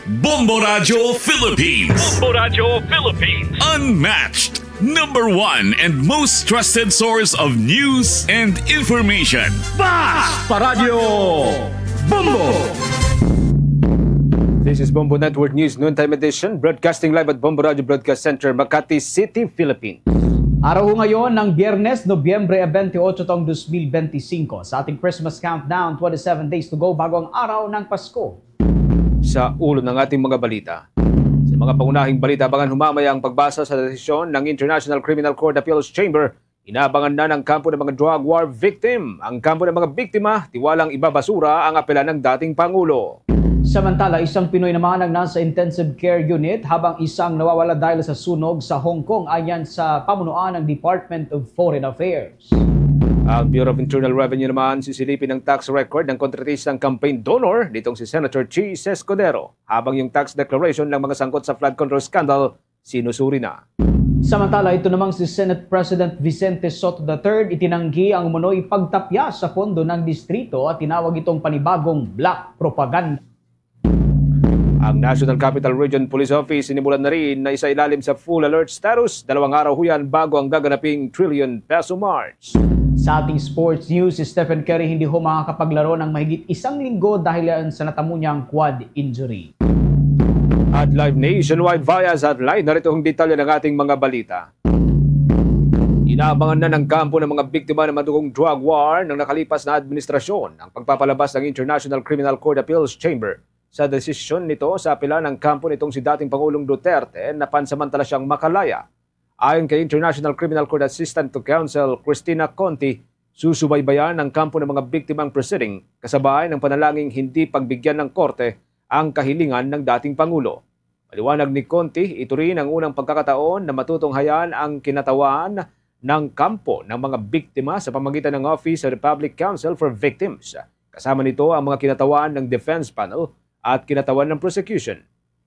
Bombo Radio Philippines. Bombo Radio Philippines. Unmatched. Number one and most trusted source of news and information. Basta Radio Bombo! This is Bombo Network News Noontime Edition, broadcasting live at Bombo Radio Broadcast Center, Makati City, Philippines. Araw ngayon ng Biyernes, Nobyembre 28 taong 2025. Sa ating Christmas countdown, 27 days to go bago ang araw ng Pasko. Sa ulo ng ating mga balita. Sa mga pangunahing balita, abangan humamaya ang pagbasa sa desisyon ng International Criminal Court Appeals Chamber. Inaabangan na ng kampo ng mga drug war victim. Ang kampo ng mga biktima, tiwalang ibabasura ang apela ng dating Pangulo. Samantala, isang Pinoy naman ang nasa intensive care unit habang isang nawawala dahil sa sunog sa Hong Kong ayon sa pamunuan ng Department of Foreign Affairs. Ang Bureau of Internal Revenue naman sisilipin ang tax record ng kontratistang campaign donor nitong si Senator Chis Escudero, habang yung tax declaration ng mga sangkot sa flood control scandal sinusuri na. Samantala, ito namang si Senate President Vicente Sotto III itinanggi ang umunoy pagtapya sa pondo ng distrito at tinawag itong panibagong black propaganda. Ang National Capital Region Police Office sinimulan na rin na isailalim sa full alert status 2 araw huyan bago ang gaganaping trillion peso march. Sa ating sports news, si Stephen Curry hindi ho makakapaglaro ng mahigit 1 linggo dahil sa natamo niyang quad injury. At live nationwide via satellite, narito ang detalye ng ating mga balita. Inaabangan na ng kampo ng mga biktima ng madugong drug war ng nakalipas na administrasyon ang pagpapalabas ng International Criminal Court Appeals Chamber sa desisyon nito sa apela ng kampo nitong si dating Pangulong Duterte na pansamantala siyang makalaya. Ayon kay International Criminal Court Assistant to Counsel Cristina Conti, susubaybayan ng kampo ng mga biktimang proceeding kasabay ng panalangin hindi pagbigyan ng korte ang kahilingan ng dating Pangulo. Maliwanag ni Conti, ito rin ang unang pagkakataon na matutunghayan ang kinatawan ng kampo ng mga biktima sa pamamagitan ng Office of the Public Counsel for Victims. Kasama nito ang mga kinatawan ng defense panel at kinatawan ng prosecution.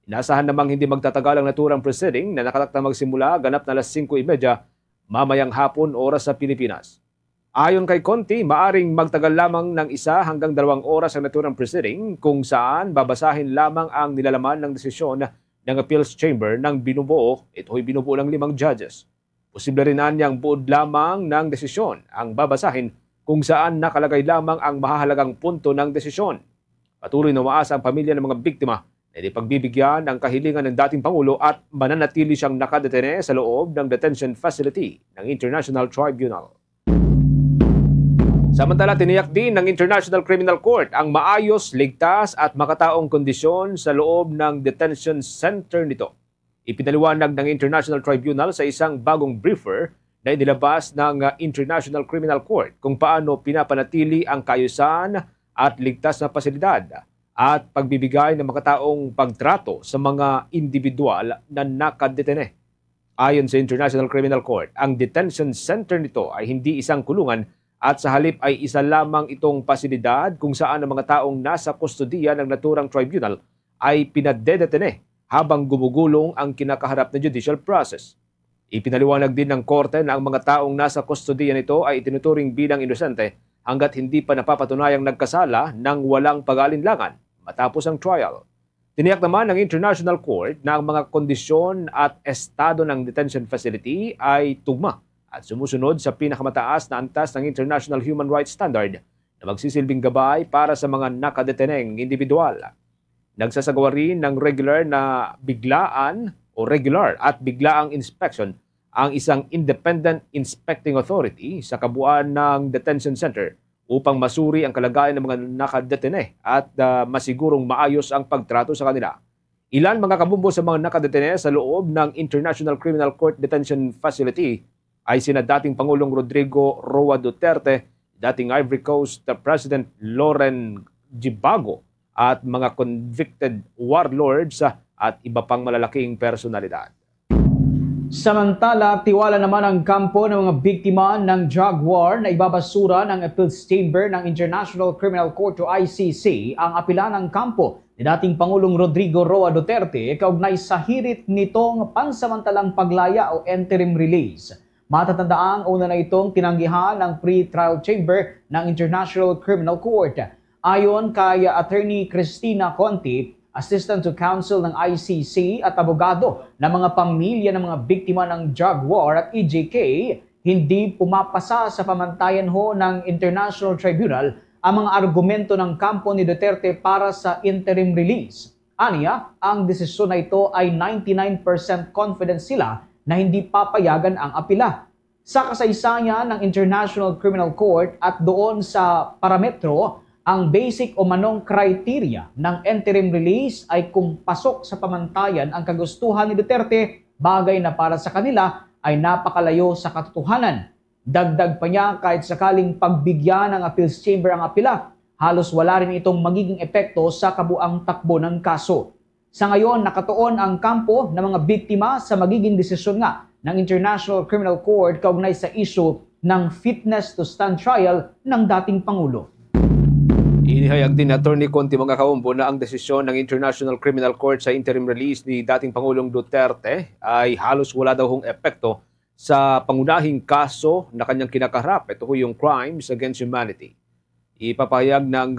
Inasahan namang hindi magtatagal ang naturang proceeding na nakatakdang magsimula ganap na 5:30 mamayang hapon oras sa Pilipinas. Ayon kay Conti, maaring magtagal lamang ng 1 hanggang 2 oras ang naturang proceeding kung saan babasahin lamang ang nilalaman ng desisyon ng Appeals Chamber ng binubuo. Ito'y binubuo ng 5 judges. Posible rin niyang buod lamang ng desisyon ang babasahin kung saan nakalagay lamang ang mahahalagang punto ng desisyon. Patuloy na umaasa ang pamilya ng mga biktima na ipagbibigyan ang kahilingan ng dating Pangulo at mananatili siyang nakadetene sa loob ng detention facility ng International Tribunal. Samantala, tiniyak din ng International Criminal Court ang maayos, ligtas at makataong kondisyon sa loob ng detention center nito. Ipinaliwanag ng International Tribunal sa isang bagong briefer na inilabas ng International Criminal Court kung paano pinapanatili ang kaayusan at ligtas na pasilidad at pagbibigay ng makataong pagtrato sa mga individual na nakadetene. Ayon sa International Criminal Court, ang detention center nito ay hindi isang kulungan at sa halip ay isa lamang itong pasilidad kung saan ang mga taong nasa kustodiya ng naturang tribunal ay pinadedetene habang gumugulong ang kinakaharap na judicial process. Ipinaliwanag din ng korte na ang mga taong nasa kustodiya nito ay itinuturing bilang inosente hanggat hindi pa napapatunayang nagkasala ng walang pag-alinlangan matapos ang trial. Tiniyak naman ng International Court na ang mga kondisyon at estado ng detention facility ay tugma at sumusunod sa pinakamataas na antas ng International Human Rights Standard na magsisilbing gabay para sa mga nakadeteneng individual. Nagsasagawa rin ng regular at biglaang inspection ang isang independent inspecting authority sa kabuuan ng detention center upang masuri ang kalagayan ng mga nakadetene at masigurong maayos ang pagtrato sa kanila. Ilan mga kabumbo sa mga nakadetene sa loob ng International Criminal Court Detention Facility ay sina dating Pangulong Rodrigo Roa Duterte, dating Ivory Coast President Laurent Gbagbo at mga convicted warlords at iba pang malalaking personalidad. Samantala, tiwala naman ang kampo ng mga biktima ng drug war na ibabasura ng Appeals Chamber ng International Criminal Court o ICC ang apela ng kampo ni dating Pangulong Rodrigo Roa Duterte kaugnay sa hirit nitong pansamantalang paglaya o interim release. Matatandaang una na itong tinanggihan ng pre-trial chamber ng International Criminal Court. Ayon kay Attorney Cristina Conti, assistant to counsel ng ICC at abogado ng mga pamilya ng mga biktima ng drug war at EJK, hindi pumapasa sa pamantayan ho ng International Tribunal ang mga argumento ng kampo ni Duterte para sa interim release. Aniya, ang desisyon na ito ay 99% confident sila na hindi papayagan ang apila. Sa kasaysayan ng International Criminal Court at doon sa parametro, ang basic o manong criteria ng interim release ay kung pasok sa pamantayan ang kagustuhan ni Duterte, bagay na para sa kanila ay napakalayo sa katotohanan. Dagdag pa niya, kahit sakaling pagbigyan ng appeals chamber ang apila, halos wala rin itong magiging epekto sa kabuang takbo ng kaso. Sa ngayon, nakatuon ang kampo ng mga biktima sa magiging desisyon nga ng International Criminal Court kaugnay sa issue ng fitness to stand trial ng dating Pangulo. Inihayag din ni Atty. Conti mga kaumbo na ang desisyon ng International Criminal Court sa interim release ni dating Pangulong Duterte ay halos wala daw hong epekto sa pangunahing kaso na kanyang kinakaharap. Ito ho yung crimes against humanity. Ipapahayag ng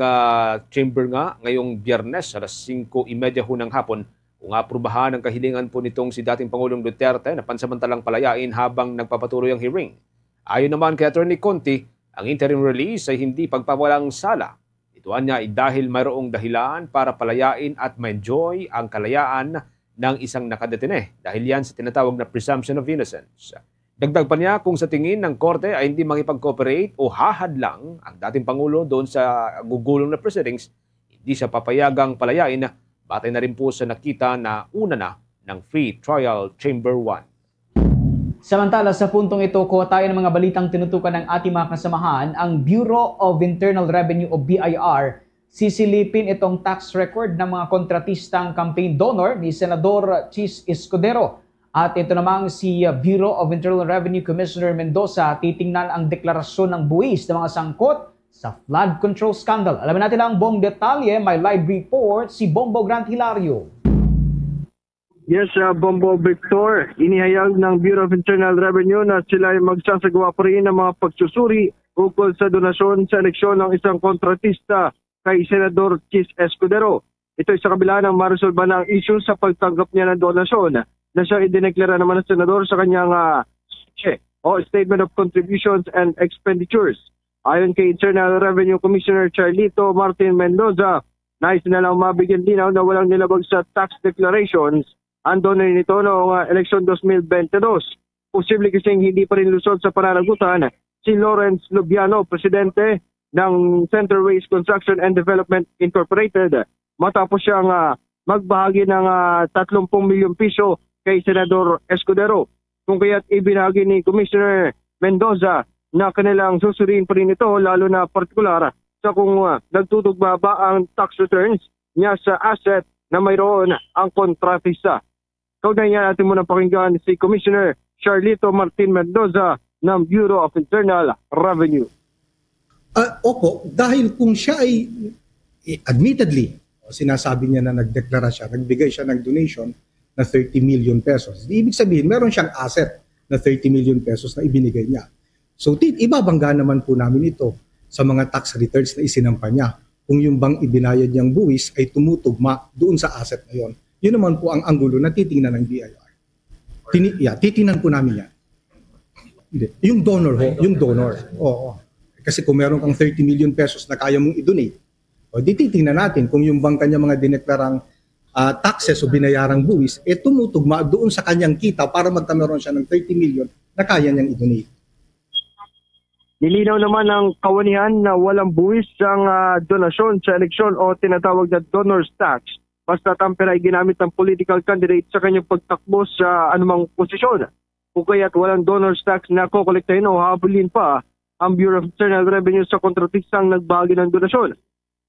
chamber nga ngayong Biyernes alas 5:30 ho ng hapon kung aprubahan ang kahilingan po nitong si dating Pangulong Duterte na pansamantalang palayain habang nagpapatuloy ang hearing. Ayon naman kay Atty. Conti, ang interim release ay hindi pagpawalang sala. Ituan niya ay dahil mayroong dahilan para palayain at ma-enjoy ang kalayaan ng isang nakadetine dahil yan sa tinatawag na presumption of innocence. Dagdag pa niya kung sa tingin ng korte ay hindi makipag-cooperate o hahadlang ang dating Pangulo doon sa gugulong na proceedings, hindi siya papayagang palayain batay na rin po sa nakita na una na ng Free Trial Chamber 1. Samantala, sa puntong ito, kuha tayo ng mga balitang tinutukan ng ating mga kasamahan. Ang Bureau of Internal Revenue o BIR, sisilipin itong tax record ng mga kontratistang campaign donor ni Senador Chis Escudero. At ito namang si Bureau of Internal Revenue Commissioner Mendoza titingnan ang deklarasyon ng buwis ng mga sangkot sa flood control scandal. Alamin natin ang buong detalye, may live report si Bombo Grant Hilario. Yes, Bombo Victor, inihayag ng Bureau of Internal Revenue na sila ay magsasagawa pa rin ng mga pagsusuri ukol sa donasyon sa eleksyon ng isang kontratista kay Senador Chis Escudero. Ito ay sa kabila ng maresolba ng issue sa pagtanggap niya ng donasyon na siya idineklara naman ng Senador sa kanyang Statement of Contributions and Expenditures. Ayon kay Internal Revenue Commissioner Charlito Martin Mendoza, nais na lang mabigyan linaw na walang nilabag sa tax declarations ang donor nito noong eleksyon 2022. Posible kasing hindi pa rin lusod sa pananagutan si Lawrence Lubiano, presidente ng Centerways Construction and Development Incorporated, matapos siyang magbahagi ng 30 milyong piso kay Senador Escudero. Kung kaya't ibinahagi ni Commissioner Mendoza na kanilang susuriin pa rin ito, lalo na partikular sa kung nagtutugma ba ang tax returns niya sa asset na mayroon ang kontratista. Kaugnay niya natin muna pakinggan si Commissioner Charlito Martin Mendoza ng Bureau of Internal Revenue. Opo, dahil kung siya ay admittedly, sinasabi niya na nagdeklara siya, nagbigay siya ng donation na 30 million pesos. Ibig sabihin, meron siyang asset na 30 million pesos na ibinigay niya. So, ibabangga naman po namin ito sa mga tax returns na isinampa niya. Kung yung bang ibinayad niyang buwis ay tumutugma doon sa asset na yon. Yun naman po ang anggulo na titingnan ng BIR. Titingnan po namin yan. Hindi. Yung donor ho, yung donor. Oo. Kasi kung meron kang 30 million pesos na kaya mong i-donate, titingnan natin kung yung bang kanya mga dineklarang taxes o binayarang buwis, tumutugma doon sa kanyang kita para magkameron siya ng 30 million na kaya niyang i-donate. Nilinaw naman ng kawanihan na walang buwis ang donasyon sa eleksyon o tinatawag na donor's tax basta tampera ay ginamit ng political candidate sa kanyang pagtakbo sa anumang posisyon. Kung kaya't walang donor's tax na kokolektahin o habulin pa ang Bureau of Internal Revenue sa kontratistang nagbahagi ng donasyon.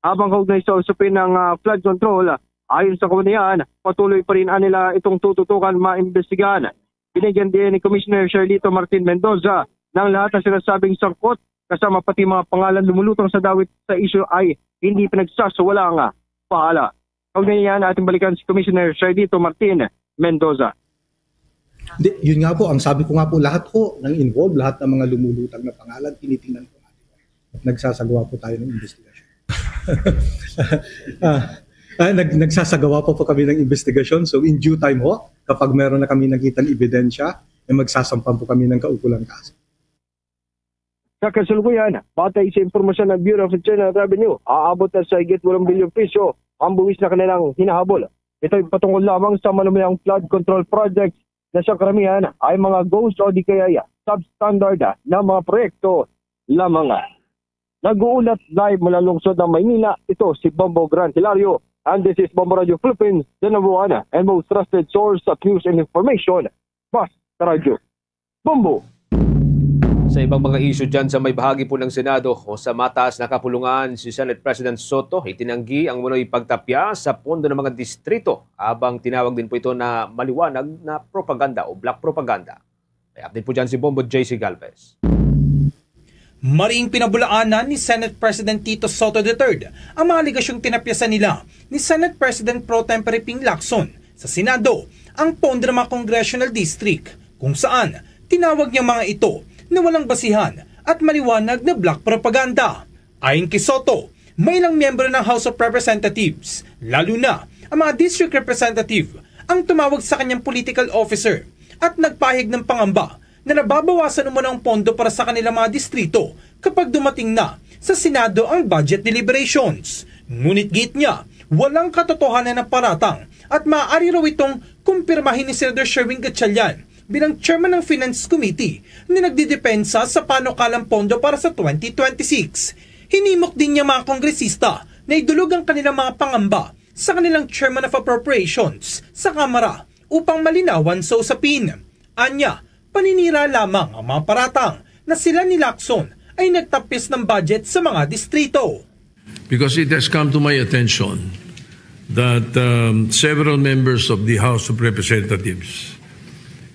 Habang kaugnay sa usapin ng flood control, ayon sa kawanihan, patuloy pa rin nila itong tututukan maimbestigahan. Binigyan din ni Commissioner Charlito Martin Mendoza ng lahat ng sinasabing sangkot kasama pati mga pangalan lumulutang sa dawit sa issue ay hindi pinagsasawalang pahala. Kaugnay niyan, ating balikan si Commissioner Charlito Martin Mendoza. Yun nga po, ang sabi ko nga po, lahat po ng involved, lahat ng mga lumulutang na pangalan, tinitingnan po natin. At nagsasagawa po tayo ng investigasyon. Nagsasagawa po kami ng investigasyon. So in due time ho, kapag meron na kami nakitang ebidensya, magsasampan po kami ng kaukulang kaso. Sa kasalukuyan, batay sa impormasyon ng Bureau of Internal Revenue, aabot na sa higit 8 bilyong piso ang buwis na kanilang hinahabol. Ito ay patungkol lamang sa manumayang flood control projects na sa karamihan ay mga ghost o di kaya substandard na mga proyekto lamang. Nag-uulat live mula lungsod ng Maynila, ito si Bombo Gran Hilario, and this is Bombo Radio Philippines, the number one and most trusted source of news and information. Basta Radio. Bombo! Sa ibang mga issue dyan sa may bahagi po ng Senado o sa mataas na kapulungan, si Senate President Soto itinanggi ang munoy pagtapya sa pondo ng mga distrito habang tinawag din po ito na maliwanag na propaganda o black propaganda. May update po dyan si Bombo JC Galvez. Maring pinabulaanan ni Senate President Tito Soto III ang mga aligasyong tinapyasan nila ni Senate President Pro Tempore Ping Lacson sa Senado ang pondo ng mga congressional district kung saan tinawag niya mga ito na walang basihan at maliwanag na black propaganda. Ayon kay Soto, may ilang miyembro ng House of Representatives, lalo na ang mga district representative, ang tumawag sa kanyang political officer at nagpahig ng pangamba na nababawasan umano ang pondo para sa kanilang mga distrito kapag dumating na sa Senado ang budget deliberations. Ngunit git niya, walang katotohanan ng paratang at maaari raw itong kumpirmahin ni Senator Sherwin Gatchalian bilang chairman ng Finance Committee na nagdidepensa sa panukalang pondo para sa 2026. Hinimok din niya mga kongresista na idulog ang kanilang mga pangamba sa kanilang chairman of appropriations sa Kamara upang malinawan sa usapin. Anya, paninira lamang ang mga paratang na sila ni Lacson ay nagtapis ng budget sa mga distrito. Because it has come to my attention that several members of the House of Representatives,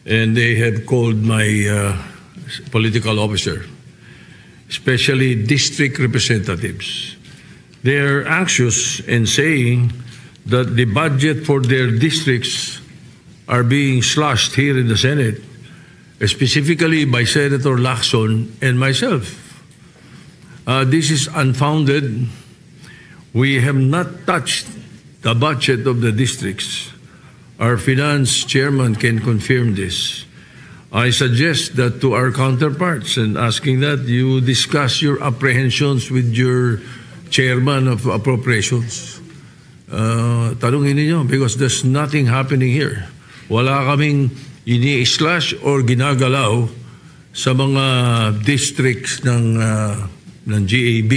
and they have called my political officer, especially district representatives. They are anxious in saying that the budget for their districts are being slashed here in the Senate, specifically by Senator Lacson and myself. This is unfounded. We have not touched the budget of the districts. Our finance chairman can confirm this. I suggest that to our counterparts and asking that you discuss your apprehensions with your chairman of appropriations. Tanungin niyo because there's nothing happening here. Wala kaming ini-slash or ginagalaw sa mga districts ng GAB.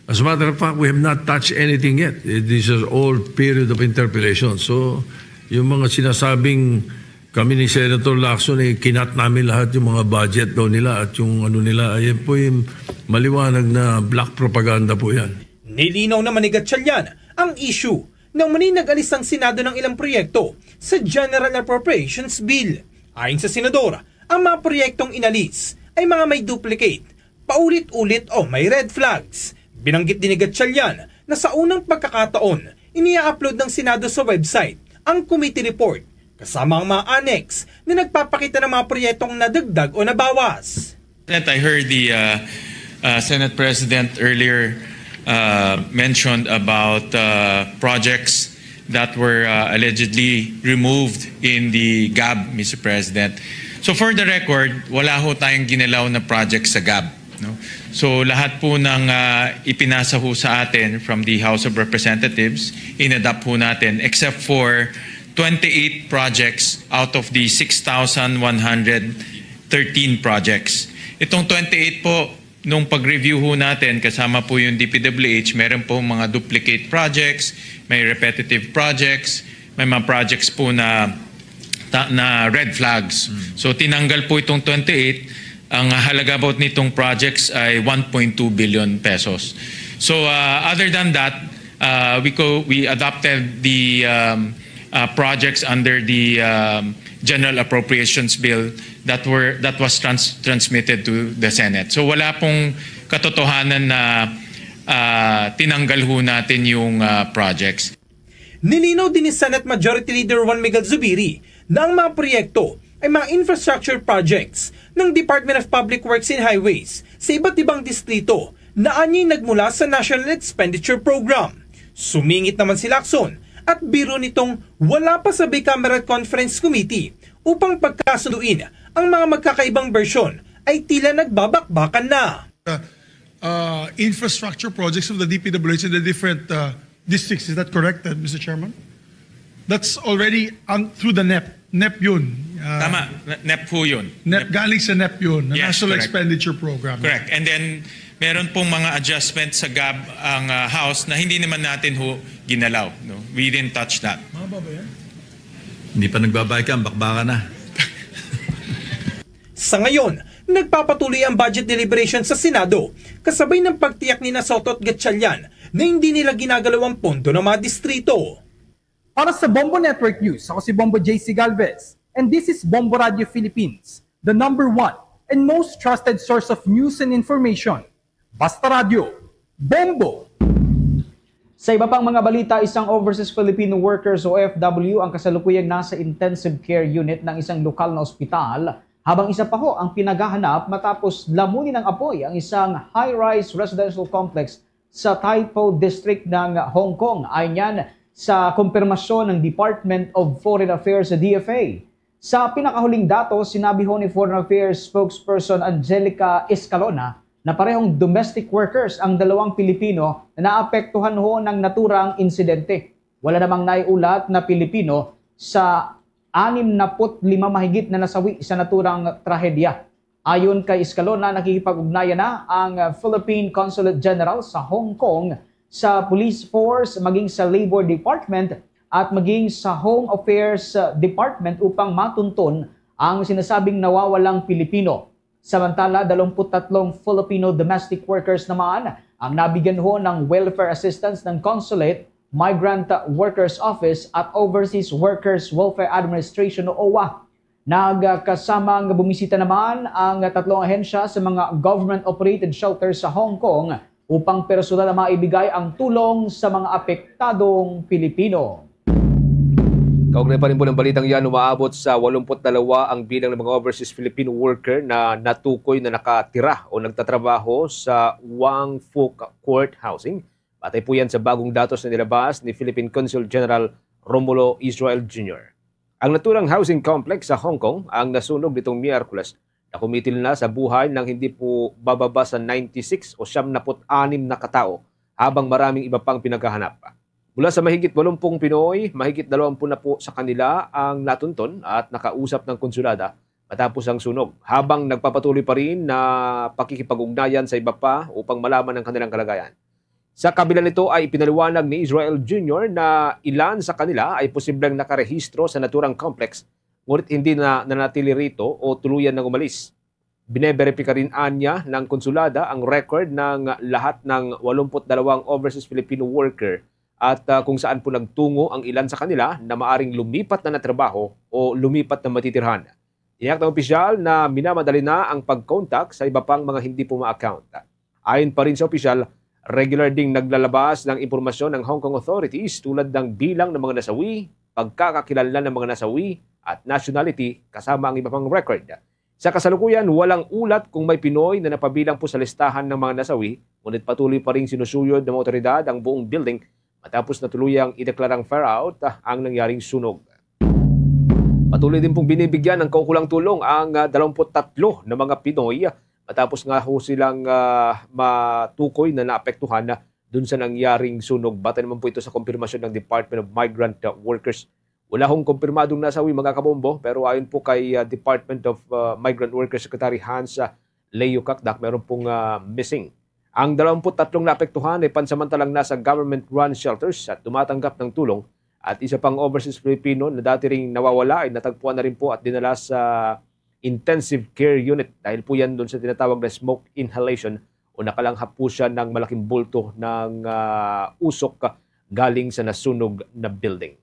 As a matter of fact, we have not touched anything yet. These are all period of interpellation. So, yung mga sinasabing kami ni Senator Lacson, kinat namin lahat yung mga budget daw nila at yung ano nila, ayan po yung maliwanag na black propaganda po yan. Nilinaw naman ni Gatchalian ang issue nang muli nag-alis ang Senado ng ilang proyekto sa General Appropriations Bill. Ayon sa Senador, ang mga proyektong inalis ay mga may duplicate, paulit-ulit o may red flags. Binanggit din ni Gatchalian na sa unang pagkakataon, iniya-upload ng Senado sa website ang committee report kasama ang mga annex na nagpapakita ng mga proyektong nadagdag o nabawas. I heard the Senate President earlier mentioned about projects that were allegedly removed in the GAB, Mr. President. So for the record, wala ho tayong ginalaw na project sa GAB. No? So lahat po ng ipinasa ho sa atin from the House of Representatives, in-adapt ho natin except for 28 projects out of the 6,113 projects. Itong 28 po, nung pag-review ho natin, kasama po yung DPWH, meron po mga duplicate projects, may repetitive projects, may mga projects po na red flags. So tinanggal po itong 28. Ang halaga po nitong projects ay 1.2 billion pesos. So other than that, we adopted the projects under the General Appropriations Bill that was transmitted to the Senate. So wala pong katotohanan na tinanggal ho natin yung projects. Nilinaw din ni Senate Majority Leader Juan Miguel Zubiri na ang mga proyekto ay mga infrastructure projects ng Department of Public Works and Highways sa iba't ibang distrito na anyay nagmula sa National Expenditure Program. Sumingit naman si Lacson at biro nitong wala pa sa Bicameral Conference Committee upang pagkasunduin ang mga magkakaibang bersyon ay tila nagbabakbakan na. Infrastructure projects of the DPWH in the different districts. Is that correct, Mr. Chairman? That's already through the NEP. NEP yun. Tama, NEP po yun. NEP, galing sa NEP yun, Yes, National correct. Expenditure Program. Correct. And then, meron pong mga adjustments sa GAB ang House na hindi naman natin ginalaw. No? We didn't touch that. Mababa ba yan? Hindi pa nagbabaykan, bakbaka na. Sa ngayon, nagpapatuloy ang budget deliberation sa Senado kasabay ng pagtiyak ni Soto at Gatchalian na hindi nila ginagalaw ang pondo ng mga distrito. Para sa Bombo Network News, ako si Bombo JC Galvez, and this is Bombo Radio Philippines, the #1 and most trusted source of news and information. Basta Radio, Bombo! Sa iba pang mga balita, isang overseas Filipino workers o OFW ang kasalukuyang nasa intensive care unit ng isang lokal na ospital, habang isa pa ang pinaghahanap matapos lamunin ng apoy ang isang high-rise residential complex sa Tai Po District ng Hong Kong. Ayon yan sa kumpirmasyon ng Department of Foreign Affairs sa DFA. Sa pinakahuling datos, sinabi ni Foreign Affairs spokesperson Angelica Escalona na parehong domestic workers ang dalawang Pilipino na naapektuhan ng naturang insidente. Wala namang naiulat na Pilipino sa 65 mahigit na nasawi sa naturang trahedya. Ayon kay Escalona, nakikipag-ugnayan na ang Philippine Consulate General sa Hong Kong, sa Police Force, maging sa Labor Department at maging sa Home Affairs Department upang matunton ang sinasabing nawawalang Pilipino. Samantala, 23 Filipino domestic workers naman ang nabigyan ng welfare assistance ng Consulate, Migrant Workers Office at Overseas Workers Welfare Administration o OWA. Nagkasamang bumisita naman ang tatlong ahensya sa mga government-operated shelters sa Hong Kong upang personal na maibigay ang tulong sa mga apektadong Pilipino. Kaugnay pa rin po ng balitang yan, umaabot sa 82 ang bilang ng mga overseas Filipino worker na natukoy na nakatira o nagtatrabaho sa Wang Fuk Court Housing. Batay po yan sa bagong datos na nilabas ni Philippine Consul General Romulo Israel Jr. Ang naturang housing complex sa Hong Kong ang nasunog nitong Miyerkules na kumitil na sa buhay ng hindi po bababa sa 96 o 76 na katao habang maraming iba pang pinaghahanap. Mula sa mahigit 80 Pinoy, mahigit 20 na po sa kanila ang natunton at nakausap ng konsulada matapos ang sunog, habang nagpapatuloy pa rin na pakikipag-ugnayan sa iba pa upang malaman ang kanilang kalagayan. Sa kabila nito ay ipinaliwanag ni Israel Jr. na ilan sa kanila ay posibleng nakarehistro sa naturang complex, ngunit hindi na nanatili rito o tuluyan ng umalis. Bineberipika rin anya ng konsulada ang record ng lahat ng 82 overseas Filipino worker at kung saan po nagtungo ang ilan sa kanila na maaring lumipat na trabaho o lumipat na matitirhan. Iyak ng opisyal na minamadali na ang pag-contact sa iba pang mga hindi po ma-account. Ayon pa rin sa opisyal, regular ding naglalabas ng impormasyon ng Hong Kong authorities tulad ng bilang ng mga nasawi, pagkakakilanlan ng mga nasawi at nationality kasama ang iba pang record. Sa kasalukuyan, walang ulat kung may Pinoy na napabilang po sa listahan ng mga nasawi, ngunit patuloy pa rin sinusuyod ng mga otoridad ang buong building matapos na tuluyang ideklarang fire out ang nangyaring sunog. Patuloy din pong binibigyan ng kaukulang tulong ang 23 na mga Pinoy matapos nga ho silang matukoy na naapektuhan na dun sa nangyaring sunog. Batay naman po ito sa kumpirmasyon ng Department of Migrant Workers. Wala hong kumpirmadong nasawi mga kabombo, pero ayon po kay Department of Migrant Workers Secretary Hans Leo Kakdak, meron pong missing. Ang 23 naapektuhan ay pansamantalang nasa government-run shelters at tumatanggap ng tulong, at isa pang overseas Filipino na dati ring nawawala ay natagpuan na rin po at dinala sa intensive care unit dahil po yan doon sa tinatawag na smoke inhalation o nakalanghap po siya ng malaking bulto ng usok galing sa nasunog na building.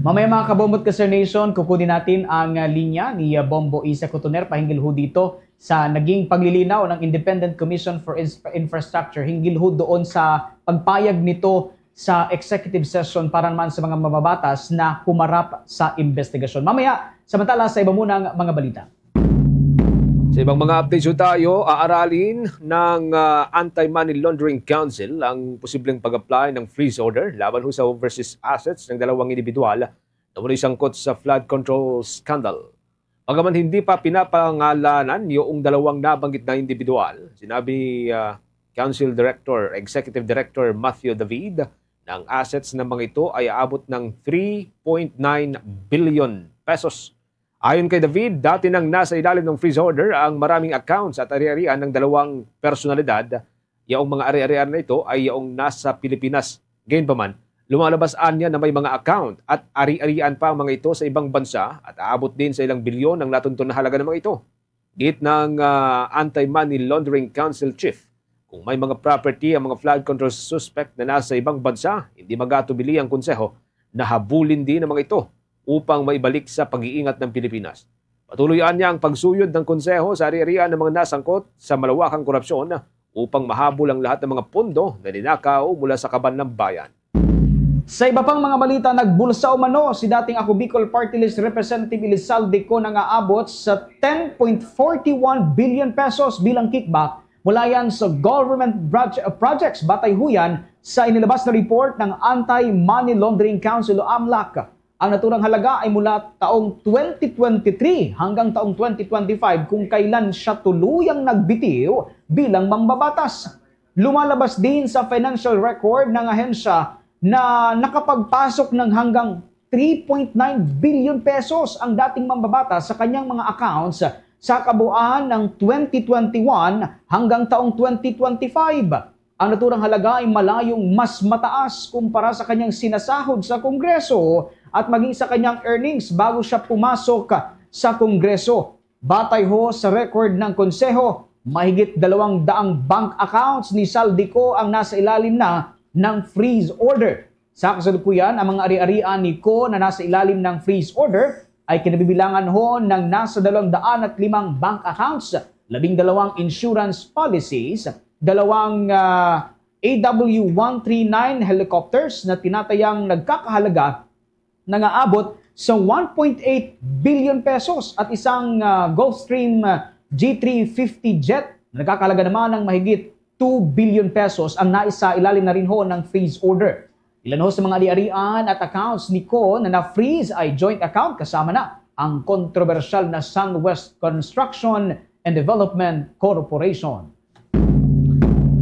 Mamaya mga kabombo at Kasir Nation, kukunin natin ang linya ni Bombo Isa Cotoner pahinggil ho dito sa naging paglilinaw ng Independent Commission for Infrastructure hinggil ho doon sa pagpayag nito sa executive session para naman sa mga mababatas na humarap sa investigasyon. Mamaya, samantala sa iba munang mga balita. Sa ibang mga updates tayo, aaralin ng Anti-Money Laundering Council ang posibleng pag-apply ng freeze order laban sa overseas assets ng dalawang individual na muli sangkot sa flood control scandal. Bagaman hindi pa pinapangalanan yung dalawang nabanggit na individual, sinabi Council Director, Executive Director Matthew David, na ang assets ng mga ito ay aabot ng 3.9 billion pesos. Ayon kay David, dati nang nasa ilalim ng freeze order ang maraming accounts at ari-arian ng dalawang personalidad. Yaong mga ari-arian na ito ay yaong nasa Pilipinas. Gayunpaman, lumalabas niya na may mga account at ari-arian pa ang mga ito sa ibang bansa at aabot din sa ilang bilyon ang natuntun na halaga ng mga ito. Git ng Anti-Money Laundering Council Chief, kung may mga property ang mga flood control suspect na nasa ibang bansa, hindi magatubili ang konseho na habulin din ang mga ito upang maibalik sa pag-iingat ng Pilipinas. Patuloyan niya ang pagsuyod ng konseho sa ari-arian ng mga nasangkot sa malawakang korupsyon upang mahabol ang lahat ng mga pondo na ninakaw mula sa kaban ng bayan. Sa iba pang mga balita, nagbulsa umano si dating Ako Bicol Party List Representative Elizalde Co na aabot sa 10.41 billion pesos bilang kickback mula yan sa government projects Batayhuyan sa inilabas na report ng Anti-Money Laundering Council o AMLAC. Ang naturang halaga ay mula taong 2023 hanggang taong 2025 kung kailan siya tuluyang nagbitiw bilang mambabatas. Lumalabas din sa financial record ng ahensya na nakapagpasok ng hanggang 3.9 billion pesos ang dating mambabatas sa kanyang mga accounts sa kabuuan ng 2021 hanggang taong 2025. Ang naturang halaga ay malayong mas mataas kumpara sa kanyang sinasahod sa Kongreso at maging sa kanyang earnings bago siya pumasok sa Kongreso. Batay ho sa record ng konseho, mahigit 200 bank accounts ni Saldico ang nasa ilalim na ng freeze order. Sa kasalukuyan, ang mga ari-arian ni Co na nasa ilalim ng freeze order ay kinabibilangan ho ng nasa 205 bank accounts, 12 insurance policies, 2 AW139 helicopters na tinatayang nagkakahalaga na aabot sa 1.8 billion pesos at isang Gulfstream G350 jet na nagkakahalaga naman ng mahigit 2 billion pesos ang naisa ilalim na rin ho ng freeze order. Ilan ho sa mga ari-arian at accounts ni Co na na-freeze ay joint account kasama na ang kontrobersyal na SunWest Construction and Development Corporation.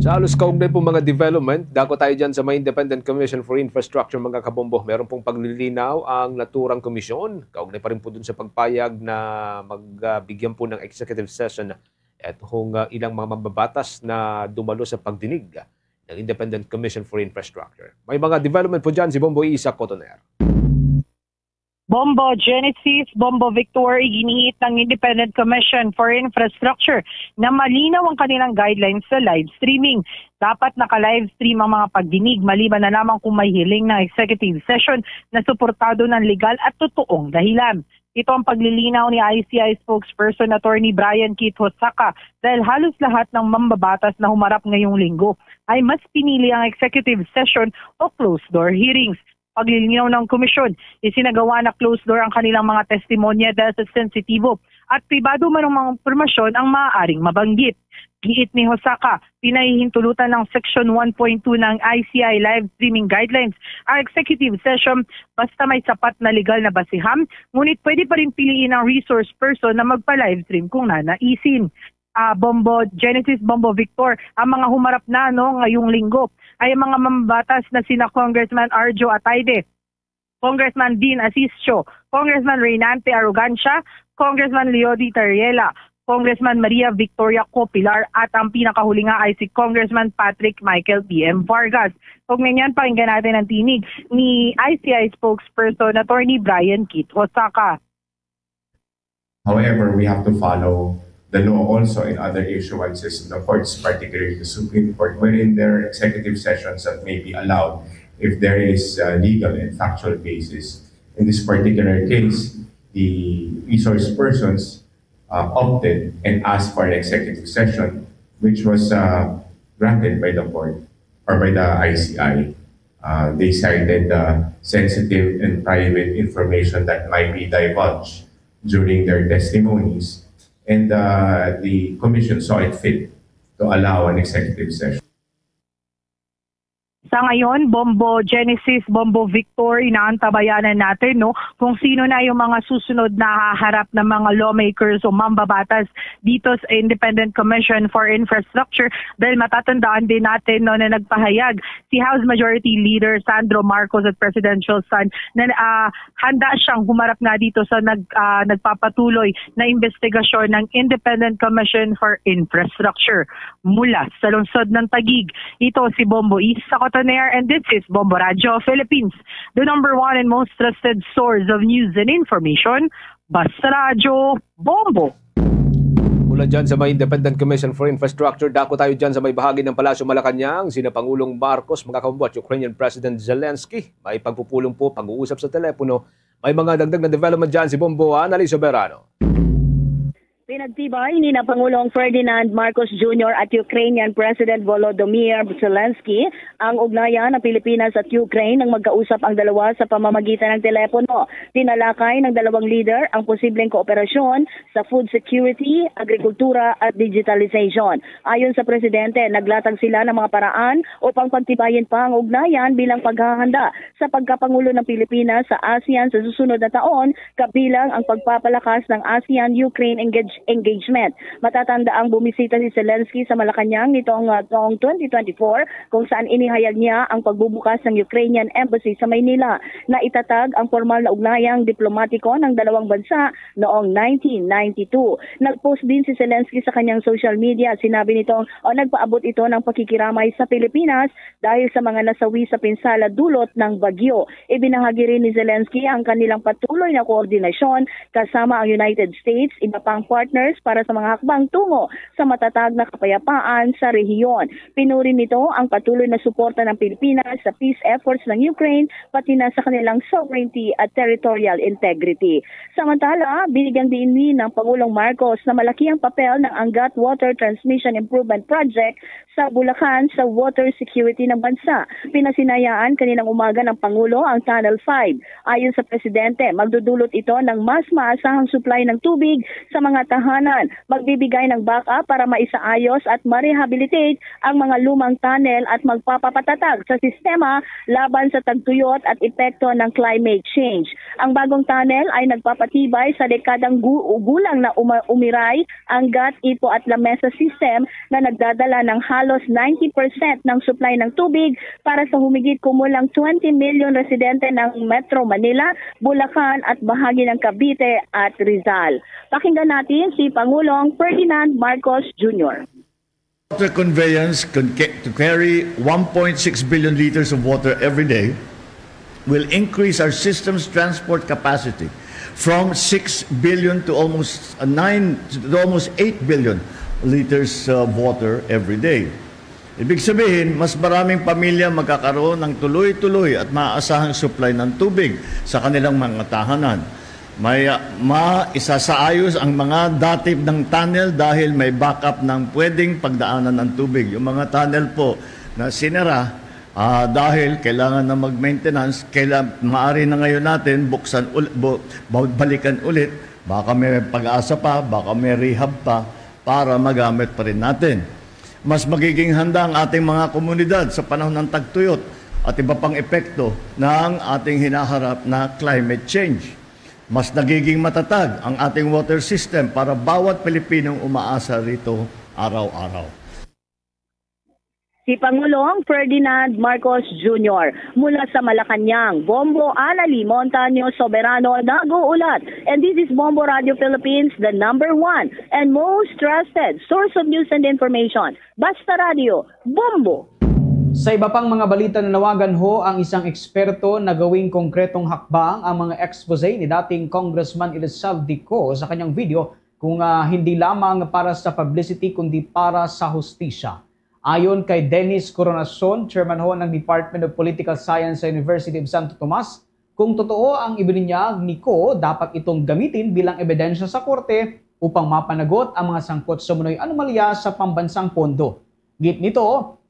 Sa halos kaugnay pong mga development, dako tayo dyan sa may Independent Commission for Infrastructure mga kabombo. Meron pong paglilinaw ang naturang komisyon. Kaugnay pa rin po dun sa pagpayag na magbigyan po ng executive session at ilang mga mababatas na dumalo sa pagdinig ng Independent Commission for Infrastructure. May mga development po dyan si Bombo Isa Cotoner. Bombo Genesis, Bombo Victor, iginiit ng Independent Commission for Infrastructure na malinaw ang kanilang guidelines sa live streaming. Dapat naka-live stream ang mga pagdinig maliban na lamang kung may hiling ng executive session na suportado ng legal at totoong dahilan. Ito ang paglilinaw ni ICI spokesperson Attorney Brian Keith Hosaka dahil halos lahat ng mambabatas na humarap ngayong linggo ay mas pinili ang executive session o closed-door hearings. Paglilinaw ng komisyon, isinagawa na closed door ang kanilang mga testimonya dahil sa sensitibo at pribado man ng mga impormasyon ang maaaring mabanggit. Giit ni Hosaka, pinahihintulutan ng Section 1.2 ng ICI live streaming guidelines ang executive session basta may sapat na legal na basihan, ngunit pwede pa rin piliin ang resource person na magpa-live stream kung nanaisin. Bombo Genesis, Bombo Victor, ang mga humarap na ngayong linggo ay mga mambatas na sina Congressman Arjo Atayde, Congressman Dean Asisio, Congressman Reynante Arrogancia, Congressman Leody Tariela, Congressman Maria Victoria Copilar at ang pinakahuli nga ay si Congressman Patrick Michael P.M. Vargas. Kung ganyan, pakinggan natin ang tinig ni ICI spokesperson Attorney Brian Keith Hosaka. However, we have to follow the law also in other issuances in the courts, particularly the Supreme Court, wherein there are executive sessions that may be allowed if there is a legal and factual basis. In this particular case, the resource persons opted and asked for an executive session, which was granted by the court or by the ICI. They cited sensitive and private information that might be divulged during their testimonies. And the Commission saw it fit to allow an executive session. Sa ngayon, Bombo Genesis, Bombo Victor, inaantabayanan natin kung sino na yung mga susunod na haharap ng mga lawmakers o mambabatas dito sa Independent Commission for Infrastructure, dahil matatandaan din natin na nagpahayag si House Majority Leader Sandro Marcos at Presidential Son na handa siyang humarap nga dito sa nagpapatuloy na investigasyon ng Independent Commission for Infrastructure mula sa lungsod ng Taguig. Ito si Bombo Isa Cotoner, and this is Bombo Radio Philippines, the #1 and most trusted source of news and information. Basta Radio Bombo. Mula dyan sa may Independent Commission for Infrastructure, dako tayo dyan sa may bahagi ng Palasyo Malacanang, sina Pangulong Marcos, mga kabubuat, Ukrainian President Zelensky. May pagpupulong po, pag-uusap sa telepono. May mga dagdag na development dyan si Bombo Annalise Soberano. Pinagtibay ni na Pangulong Ferdinand Marcos Jr. at Ukrainian President Volodymyr Zelensky ang ugnayan ng Pilipinas at Ukraine nang magkausap ang dalawa sa pamamagitan ng telepono. Tinalakay ng dalawang leader ang posibleng kooperasyon sa food security, agrikultura at digitalization. Ayon sa Presidente, naglatag sila ng mga paraan upang pagtibayin pa ang ugnayan bilang paghahanda sa pagkapangulo ng Pilipinas sa ASEAN sa susunod na taon, kabilang ang pagpapalakas ng ASEAN-Ukraine engagement. Matatanda ang bumisita si Zelensky sa Malacanang nitong 2024 kung saan inihayag niya ang pagbubukas ng Ukrainian Embassy sa Maynila na itatag ang formal na ugnayang diplomatiko ng dalawang bansa noong 1992. Nag-post din si Zelensky sa kanyang social media. Sinabi nito nagpaabot ito ng pakikiramay sa Pilipinas dahil sa mga nasawi sa pinsala dulot ng bagyo. Ibinahagi rin ni Zelensky ang kanilang patuloy na koordinasyon kasama ang United States, iba pang partners para sa mga hakbang tungo sa matatag na kapayapaan sa rehiyon. Pinuri nito ang patuloy na suporta ng Pilipinas sa peace efforts ng Ukraine pati na sa kanilang sovereignty at territorial integrity. Samantala, binigyang diin ng Pangulong Marcos na malaki ang papel ng Angat Water Transmission Improvement Project sa Bulacan sa water security ng bansa. Pinasinayaan kaninang umaga ng Pangulo ang Tunnel 5. Ayon sa Presidente, magdudulot ito ng mas maasahang supply ng tubig sa mga tahanan, magbibigay ng backup para maisaayos at ma-rehabilitate ang mga lumang tunnel at magpapapatatag sa sistema laban sa tagtuyot at epekto ng climate change. Ang bagong tunnel ay nagpapatibay sa dekadang gulang na umiray ang Gat, Ipo at Lamesa system na nagdadala ng halos 90% ng supply ng tubig para sa humigit kumulang 20 million residente ng Metro Manila, Bulacan at bahagi ng Cavite at Rizal. Pakinggan natin si Pangulong Ferdinand Marcos Jr. Water conveyance to carry 1.6 billion liters of water every day will increase our system's transport capacity from 6 billion to almost 8 billion liters of water every day. Ibig sabihin, mas maraming pamilya magkakaroon ng tuloy-tuloy at maaasahang supply ng tubig sa kanilang mga tahanan. May maisasaayos ang mga datib ng tunnel dahil may backup ng pwedeng pagdaanan ng tubig. Yung mga tunnel po na sinara dahil kailangan na mag-maintenance, maaari na ngayon natin balikan ulit, baka may pag-asa pa, baka may rehab pa para magamit pa rin natin. Mas magiging handa ang ating mga komunidad sa panahon ng tagtuyot at iba pang epekto ng ating hinaharap na climate change. Mas nagiging matatag ang ating water system para bawat Pilipinong umaasa rito araw-araw. Si Pangulong Ferdinand Marcos Jr. mula sa Malacanang, Bombo Annalise Soberano nag-uulat. And this is Bombo Radio Philippines, the #1 and most trusted source of news and information. Basta Radio, Bombo! Sa iba pang mga balita, nanawagan ho ang isang eksperto na gawing konkretong hakbang ang mga expose ni dating Congressman Elizalde Co sa kanyang video kung hindi lamang para sa publicity kundi para sa hustisya. Ayon kay Dennis Coronacion, chairman ho ng Department of Political Science sa University of Santo Tomas, kung totoo ang ibinunyag ni Co, dapat itong gamitin bilang ebidensya sa korte upang mapanagot ang mga sangkot sa munoy anomalya sa pambansang pondo. Git nito,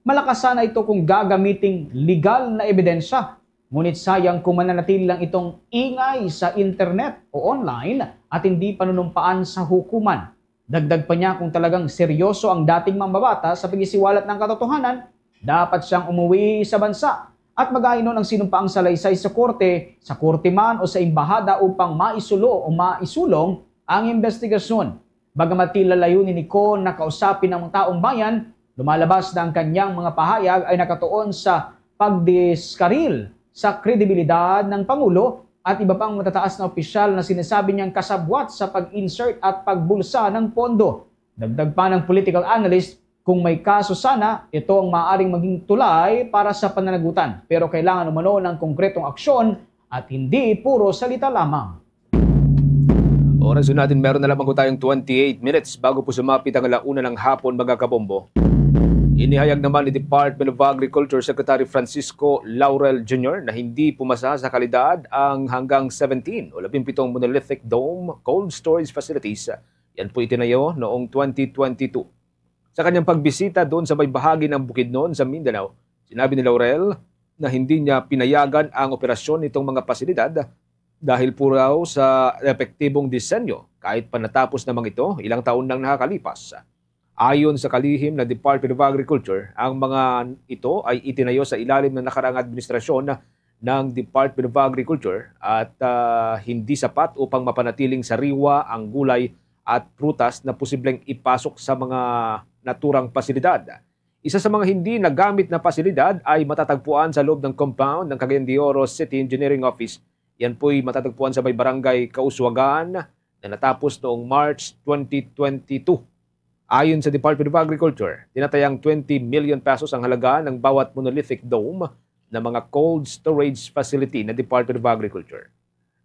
malakas sana ito kung gagamiting legal na ebidensya. Ngunit sayang kung mananatili lang itong ingay sa internet o online at hindi panunumpaan sa hukuman. Dagdag pa niya kung talagang seryoso ang dating mamabata sa pagisiwalat ng katotohanan, dapat siyang umuwi sa bansa at mag-ainon ng sinumpaang salaysay sa korte man o sa embahada upang maisulo o maisulong ang investigasyon. Bagamat tila layunin ni Ko na kausapin ng taong bayan, lumalabas na ang kanyang mga pahayag ay nakatuon sa pagdiskaril sa kredibilidad ng Pangulo at iba pang matataas na opisyal na sinasabi niyang kasabwat sa pag-insert at pagbulsa ng pondo. Dagdag pa ng political analyst, kung may kaso sana, ito ang maaaring maging tulay para sa pananagutan. Pero kailangan umano ng konkretong aksyon at hindi puro salita lamang. Oras natin, meron na lamang ko tayong 28 minutes bago po sumapit ang 1:00 ng hapon, mga kabombo. Inihayag naman ni Department of Agriculture Secretary Francisco Laurel Jr. na hindi pumasa sa kalidad ang hanggang 17 o 17 monolithic dome cold storage facilities. Yan po itinayo noong 2022. Sa kanyang pagbisita doon sa may bahagi ng Bukidnon sa Mindanao, sinabi ni Laurel na hindi niya pinayagan ang operasyon nitong mga pasilidad dahil po raw sa epektibong disenyo kahit pa natapos naman ito ilang taon nang nakakalipas. Ayon sa kalihim ng Department of Agriculture, ang mga ito ay itinayo sa ilalim ng nakaraang administrasyon ng Department of Agriculture at hindi sapat upang mapanatiling sariwa ang gulay at prutas na posibleng ipasok sa mga naturang pasilidad. Isa sa mga hindi nagamit na pasilidad ay matatagpuan sa loob ng compound ng Cagayan de Oro City Engineering Office. Yan po'y matatagpuan sa may barangay Kauswagan na natapos noong March 2022. Ayon sa Department of Agriculture, tinatayang 20 million pesos ang halaga ng bawat monolithic dome na mga cold storage facility ng Department of Agriculture.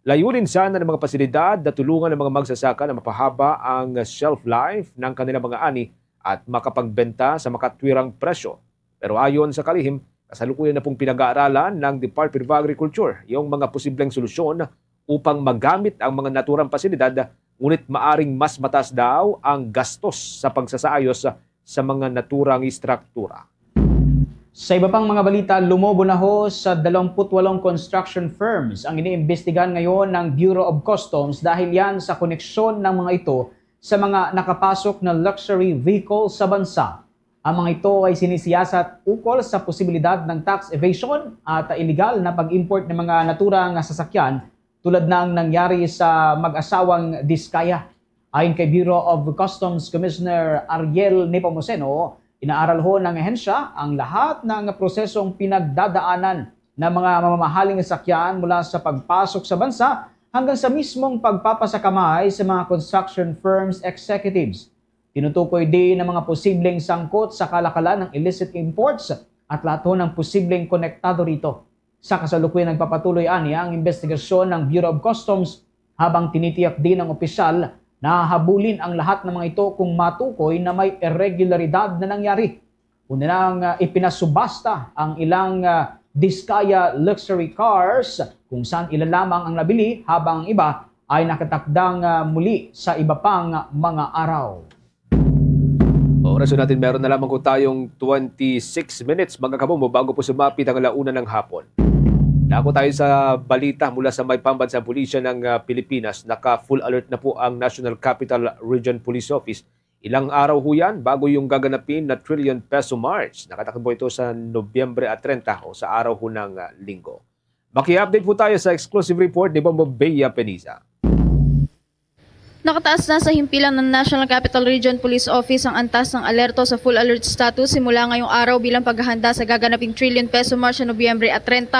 Layunin sana ng mga pasilidad na tulungan ng mga magsasaka na mapahaba ang shelf life ng kanilang mga ani at makapagbenta sa makatwirang presyo. Pero ayon sa kalihim, kasalukuyan na pong pinag-aaralan ng Department of Agriculture yung mga posibleng solusyon upang magamit ang mga naturang pasilidad, ngunit maaring mas mataas daw ang gastos sa pagsasaayos sa mga naturang istruktura. Sa iba pang mga balita, lumobo na ho sa 28 construction firms ang iniimbestigahan ngayon ng Bureau of Customs dahil yan sa koneksyon ng mga ito sa mga nakapasok na luxury vehicle sa bansa. Ang mga ito ay sinisiyasat ukol sa posibilidad ng tax evasion at illegal na pag-import ng mga naturang sasakyan tulad ng nangyari sa mag-asawang Diskaya. Ayon kay Bureau of Customs Commissioner Ariel Nepomuceno, inaaral ho ng ahensya ang lahat ng prosesong pinagdadaanan ng mga mamamahaling sasakyan mula sa pagpasok sa bansa hanggang sa mismong pagpapasakamay sa mga construction firms executives. Tinutukoy din ng mga posibleng sangkot sa kalakalan ng illicit imports at lahat ng posibleng konektado rito. Sa kasalukuyan nagpapatuloy aniya ang investigasyon ng Bureau of Customs habang tinitiyak din ng opisyal na habulin ang lahat ng mga ito kung matukoy na may irregularidad na nangyari. Una nang ipinasubasta ang ilang Diskaya luxury cars kung saan ilan lamang ang nabili habang ang iba ay nakatakdang muli sa iba pang mga araw. Oras natin, meron na lamang ko tayong 26 minutes mga kabombo bago po sumapit ang 1:00 ng hapon. Dako tayo sa balita mula sa may pambansang pulisya ng Pilipinas. Naka-full alert na po ang National Capital Region Police Office. Ilang araw ho yan bago yung gaganapin na trillion peso march. Nakatakbo ito sa Nobyembre 30 o sa araw ho ng linggo. Maki-update po tayo sa exclusive report ni Bombo Bea Peniza. Nakataas na sa himpilan ng National Capital Region Police Office ang antas ng alerto sa full alert status simula ngayong araw bilang paghahanda sa gaganaping trillion peso march sa Nobyembre 30.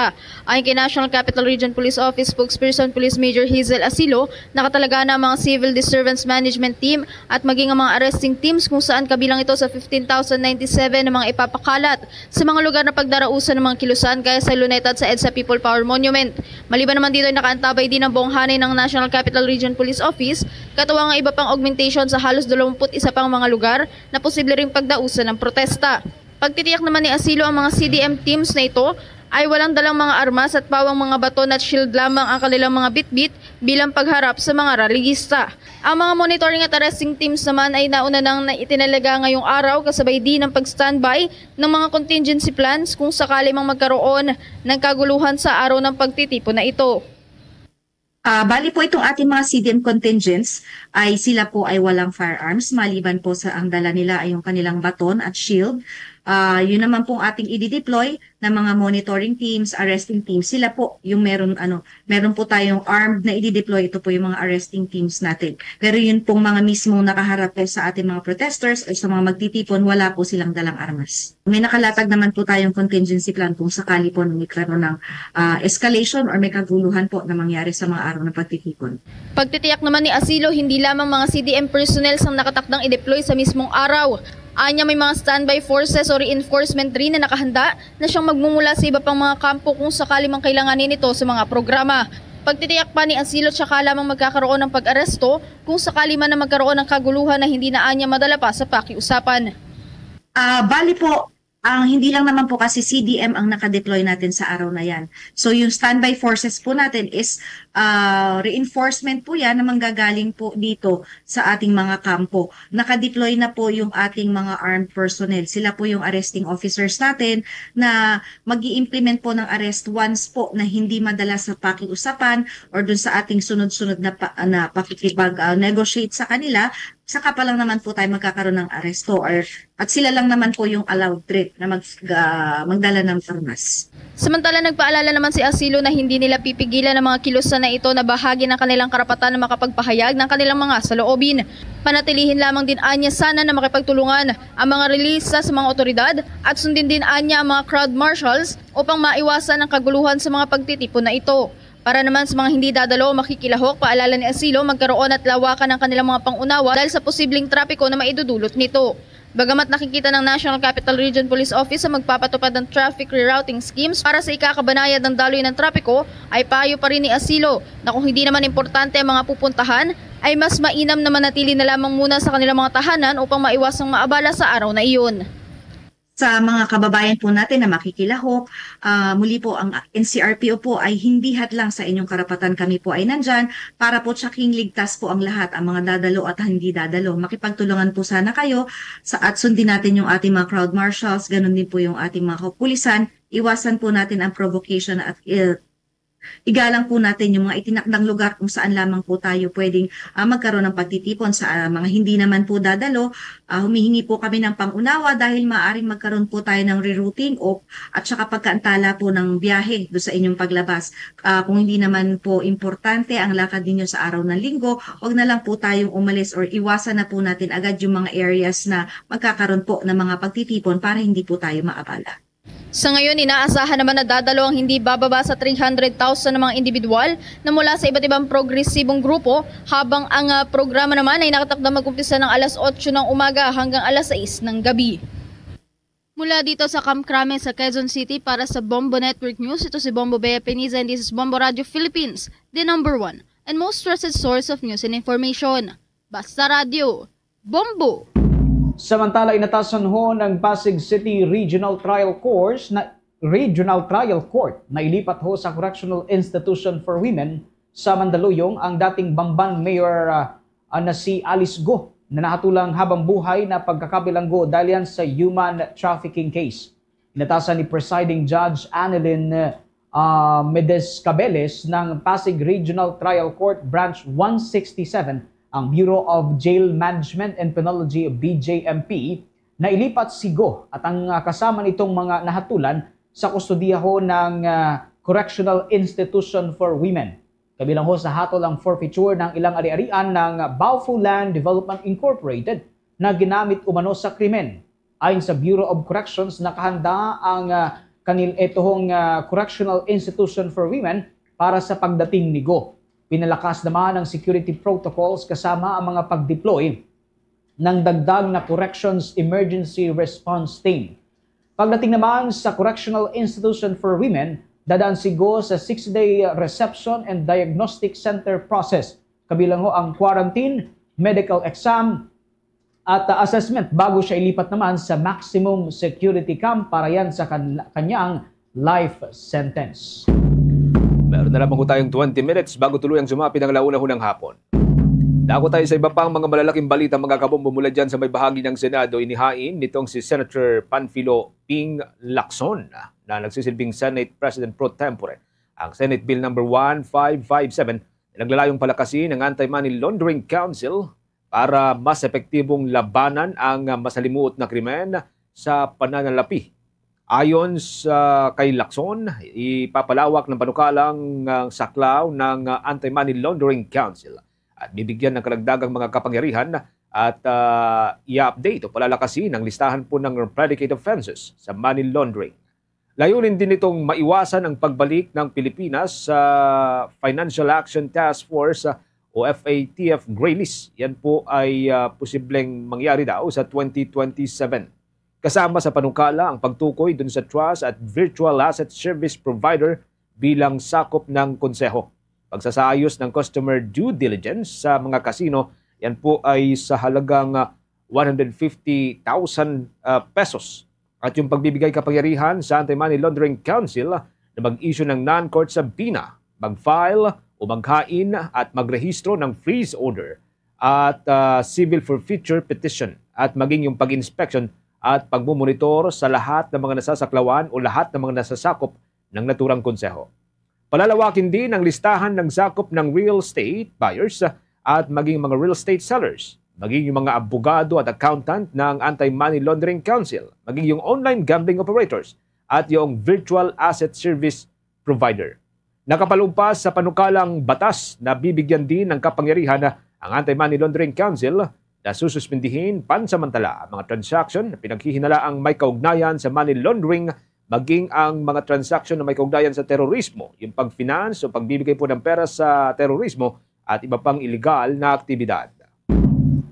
Ayon kay National Capital Region Police Office spokesperson Police Major Hazel Asilo, nakatalaga na ang mga Civil Disturbance Management Team at maging ang mga arresting teams kung saan kabilang ito sa 15,097 na mga ipapakalat sa mga lugar na pagdarausan ng mga kilusan gaya sa Luneta at sa EDSA People Power Monument. Maliban naman dito ay nakaantabay din ang buong hanay ng National Capital Region Police Office, katuwang ang iba pang augmentation sa halos 21 pang mga lugar na posible ring pagdausan ng protesta. Pagtitiyak naman ni Asilo ang mga CDM teams na ito ay walang dalang mga armas at pawang mga baton at shield lamang ang kanilang mga bitbit bilang pagharap sa mga rallyista. Ang mga monitoring at arresting teams naman ay nauna nang itinalaga ngayong araw kasabay din ng pag-standby ng mga contingency plans kung sakali mang magkaroon ng kaguluhan sa araw ng pagtitipon na ito. Bali po itong ating mga CDM contingents ay sila po ay walang firearms maliban po sa ang dala nila ay yung kanilang baton at shield. Yun naman pong ating i-deploy na mga monitoring teams, arresting teams. Sila po yung meron po tayong armed na i-deploy. Ito po yung mga arresting teams natin. Pero yun pong mga mismo nakaharap po sa ating mga protesters o sa mga magtitipon, wala po silang dalang armas. May nakalatag naman po tayong contingency plan kung sakali po nagkaroon ng escalation or may kaguluhan po na mangyari sa mga araw ng pagtitipon. Pagtitiyak naman ni Asilo, hindi lamang mga CDM personnel ang nakatakdang i-deploy sa mismong araw. Anya may mga standby forces o reinforcement rin na nakahanda na siyang magmumula sa iba pang mga kampo kung sakali mang kailanganin ito sa mga programa. Pagtitiyak pa ni Asilo, tsaka lamang magkakaroon ng pag-aresto kung sakali man na magkaroon ng kaguluhan na hindi na anya madala pa sa pakiusapan. Bali po, hindi lang naman po kasi CDM ang nakadeploy natin sa araw na yan. So yung standby forces po natin is reinforcement po yan na manggagaling po dito sa ating mga kampo. Nakadeploy na po yung ating mga armed personnel. Sila po yung arresting officers natin na mag-i-implement po ng arrest once po na hindi madala sa pakiusapan or dun sa ating sunod-sunod na pakikipag-negotiate sa kanila. Saka pa lang naman po tayo magkakaroon ng aresto at sila lang naman po yung allowed trip na magdala ng armas. Samantala, nagpaalala naman si Asilo na hindi nila pipigilan ang mga kilusan na ito na bahagi ng kanilang karapatan na makapagpahayag ng kanilang mga saloobin. Panatilihin lamang din anya sana na makipagtulungan ang mga relisa sa mga otoridad at sundin din anya ang mga crowd marshals upang maiwasan ang kaguluhan sa mga pagtitipon na ito. Para naman sa mga hindi dadalo o makikilahok, paalala ni Asilo magkaroon at lawakan ng kanilang mga pangunawa dahil sa posibleng trapiko na maidudulot nito. Bagamat nakikita ng National Capital Region Police Office sa magpapatupad ng traffic rerouting schemes para sa ikakabanayad ng daloy ng trapiko, ay payo pa rin ni Asilo na kung hindi naman importante ang mga pupuntahan, ay mas mainam na manatili na lamang muna sa kanilang mga tahanan upang maiwasang maabala sa araw na iyon. Sa mga kababayan po natin na makikilahok, muli po ang NCRPO po ay hindi hadlang sa inyong karapatan. Kami po ay nandyan para po tsaking ligtas po ang lahat, ang mga dadalo at hindi dadalo. Makipagtulungan po sana kayo at sundin natin yung ating mga crowd marshals, ganun din po yung ating mga kapulisan. Iwasan po natin ang provocation at igalang po natin yung mga itinakdang lugar kung saan lamang po tayo pwedeng magkaroon ng pagtitipon sa mga hindi naman po dadalo. Humihingi po kami ng pangunawa dahil maaaring magkaroon po tayo ng rerouting at saka pagkaantala po ng biyahe do sa inyong paglabas. Kung hindi naman po importante ang lakad ninyo sa araw ng linggo, huwag na lang po tayong umalis or iwasan na po natin agad yung mga areas na magkakaroon po ng mga pagtitipon para hindi po tayo maabala. Sa ngayon, inaasahan naman na dadalo ang hindi bababa sa 300,000 na mga individual na mula sa iba't ibang progresibong grupo, habang ang programa naman ay nakatakdang mag-umpisa ng alas 8 ng umaga hanggang alas 6 ng gabi. Mula dito sa Camp Crame sa Quezon City para sa Bombo Network News, ito si Bombo Bea Peniza and this is Bombo Radio Philippines, the #1 and most trusted source of news and information. Basta Radio, Bombo! Samantala, inatasan ho ng Pasig City Regional Trial Court na ilipat ho sa Correctional Institution for Women sa Mandaluyong ang dating Bamban Mayor na si Alice Go na nahatulang habang buhay na pagkakabilanggo dahil yan sa human trafficking case. Inatasan ni Presiding Judge Annalyn Medescabeles ng Pasig Regional Trial Court Branch 167 ang Bureau of Jail Management and Penology BJMP na ilipat si Go at ang kasama nitong mga nahatulan sa kustodiya ho ng Correctional Institution for Women. Kabilang ho sa hatol ang forfeiture ng ilang ari-arian ng Baofu Land Development Incorporated na ginamit umano sa krimen. Ayon sa Bureau of Corrections, nakahanda ang Correctional Institution for Women para sa pagdating ni Go. Pinalakas naman ang security protocols kasama ang mga pag-deploy ng dagdag na Corrections Emergency Response Team. Pagdating naman sa Correctional Institution for Women, dadaan si Go sa 6-day reception and diagnostic center process. Kabilang ho ang quarantine, medical exam, at assessment bago siya ilipat naman sa maximum security camp para yan sa kanyang life sentence. Meron na lamang po tayong 20 minutes bago tuluyang sumapit ang launa ng hapon. Dako tayo sa iba pang mga malalaking balita mga kabombo mula dyan sa may bahagi ng Senado. Inihain nitong si Senator Panfilo Ping Lacson na nagsisilbing Senate President Pro Tempore ang Senate Bill No. 1557 Naglalayong palakasin ng Anti-Money Laundering Council para mas epektibong labanan ang masalimuot na krimen sa pananalapi. Ayon sa kay Lacson, ipapalawak ng panukalang saklaw ng Anti-Money Laundering Council at bibigyan ng karagdagang mga kapangyarihan at i-update o palalakasin ang listahan po ng predicate offenses sa money laundering. Layunin din itong maiwasan ang pagbalik ng Pilipinas sa Financial Action Task Force o FATF Gray List. Yan po ay posibleng mangyari daw sa 2027. Kasama sa panukala ang pagtukoy dun sa trust at virtual asset service provider bilang sakop ng konseho. Pagsasayos ng customer due diligence sa mga kasino, yan po ay sa halagang 150,000 pesos. At yung pagbibigay kapangyarihan sa Anti-Money Laundering Council na mag-issue ng non-court subpoena, mag-file o maghain at magrehistro ng freeze order at civil forfeiture petition at maging yung pag-inspection at pagmumonitor sa lahat ng mga nasasaklawan o lahat ng mga nasasakop ng naturang konseho. Palalawakin din ang listahan ng sakop ng real estate buyers at maging mga real estate sellers, maging yung mga abogado at accountant ng Anti-Money Laundering Council, maging yung online gambling operators at yung virtual asset service provider. Nakapalumpas sa panukalang batas na bibigyan din ng kapangyarihan ang Anti-Money Laundering Council na sususpindihin pansamantala ang mga transaction na pinaghihinalaang may kaugnayan sa money laundering, maging ang mga transaction na may kaugnayan sa terorismo, yung pag-finance o pagbibigay po ng pera sa terorismo at iba pang iligal na aktibidad.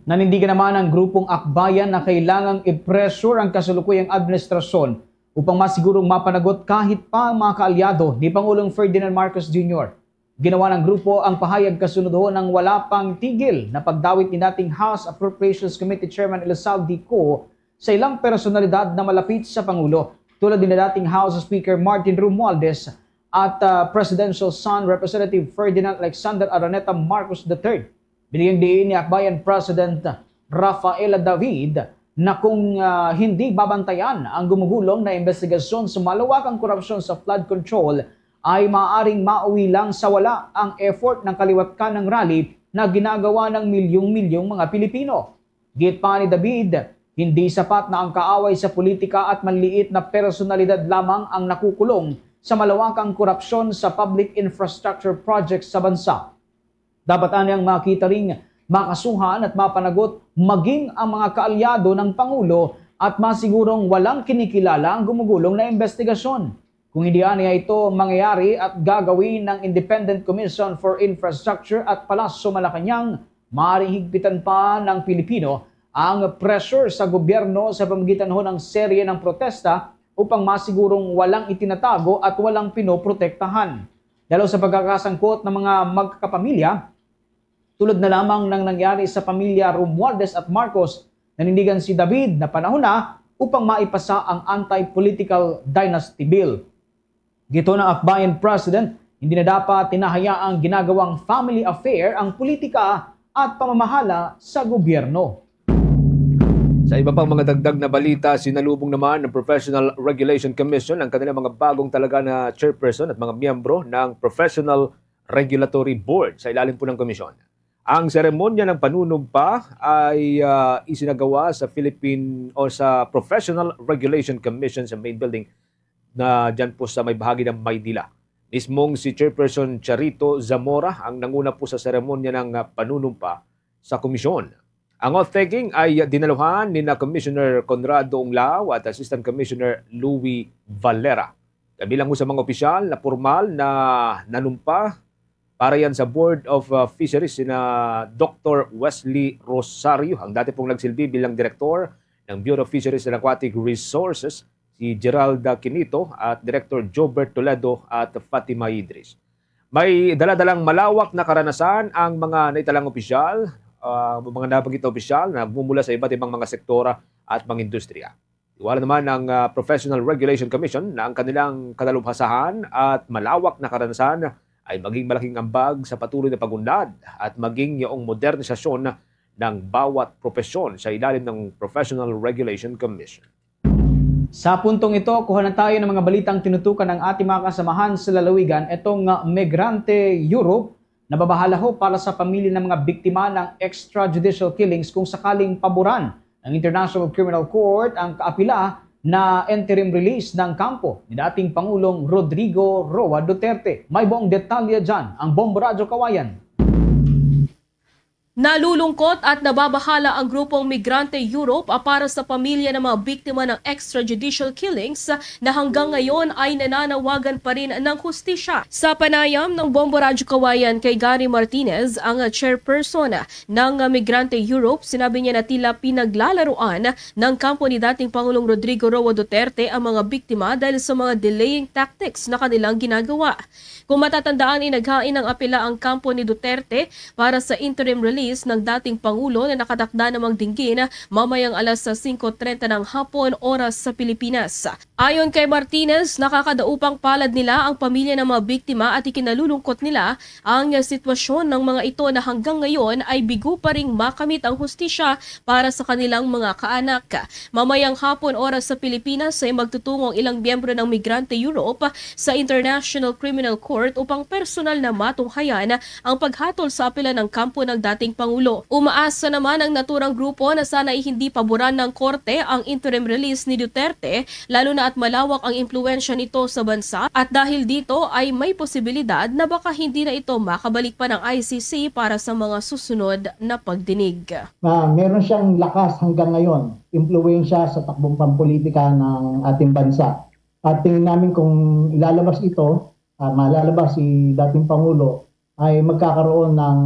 Nanindigan naman ang grupong akbayan na kailangang i-pressure ang kasalukuyang administrasyon upang masigurong mapanagot kahit pa ang mga kaalyado ni Pangulong Ferdinand Marcos Jr. Ginawa ng grupo ang pahayag kasunod ng wala pang tigil na pagdawit ni dating House Appropriations Committee Chairman Elizalde Co sa ilang personalidad na malapit sa Pangulo tulad din na dating House Speaker Martin Romualdez at Presidential son Representative Ferdinand Alexander Araneta Marcos III. Binigyang diin ni Akbayan President Rafaela David na kung hindi babantayan ang gumugulong na investigasyon sa malawakang korupsyon sa flood control, ay maaaring mauwi lang sa wala ang effort ng kaliwat kanang rally na ginagawa ng milyong-milyong mga Pilipino. Git pa ni David, hindi sapat na ang kaaway sa politika at maliit na personalidad lamang ang nakukulong sa malawakang korupsyon sa public infrastructure projects sa bansa. Dapat anyang makita ring makasuhan at mapanagot maging ang mga kaalyado ng Pangulo at masigurong walang kinikilala ang gumugulong na investigasyon. Kung hindi niya ito mangyayari at gagawin ng Independent Commission for Infrastructure at Palasyo Malacanang, maaaring higpitan pa ng Pilipino ang pressure sa gobyerno sa pamamagitan ng serye ng protesta upang masigurong walang itinatago at walang pinoprotektahan. Dahil sa pagkakasangkot ng mga magkakapamilya, tulad na lamang ng nangyari sa pamilya Romualdez at Marcos, nanindigan si David na panahon na upang maipasa ang Anti-Political Dynasty Bill. Gito ng Akbayan President, hindi na dapat tinahayaang ginagawang family affair ang politika at pamamahala sa gobyerno. Sa iba pang mga dagdag na balita, sinalubong naman ng Professional Regulation Commission ang kanilang mga bagong talaga na chairperson at mga miyembro ng Professional Regulatory Board sa ilalim po ng komisyon. Ang seremonya ng panunumpa ay isinagawa sa sa Professional Regulation Commission sa main building na dyan po sa may bahagi ng Maynila. Mismong si Chairperson Charito Zamora ang nanguna po sa seremonya ng panunumpa sa komisyon. Ang oath-taking ay dinaluhan ni na Commissioner Conrado Onglao at Assistant Commissioner Louie Valera. Kabilang sa mga opisyal na formal na nanumpa para yan sa Board of Fisheries na Dr. Wesley Rosario, ang dati pong nagsilbi bilang Director ng Bureau of Fisheries and Aquatic Resources, si Geralda Quinito at Director Jobert Toledo at Fatima Idris. May daladalang malawak na karanasan ang mga naitalang opisyal, mga nabanggit na opisyal na bumula sa iba't ibang mga sektora at mga industriya. Iwala naman ng Professional Regulation Commission na ang kanilang katalubhasahan at malawak na karanasan ay maging malaking ambag sa patuloy na pagunlad at maging yung modernisasyon ng bawat profesyon sa ilalim ng Professional Regulation Commission. Sa puntong ito, kuha na tayo ng mga balitang tinutukan ng ating mga kasamahan sa lalawigan. Itong Migrante Europe Nababahala ho para sa pamilya ng mga biktima ng extrajudicial killings kung sakaling paboran ng International Criminal Court ang kaapila na interim release ng kampo ni dating Pangulong Rodrigo Roa Duterte. May buong detalye dyan ang Bombo Radyo Kawayan. Nalulungkot at nababahala ang grupong Migrante Europe para sa pamilya ng mga biktima ng extrajudicial killings na hanggang ngayon ay nananawagan pa rin ng hustisya. Sa panayam ng Bombo Radyo Kawayan kay Gary Martinez, ang chairperson ng Migrante Europe, sinabi niya na tila pinaglalaruan ng kampo ni dating Pangulong Rodrigo Roa Duterte ang mga biktima dahil sa mga delaying tactics na kanilang ginagawa. Kung matatandaan, inaghain ng apela ang kampo ni Duterte para sa interim release ng dating Pangulo na nakatakda namang dinggin mamayang alas 5:30 ng hapon oras sa Pilipinas. Ayon kay Martinez, nakakadaupang palad nila ang pamilya ng mga biktima at ikinalulungkot nila ang sitwasyon ng mga ito na hanggang ngayon ay bigo pa ring makamit ang hustisya para sa kanilang mga kaanak. Mamayang hapon oras sa Pilipinas ay magtutungong ilang miyembro ng Migrante Europe sa International Criminal Court upang personal na matunghayan ang paghatol sa apela ng kampo ng dating Pangulo. Umaasa naman ang naturang grupo na sana ay hindi paboran ng korte ang interim release ni Duterte, lalo na at malawak ang impluwensya nito sa bansa at dahil dito ay may posibilidad na baka hindi na ito makabalik pa ng ICC para sa mga susunod na pagdinig. Meron siyang lakas hanggang ngayon, impluwensya sa takbong pampolitika ng ating bansa. At tingin namin kung ilalabas ito, malalabas si dating Pangulo, ay magkakaroon ng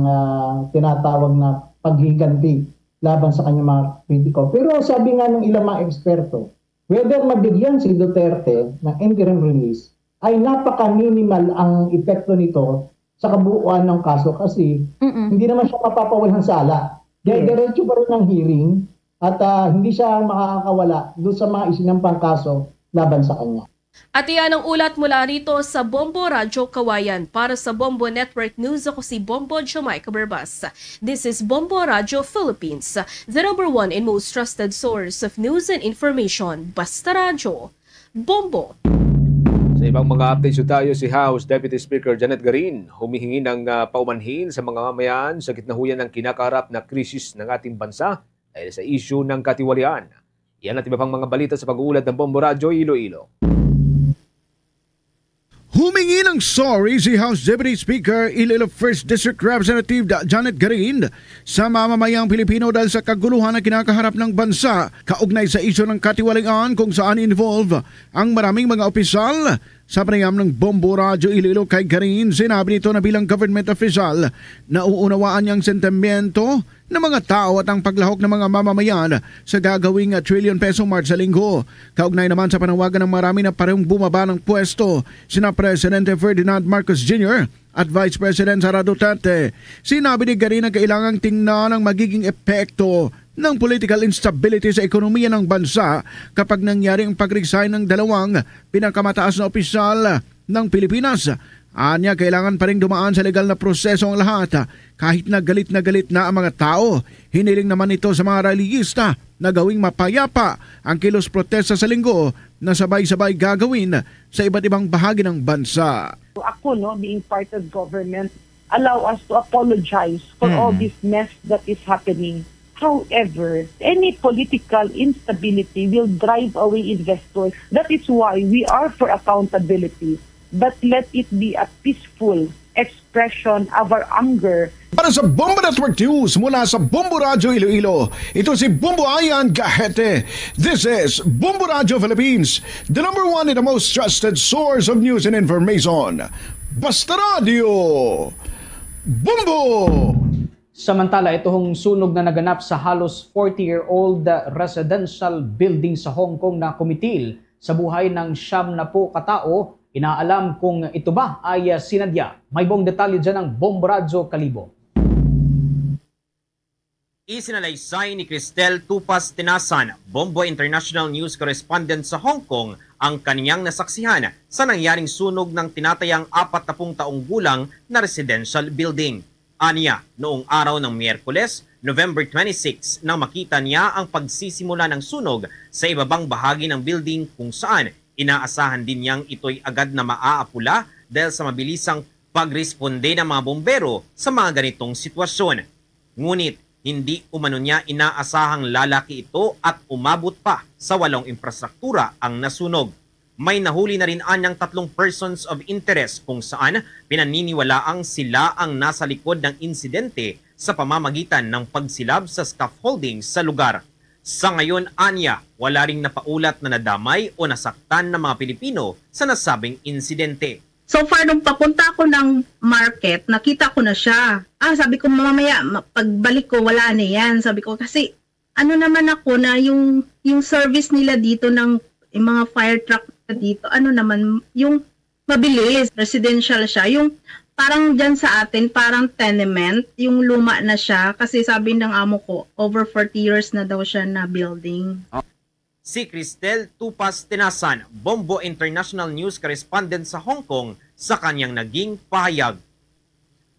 tinatawag na paghiganti laban sa kanyang mga kritiko. Pero sabi nga ng ilang mga eksperto, whether mabigyan si Duterte ng interim release, ay napaka-minimal ang epekto nito sa kabuuan ng kaso kasi hindi naman siya mapapawalang sala. Diretso pa rin ang hearing at hindi siya makakawala doon sa mga isinampang kaso laban sa kanya. At iyan ang ulat mula rito sa Bombo Radyo Kawayan. Para sa Bombo Network News, ako si Bombo Jamaica Berbas. This is Bombo Radyo Philippines, the #1 and most trusted source of news and information. Basta Radyo, Bombo. Sa ibang mga updates tayo, si House Deputy Speaker Janet Garin humihingi ng paumanhin sa mga mamayan sa gitna huyan ng kinakaharap na krisis ng ating bansa dahil sa issue ng katiwalian. Yan at iba pang mga balita sa pag-uulat ng Bombo Radyo Iloilo. Humingi ng sorry si House Deputy Speaker Iloilo 1st District Representative Janet Garin sa mamamayang Pilipino dahil sa kaguluhan na kinakaharap ng bansa kaugnay sa isyu ng katiwalian kung saan involve ang maraming mga opisyal. Sa panayam ng Bombo Radyo Iloilo kay Garin, sinabi nito na bilang government official na uunawaan niyang sentimiento ng mga tao at ang paglahok ng mga mamamayan sa gagawing trillion peso march sa linggo. Kaugnay naman sa panawagan ng marami na parehong bumaba ng pwesto, sina Presidente Ferdinand Marcos Jr. at Vice President Sara Duterte. Sinabi ni Garin na kailangang tingnan ang magiging epekto ng political instability sa ekonomiya ng bansa kapag nangyari ang pag-resign ng dalawang pinakamataas na opisyal ng Pilipinas. Anya, kailangan pa rin dumaan sa legal na proseso ang lahat kahit na galit na ang mga tao. Hiniling naman ito sa mga reliyista na gawing mapayapa ang kilos protesta sa linggo na sabay-sabay gagawin sa iba't ibang bahagi ng bansa. Ako, being part of government, allow us to apologize for all this mess that is happening. However, any political instability will drive away investors. That is why we are for accountability. But let it be a peaceful expression of our anger. Para sa Bombo Network News mula sa Bombo Radyo Iloilo, ito si Bombo Ayan Gahete. This is Bombo Radyo Philippines, the #1 and the most trusted source of news and information. Basta Radio, Bombo! Samantala, itong sunog na naganap sa halos 40-year-old residential building sa Hong Kong na kumitil sa buhay ng 70 katao, inaalam kung ito ba ay sinadya. May buong detalye dyan ng Bombo Radyo Kalibo. Isinalaysay ni Cristel Tupas Tinasan, Bombo International News Correspondent sa Hong Kong, ang kaniyang nasaksihan sa nangyaring sunog ng tinatayang 40 taong gulang na residential building. Aniya, noong araw ng Miyerkules, November 26, nang makita niya ang pagsisimula ng sunog sa ibabang bahagi ng building kung saan inaasahan din niyang ito'y agad na maaapula dahil sa mabilisang pagresponde ng mga bombero sa mga ganitong sitwasyon. Ngunit hindi umano niya inaasahang lalaki ito at umabot pa sa 8 infrastruktura ang nasunog. May nahuli na rin anyang 3 persons of interest kung saan pinaniniwalaang sila ang nasa likod ng insidente sa pamamagitan ng pagsilab sa scaffolding sa lugar. Sa ngayon, anya, wala ring napaulat na nadamay o nasaktan ng mga Pilipino sa nasabing insidente. So far, nung papunta ako ng market, nakita ko na siya. Sabi ko, mamaya, pagbalik ko, wala na yan. Sabi ko, kasi ano naman ako na yung service nila dito ng yung mga fire truck dito, ano naman, yung mabilis, residential siya. Yung parang dyan sa atin, parang tenement, yung luma na siya. Kasi sabi ng amo ko, over 40 years na daw siya na building. Si Cristel Tupas Tinasan, Bombo International News Correspondent sa Hong Kong, sa kanyang naging pahayag.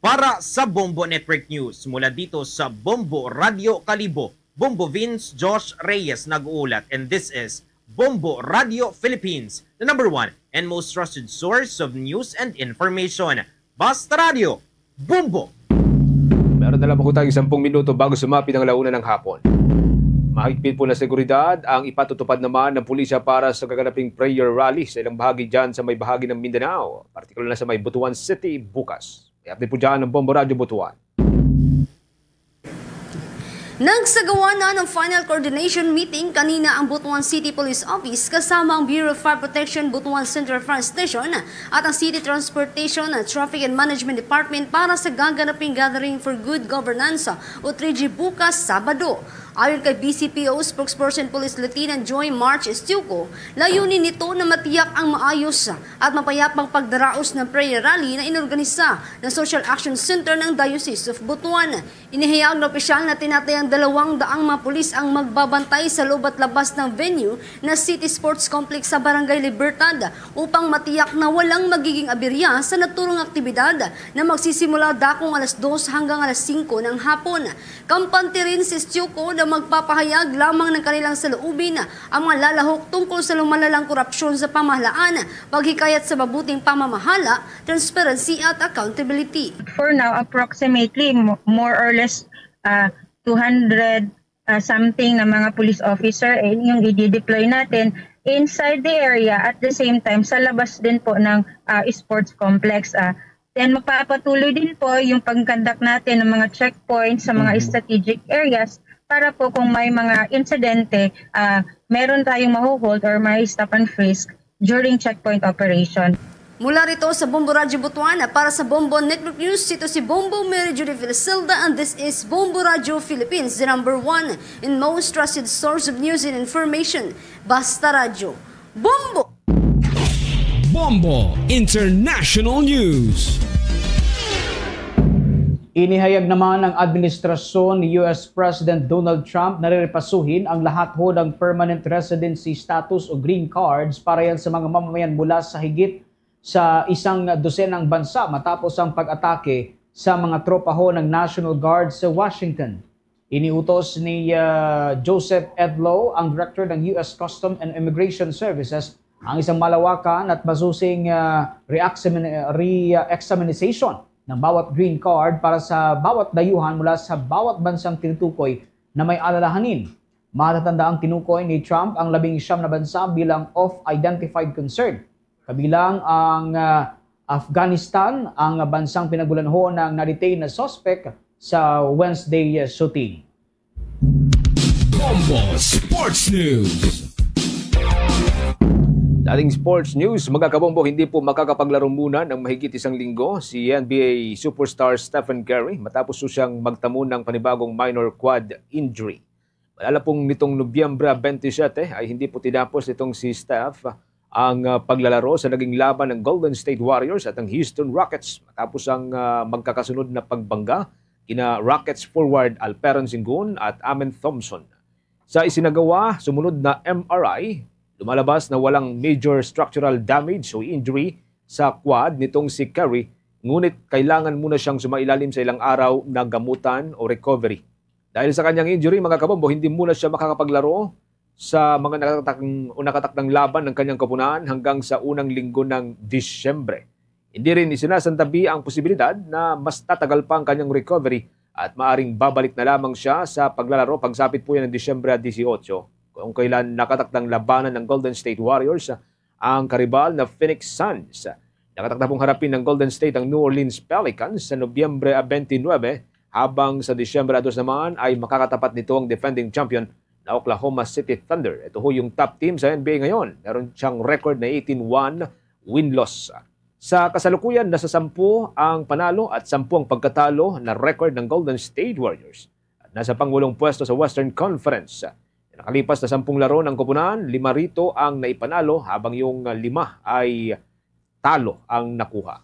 Para sa Bombo Network News, mula dito sa Bombo Radio Kalibo, Bombo Vince Josh Reyes nag-uulat, and this is Bombo Radio Philippines, the #1 and most trusted source of news and information. Basta Radio, Bombo! Meron na lang po tayong 10 minuto bago sumapi ng 1:00 ng hapon. Mahigpit po na seguridad ang ipatutupad naman ng pulisya para sa gaganaping prayer rally sa ilang bahagi dyan sa may bahagi ng Mindanao, partikular na sa may Butuan City bukas. I-update po dyan ng Bombo Radio Butuan. Nagsagawa na ng final coordination meeting kanina ang Butuan City Police Office kasama ang Bureau of Fire Protection Butuan Central Fire Station at ang City Transportation at Traffic and Management Department para sa gaganaping Gathering for Good Governance o 3G bukas Sabado. Ayon kay BCPO spokesperson Police Lieutenant Joy March Estiuco, layunin nito na matiyak ang maayos at mapayapang pagdaraos ng prayer rally na inorganisa ng Social Action Center ng Diocese of Butuan. Inihayag na opisyal na tinatayang 200 mga pulis ang magbabantay sa loob at labas ng venue na City Sports Complex sa Barangay Libertad upang matiyak na walang magiging aberya sa naturong aktibidad na magsisimula dakong alas 2 hanggang alas 5 ng hapon. Kampante rin si Estiuco na magpapahayag lamang ng kanilang saloobin ang mga lalahok tungkol sa lumalalang korupsyon sa pamahalaan, paghikayat sa mabuting pamamahala, transparency at accountability. For now, approximately more or less 200 something na mga police officer yung i-deploy natin inside the area at the same time sa labas din po ng sports complex. Then magpapatuloy din po yung pag-conduct natin ng mga checkpoints sa mga strategic areas para po kung may mga insidente, meron tayong mahuhold or may stop and frisk during checkpoint operation. Mula rito sa Bombo Radio Butuan, para sa Bombo Network News, ito si Bombo Mary Judy Filisilda and this is Bombo Radio Philippines, the #1 and most trusted source of news and information. Basta Radio. Bombo! Bombo International News. Inihayag naman ng administrasyon ni US President Donald Trump na rerepasuhin ang lahat ho ng permanent residency status o green cards para yan sa mga mamamayan mula sa higit sa 100 bansa matapos ang pag-atake sa mga tropa ho ng National Guard sa Washington. Iniutos ni Joseph Edlow, ang Director ng US Customs and Immigration Services, ang isang malawakan at masusing re-examination ng bawat green card para sa bawat dayuhan mula sa bawat bansang tinutukoy na may alalahanin. Matatanda ang tinukoy ni Trump ang 19 na bansa bilang of identified concern. Kabilang ang Afghanistan, ang bansang pinagulanho ng na-detain na suspect sa Wednesday shooting. Bombo Sports News. Dating sports news, mga kabombo, hindi po makakapaglaro muna ng mahigit 1 linggo si NBA superstar Stephen Curry matapos siyang magtamo ng panibagong minor quad injury. Malala pong nitong Nobyembre 27 ay hindi po tinapos itong si Steph ang paglalaro sa naging laban ng Golden State Warriors at ang Houston Rockets matapos ang magkakasunod na pagbangga kina Rockets forward Alperen Sengun at Amen Thompson. Sa isinagawa, sumunod na MRI, lumalabas na walang major structural damage o injury sa quad nitong si Curry, ngunit kailangan muna siyang sumailalim sa ilang araw na gamutan o recovery. Dahil sa kanyang injury, mga kabombo, hindi muna siya makakapaglaro sa mga nakatakdang laban ng kanyang koponan hanggang sa unang linggo ng Disyembre. Hindi rin isinasantabi ang posibilidad na mas tatagal pa ang kanyang recovery at maaring babalik na lamang siya sa paglalaro pagsapit po yan ng Disyembre 18 kung kailan nakatakdang labanan ng Golden State Warriors ang karibal na Phoenix Suns. Nakatakda pong harapin ng Golden State ang New Orleans Pelicans sa Nobyembre 29 habang sa Disyembre 2 naman ay makakatapat nito ang defending champion na Oklahoma City Thunder. Ito ho yung top team sa NBA ngayon. Meron siyang record na 18-1 win-loss. Sa kasalukuyan, nasa 10 ang panalo at 10 ang pagkatalo na record ng Golden State Warriors. At nasa pangulong pwesto sa Western Conference. Nakalipas na 10 laro ng koponan, 5 rito ang naipanalo habang yung 5 ay talo ang nakuha.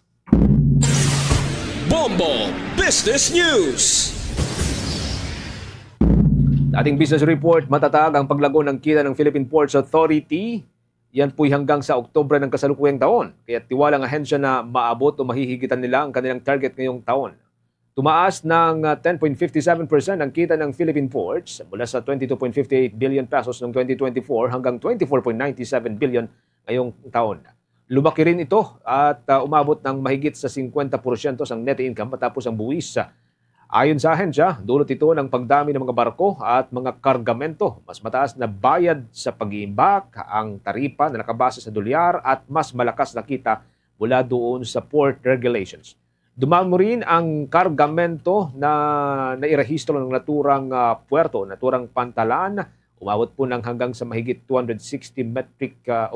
Bombo Business News. Dating business report, matatag ang paglago ng kita ng Philippine Ports Authority. Yan po'y hanggang sa Oktubre ng kasalukuyang taon. Kaya tiwalang ahensya na maabot o mahihigitan nila ang kanilang target ngayong taon. Tumaas ng 10.57% ang kita ng Philippine Ports mula sa 22.58 billion pesos noong 2024 hanggang 24.97 billion ngayong taon. Lumaki rin ito at umabot ng mahigit sa 50% sa net income matapos ang buwis. Ayon sa ahensya, dulot ito ng pagdami ng mga barko at mga kargamento, mas mataas na bayad sa pag-iimbak, ang taripa na nakabase sa dolyar at mas malakas na kita mula doon sa port regulations. Dumamo rin ang kargamento na nairehistro ng naturang puerto, naturang pantalan. Umabot po ng hanggang sa mahigit 260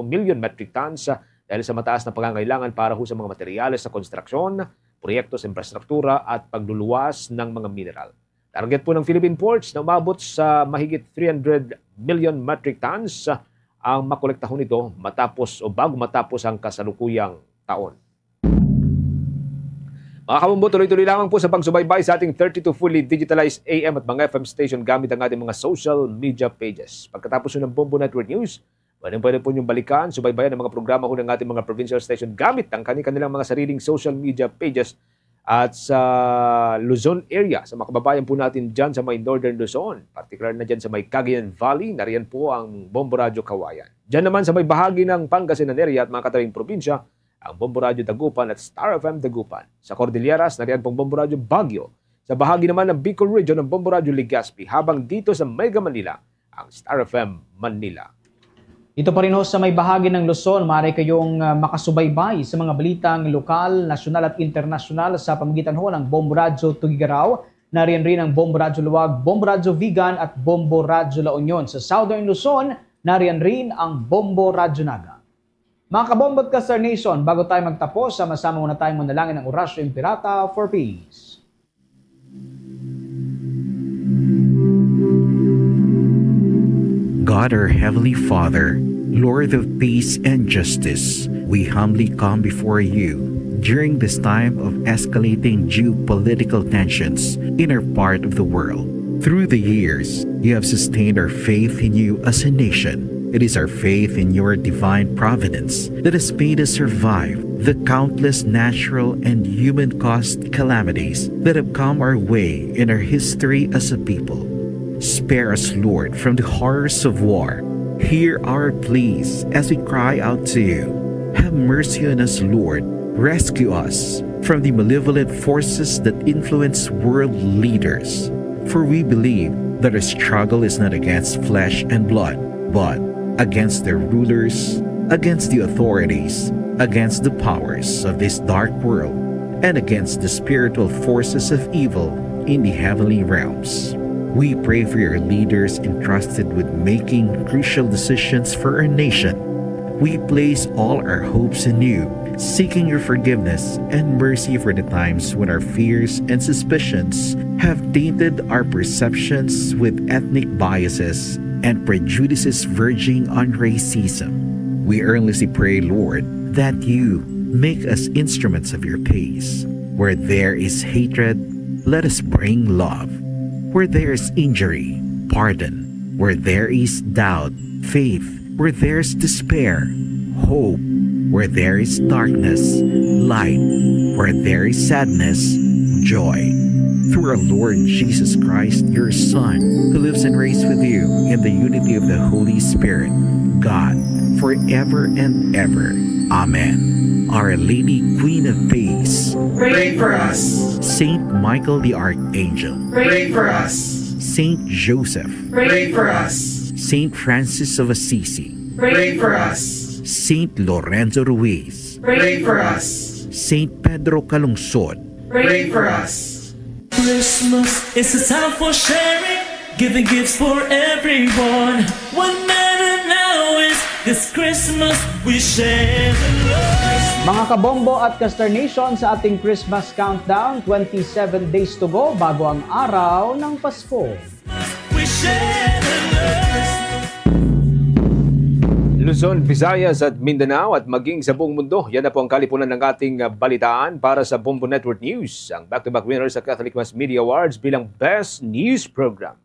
million metric tons dahil sa mataas na pangangailangan para sa mga materyales sa konstruksyon, proyekto sa infrastruktura at pagluluwas ng mga mineral. Target po ng Philippine Ports na umabot sa mahigit 300 million metric tons ang makolektahon nito matapos o bago matapos ang kasalukuyang taon. Mga kabombo, tuloy-tuloy lamang po sa pagsubaybay sa ating 32 fully digitalized AM at mga FM station gamit ang ating mga social media pages. Pagkatapos ng Bombo Network News, pwede po niyong balikan, subaybayan ang mga programa ng ating mga provincial station gamit ang kanilang mga sariling social media pages at sa Luzon area, sa mga kababayan po natin dyan sa may Northern Luzon, particular na dyan sa may Cagayan Valley, nariyan po ang Bombo Radio Kawayan. Dyan naman sa may bahagi ng Pangasinan area at mga katabing probinsya, ang Bombo Radio Dagupan at Star FM Dagupan. Sa Cordilleras, nariyan pong Bombo Radio Baguio. Sa bahagi naman ng Bicol Region ng Bombo Radio Legazpi, habang dito sa Mega Manila, ang Star FM Manila. Ito pa rin sa may bahagi ng Luzon, maaari kayong makasubaybay sa mga balitang lokal, nasyonal at internasyonal sa pamamagitan ng Bombo Radio Tugigaraw. Nariyan rin ang Bombo Radio Luwag, Bombo Radio Vigan at Bombo Radio La Union. Sa Southern Luzon, nariyan rin ang Bombo Radio Naga. Mga kabombo at Star Nation, bago tayo magtapos, sama-sama muna tayong manalangin ng Orasyo Impirata for Peace. God, our Heavenly Father, Lord of peace and justice, we humbly come before you during this time of escalating geopolitical tensions in our part of the world. Through the years, you have sustained our faith in you as a nation. It is our faith in your divine providence that has made us survive the countless natural and human-caused calamities that have come our way in our history as a people. Spare us, Lord, from the horrors of war. Hear our pleas as we cry out to you. Have mercy on us, Lord. Rescue us from the malevolent forces that influence world leaders. For we believe that our struggle is not against flesh and blood, but against their rulers, against the authorities, against the powers of this dark world, and against the spiritual forces of evil in the heavenly realms. We pray for your leaders entrusted with making crucial decisions for our nation. We place all our hopes in you, seeking your forgiveness and mercy for the times when our fears and suspicions have tainted our perceptions with ethnic biases and prejudices verging on racism. We earnestly pray, Lord, that you make us instruments of your peace. Where there is hatred, let us bring love. Where there is injury, pardon. Where there is doubt, faith. Where there is despair, hope. Where there is darkness, light. Where there is sadness, joy. Through our Lord Jesus Christ, your Son, who lives and reigns with you in the unity of the Holy Spirit, God, forever and ever. Amen. Our Lady Queen of Peace, pray for us. Saint Michael the Archangel, Pray for us. Saint Joseph, Pray for us. Saint Francis of Assisi, Pray for us. Saint Lorenzo Ruiz, Pray for us. Saint Pedro Calungsod, Pray for us. Christmas is a time for sharing, giving gifts for everyone. What matters now is this Christmas we share the love. Mga kabombo at Caster Nation, sa ating Christmas countdown, 27 days to go bago ang araw ng Pasko. We share the love. Luzon, Visayas at Mindanao at maging sa buong mundo. Yan na po ang kalipunan ng ating balitaan para sa Bombo Network News. Ang back-to-back winner sa Catholic Mass Media Awards bilang Best News Program.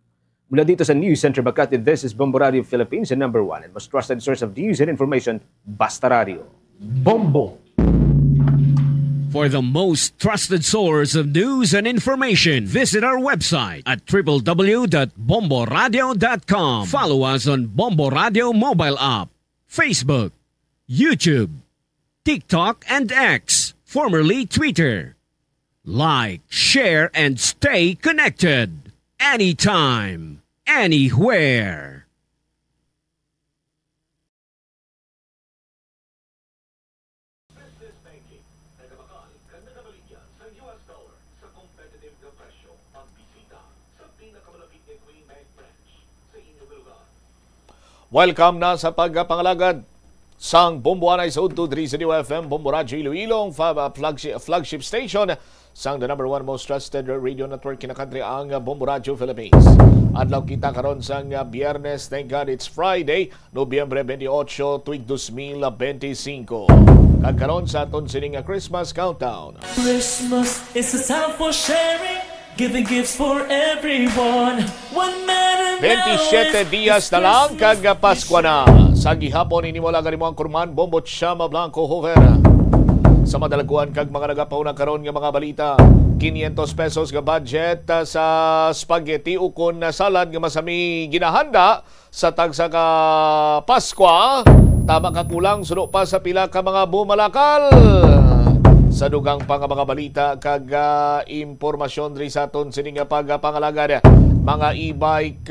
Mula dito sa News Center Makati, this is Bombo Radio Philippines, the #1 and most trusted source of news and information, Basta Radio. Bombo! For the most trusted source of news and information, visit our website at www.bomboradio.com. Follow us on Bombo Radio mobile app, Facebook, YouTube, TikTok, and X, formerly Twitter. Like, share, and stay connected. Anytime, anywhere. Welcome na sa pagpangalagad sang Bombo Anay sa Udto 3 sa FM Bombo Radio Iloilo, flagship station sang the #1 most trusted radio network in the country, ang Bombo Radio Philippines. Adlaw kita karon sang Biyernes, thank God it's Friday, Nobyembre 28, tuig 2025. Kagkaron sa aton sining Christmas countdown. Christmas is a time for sharing, giving gifts for everyone. One man 27 dias na lang kag Pasko na. Sa gihapon inimula gani mo ang kurman Bombo Chama Blanco Hovera. Sa madalaguan kag mga nagapauna karon nga mga balita, 500 pesos nga budget sa spaghetti ukon na salad nga masami ginahanda sa tagsa ka Pasko. Tama ka kulang suno pa sa pila ka mga bumalakal. Sa dugang pang mga balita kag impormasyon ri sa aton sining pagpangalagad, mga e-bike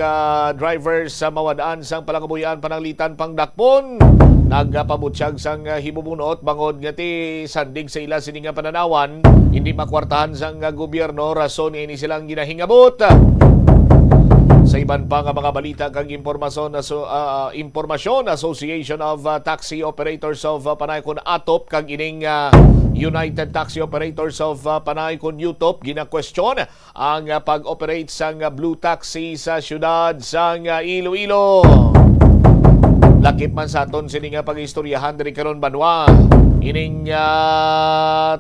drivers sa mawadaan sang palangabuyan pananglitan pangdakpon nagpabutyag sang hibubunot bangod nga ti sandig sa ila sining pananawan hindi makwartahan sang gobyerno, rason ini silang ginahingabot. Sa iban pa nga mga balita kag impormasyon Association of Taxi Operators of Panay kun ATOP kag ining United Taxi Operators of Panay kun UTOP gina-question ang pag-operate sang Blue Taxi sa syudad sang Iloilo. Lakip man sa aton sini nga pag-istoryahan diri karon banwa ining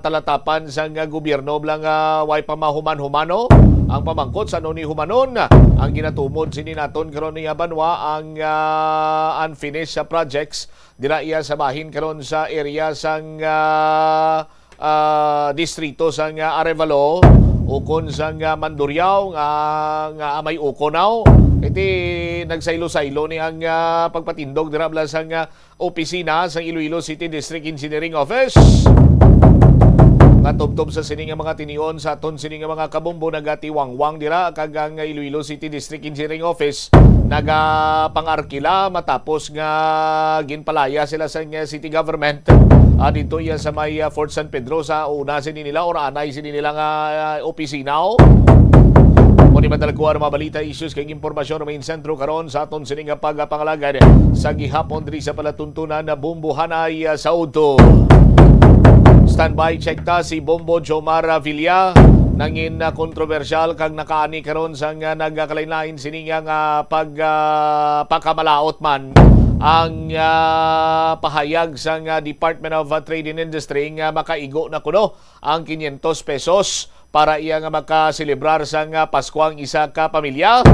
talatapan sang gobyerno blang way pamahuman-humano ang pamangkot sa ni humanon ang ginatumod sini naton karon ni banwa ang unfinished projects dira iya sa bahin karon sa area sang distrito sang Arevalo ukon sang Mandurriao nga amay ukonaw iti nagsaylo-saylo ni ang pagpatindog dira bla sang opisina sa Iloilo City District Engineering Office. Katubtob sa sining mga tinion sa aton sining mga kabombo nagatiwangwang dira kag ang Iloilo City District Engineering Office nagapangarkila matapos nga ginpalaya sila sa city government dito iya sa may Fort San Pedro sa una sini nila or anay sini nila nga opisina. Kung madalaguan mga balita, issues kay impormasyon main sentro karon sa aton sining pagpangalagad sa gihapon diri sa palatuntunan na Bombohanay sa Udto. Standby check ta si Bombo Jomar Villa nangin kontrobersyal kag nakaani karon sa nga nagkalain-lain sini nga pagkamalaot man ang pahayag sa Department of Trade and Industry nga makaigo na kuno ang 500 pesos para iya nga makaselebrar sa Pasko ang isa ka pamilya.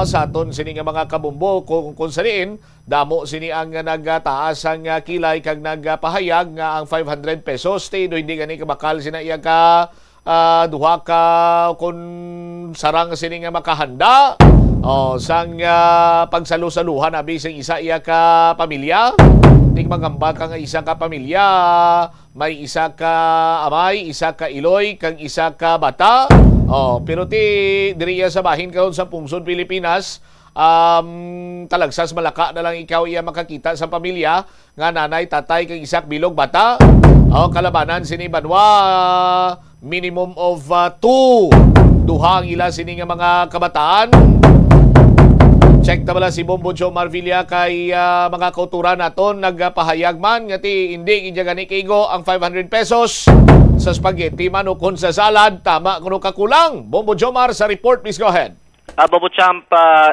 Sa aton sini nga mga kabumbo kung saniin damo sini ang nagtaas ang kilay kag nagpahayag nga ang 500 pesos ti hindi gani kabakal sina iya ka duha ka kun sarang sini nga makahanda sang pagsalu-saluhan abi sing isa iya ka pamilya Ating magamba ka nga isa ka pamilya, may isa ka amay, isa ka iloy, kang isa ka bata. Pero diriya sa bahin karon sa Pungsod, Pilipinas, talagsas malaka na lang ikaw iya makakita sa pamilya nga nanay, tatay, kang isak bilog bata. Kalabanan sini banwa minimum of 2 duhang ila sini nga mga kabataan. Check na bala si Bombo Joe Marvilla kay mga kauturan naton nagpahayag man nga ti hindi kidya gani kaigo ang 500 pesos sa spaghetti man o kun sa salad tama kuno kakulang. Bombo Jomar sa report, please go ahead. Bobo Champ,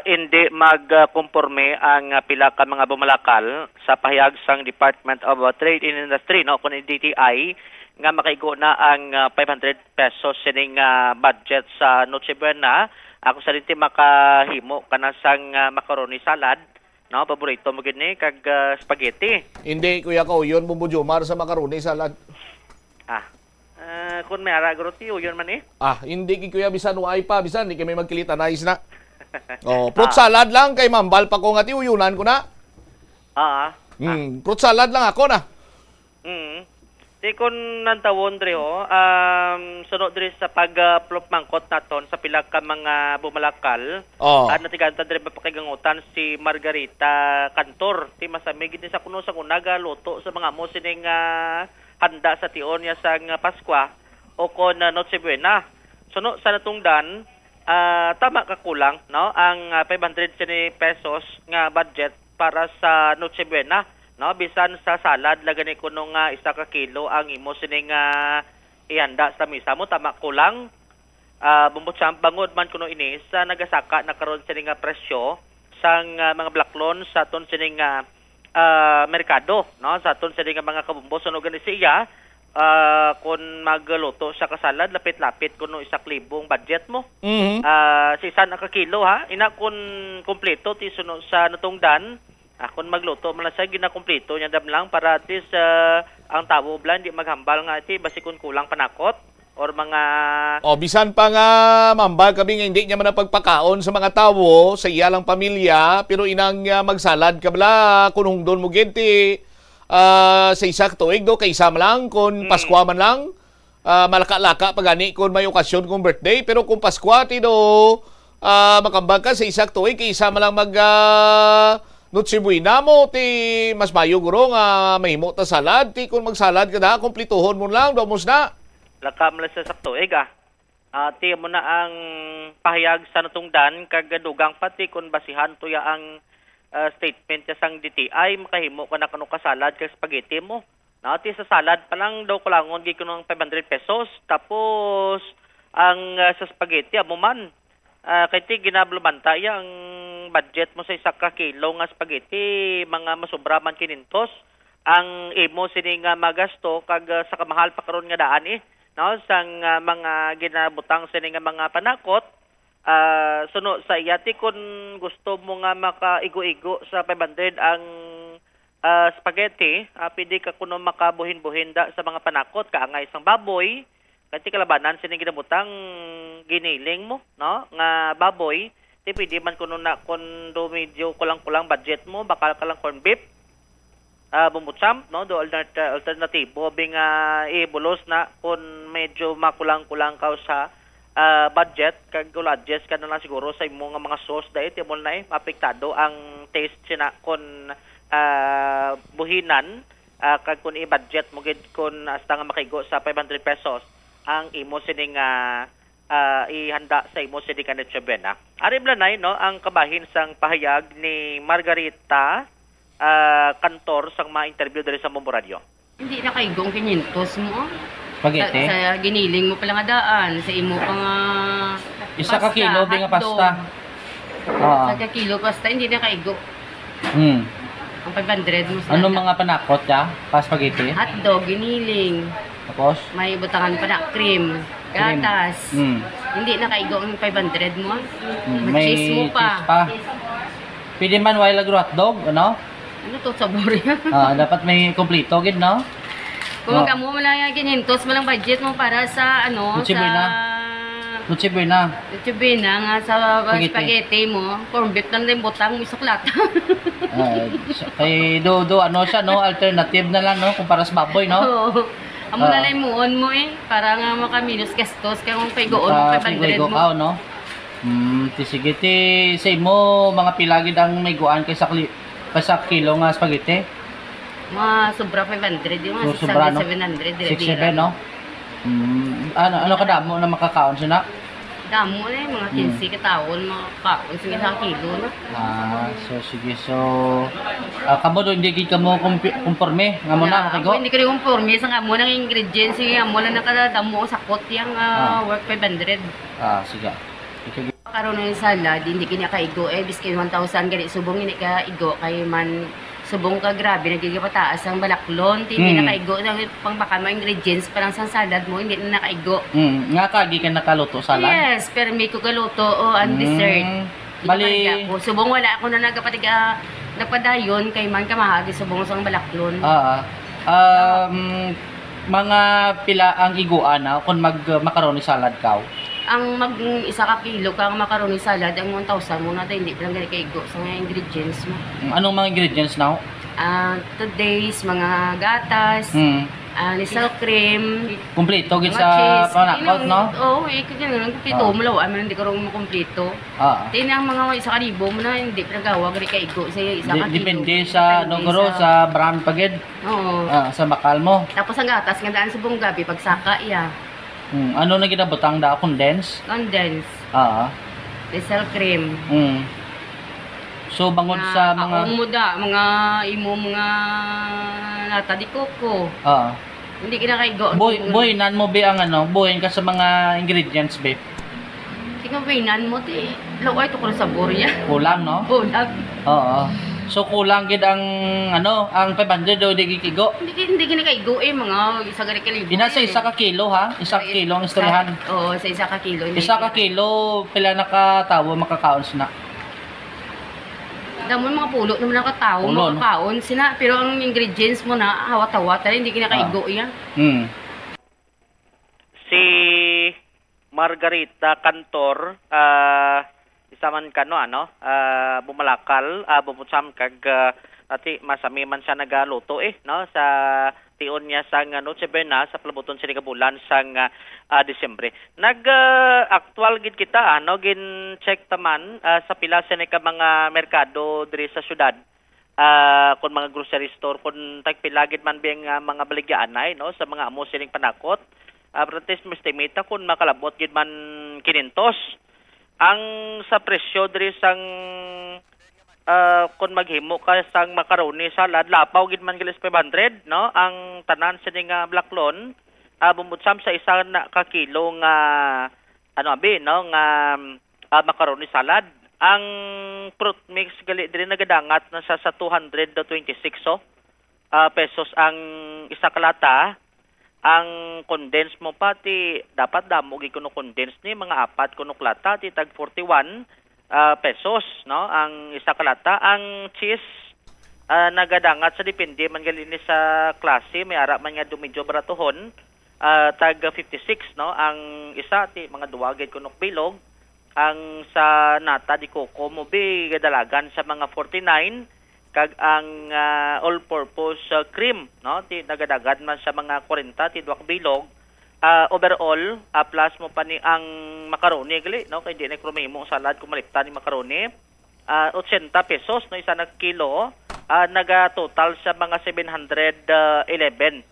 hindi magkomporme ang pila ka mga bumalakal sa pahayag sang Department of Trade and Industry, no, kun DTI, nga makaigo na ang 500 pesos sining budget sa Noche Buena. Ako sa rinti makahimo kana sang macaroni salad, no, paborito mo gini kag spaghetti. Hindi kuya ko yun Bombo Jomar sa macaroni salad. Kung may aragro tiyo, yun man eh. Hindi kuya bisan ay pa, bisan hindi kami magkilita nice na. Fruit salad lang kay mambal pa ko nga tiyunan ko na. Fruit salad lang ako na. Di kun nantawon dre sunod dre sa pag-plop mangkot naton sa pila ka mga bumalakal. At natiganta dre papakigangutan si Margarita Cantor. Ti masamig din sa kuno sa kunaga luto sa mga mo sining handa sa tion niya sang Paskwa o kon Noche Buena. Suno sa natungdan, tama kakulang, no, ang 500 pesos nga budget para sa Noche Buena, no, bisan sa salad lagani kuno nga 1 ka kilo ang imo sining ihanda sa misa mo, tama kulang. Bumbutsam bangod man kuno ini sa nagasaka na karon sining presyo sang mga blaklon sa ton sining merkado, no, sa aton sa mga kabumbo sunog ni siya kung magluto sa kasalad lapit-lapit kuno 1,000 budget mo. Si isa na ka kilo ha ina kun kompleto ti suno sa natungdan kung magluto man sa ginakompleto nya dam lang para at least ang tawo blan di maghambal nga ti basi kun kulang panakot or mga bisan pa nga mambal kami nga hindi niya man pagpakaon sa mga tawo sa iyalang pamilya pero inang magsalad ka bala kung hungdon mo genti sa isak tuig do kay isa man lang kung Paskwa man lang malaka-laka pagani kung may okasyon kung birthday pero kung Paskwa ti do makambag ka sa isak tuig kay isa man lang mag Noche Buena mo ti mas mayo guro nga mahimo ta salad ti kung magsalad ka na kumplituhon mo lang domos na laka mala sa saktuig ti mo na ang pahayag sa natungdan kag dugang pati kun basihan to ya ang statement sa sang DTI makahimo ka na kanu kasalad kag spaghetti mo. Ti sa salad pa lang daw kulangon gi kuno 500 pesos tapos ang sa spaghetti amo man kay ti ginablumanta ya ang budget mo sa 1 ka kilo nga spaghetti mga masobra man 500 ang imo sini nga magasto kag sa kamahal pa karon nga daan no, sang mga ginabutang sini nga mga panakot suno sa iyati kung gusto mo nga makaigo-igo sa 500 ang spaghetti pwede ka kuno makabuhin-buhin da sa mga panakot kaangay isang baboy kasi kalabanan sini ginabutang giniling mo no nga baboy ti pwede man kuno na kung do medyo kulang-kulang budget mo bakal ka lang corn beef bumbutsam no do alternatibo bing ibulos na kung medyo makulang-kulang ka sa budget kag adjust ka na lang siguro sa imo nga mga sauce dahil timol na apektado ang taste sina kung buhinan kag kung i-budget mo gid kung hasta nga makaigo sa 500 pesos ang imo sining ihanda sa imo sining Noche Buena. Ari blanay no ang kabahin sang pahayag ni Margarita Cantor sang ma-interview dali sa Bombo Radio. Hindi na kaigong 500 mo. Spaghetti? Sa giniling mo pala nga daan, sa imo pa nga 1 ka kilo di nga pasta. Sa kilo pasta hindi na kaigo. Ang 500 mo sa Anong mga panakot ka? Pa spaghetti? Hotdog, giniling. Tapos? May butangan pa na cream, gatas. Hindi na kaigo ang 500 mo. May cheese mo pa. Pwede man wala hotdog, ano? Ano to sabor yan? Dapat may kompleto gid, no? Kung mo lang yan 500 mo lang budget mo para sa ano Noche Buena. sa Noche Buena. Noche Buena nga sa spaghetti mo, corn beef lang din butang mo sa klata. Kay do ano siya no, alternative na lang no kumpara sa baboy no. Oo. Amo na lang muon mo para nga makaminus gastos kay mong paygoon mo kay bandred mo. No. Sige ti say mo mga pilagid ang may guan kay sa kilo nga spaghetti. Sobra 500 yung so, 700 6-7 no. Ano kadamo na makakaon siya na? Damo na mga 15 katawon makakaon sa isang kilo na. So sige so kamo do hindi gid kamo konforme nga mo na makigo. Hindi ko konforme sa amo nang ingredients nga amo na nakadamo sa kot yang worth 500. Sige. Karon ng salad hindi kini kaigo biskin 1,000 gani subong ini ka igo kay man subong ka grabe nagigipataas ang balaklon hindi na kaigo nang pangbaka mo ingredients parang sa salad mo hindi na nakaigo. Nga kagi ka nakaluto salad? Yes, pero may ko kaluto o ang dessert. Bali subong wala ako na nagapatiga nagpadayon kay man kamahagi subong sa balaklon. Mga pila ang iguan na kung mag macaroni salad ka? Ang mag isa ka kilo kang macaroni salad ang 1,000 mo na hindi lang gani kaigo sa mga ingredients mo. Anong mga ingredients na? Today's mga gatas, nisal cream, kumpleto gid sa panakot no? Ikaw ganun kumpleto mo lawa man hindi ko ron mo kumpleto. Tin ang mga isa ka libo mo na hindi pinagawa gani kaigo sa isa ka kilo. Depende sa nogoro sa brand pagid. Sa bakal mo. Tapos ang gatas nga daan sa buong gabi pagsaka iya. Ano na ginabutang da? Condense? Condense. Nisal cream. So bangod sa mga mga mga lata di coco. Hindi kinakaigo. Buhinan mo be ang buhin ka sa mga ingredients be. Kinawinan mo ti. Laway to ko sa borya. Kulang no? Kulang. So kulang gid ang ang 500 do di gikigo. Hindi kinakaigo mga isa gani kalibo. Sa isa ka kilo ha? Isa ka kilo ang istoryahan. Sa isa ka kilo. Isa ka kilo pila nakatawo makakaon sina. Damo mga pulo naman nakatawo makakaon sina pero ang ingredients mo na hawat-hawat hindi kinakaigo yan. Si Margarita Cantor isa man bumalakal bumutsam kag ati masami man siya nagaluto sa tion niya sang Noche Buena sa palabuton sa bulan sang Disyembre. Actual gid kita gin check taman sa pila sa mga merkado diri sa syudad. Kun mga grocery store kun tagpila gid man biyang mga baligyan sa mga amo sining panakot. Protest mo estimate kun makalabot gid man 500. Ang sa presyo diri sang kung maghimo ka sang macaroni salad lapaw gid man gilis 500 ang tanan sa ning blaklon bumutsam sa isa na ka kilo nga macaroni salad ang fruit mix gali diri nagadangat na sa 226 pesos ang isa ka lata. Ang condense mo pati dapat damo gi kuno condense ni mga 4 kuno klata ti tag 41 pesos ang isa ka lata. Ang cheese nagadangat sa depende man gali ni sa klase may ara man nga medyo baratuhon tag 56 ang isa ti mga duwa gid kuno bilog. Ang sa nata di coco mo bi gadalagan sa mga 49 kag ang all-purpose cream ti nagadagad man sa mga 40 ti duwa bilog. Overall plus mo pa ni ang macaroni gali kay di na krumimo salad kung malipta ni macaroni 80 pesos isa na kilo naga total sa mga 711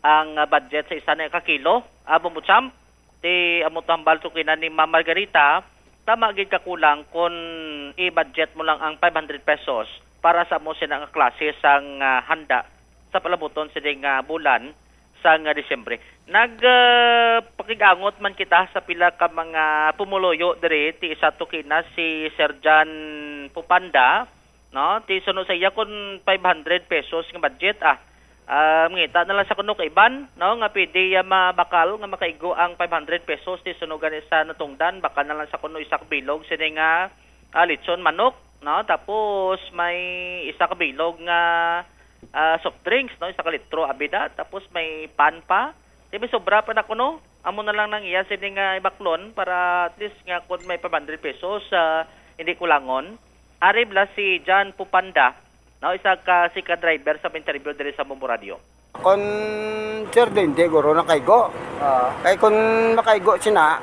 ang budget sa isa na ka kilo. Bumutsam ti amo tambal sukinan ni Ma'am Margarita tama gid ka kulang kun i-budget mo lang ang 500 pesos para sa mo siya ng klase sang handa sa palabuton sa ding bulan sang Disyembre. Pakigangot man kita sa pila ka mga pumuloyo diri ti isa to kina si Serjan Pupanda ti sunod sa iya kun 500 pesos nga budget ngita na lang sa kuno kay Iban nga pwede mabakal nga makaigo ang 500 pesos ti sunugan sa natungdan baka na lang sa kuno isak bilog sa ding lechon manok tapos may isa ka bilog nga soft drinks isa ka litro abida tapos may pan pa may sobra pa na kuno amo na lang nang iya sini nga ibaklon para at least nga kung may 500 pesos hindi kulangon. Ari bla si John Pupanda, no, isa ka si ka driver sa interview diri sa Bombo Radio. Kung sir hindi guro na kaygo. Kaya kung makaigo sina,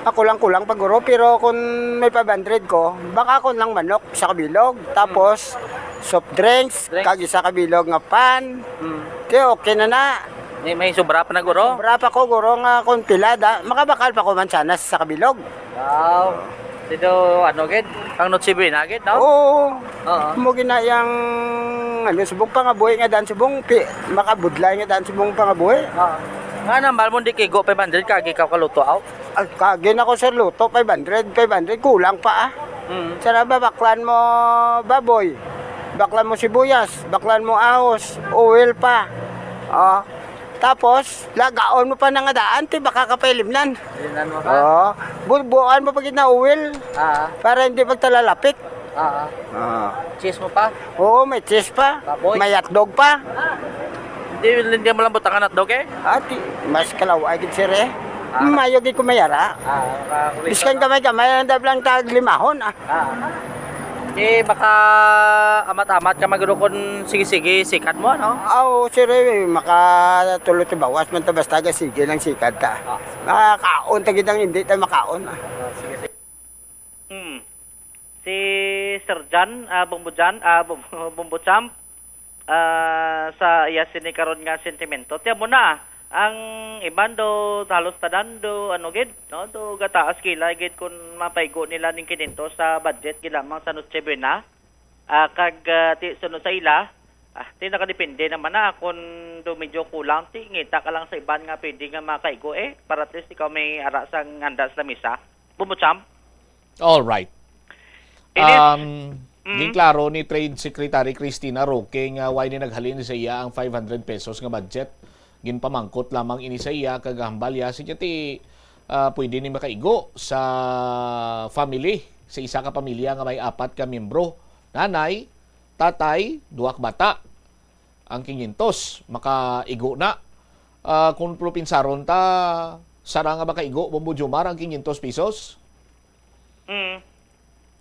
ako lang kulang pag guro, pero kung may 500 ko, baka ako lang manok sa kabilog. Tapos, soft drinks, kag isa kabilog nga pan. Kaya okay na. May sobra pa na guro? Sobra pa ko guro nga kung pilada, makabakal pa ko mansanas sa kabilog. Wow. Dito, ano gid? Pang notsibo na gid, no? Oo. Mo ginayang subong pangabuhi nga dan subong makabudlay nga dan subong pangabuhi. Nga naman mo di kigo 500 kagi ka kaluto out. Kagi na ko sir luto 500 kulang pa Sara ba baklan mo baboy, baklan mo sibuyas, baklan mo ahos, oil pa. Tapos lagaon mo pa ng daan ti baka kapailimnan. Ilimnan mo pa. Bubuan mo pag na oil. Para hindi pagtalalapik. Cheese mo pa? Oo, may cheese pa. Baboy. May hotdog pa. Hindi mo lang butangan hotdog eh? Mas kalaway gid sir eh. Mayo gid ko mayara. Biskan gamay-gamay ang dablang tag limahon baka amat-amat ka maguro kon sige-sige sikat mo, no? Sir, makatulot ti bawas man ta basta sige lang sikat ta. Makakaon ta gid ang hindi ta makaon. Sige. Si Sir Jan, Bombo Champ, sa iya sini karon nga sentimento. Tiyan mo na, ang iban do halos tadando gid, no? Do gataas kila gid kun mapaygo nila ning kininto sa budget gid lamang sa Noche Buena. Kag ti sunod sa ila, ti nakadepende naman na kung do medyo kulang ti ngita ka lang sa iban nga pwede nga makaigo para at least ikaw may ara sang handa sa misa. Bombo Champ. All right. Klaro ni Trade Secretary Cristina Roque nga why ni naghalin sa iya ang 500 pesos nga budget. Ginpamangkot lamang ini sa iya kagahambalya si ti pwede ni makaigo sa family, sa isa ka pamilya nga may 4 ka miyembro. Nanay, tatay, 2 bata. Ang 500 makaigo na. Kung propinsaron ta, sara nga makaigo, Bombo Jomar, ang 500 pesos?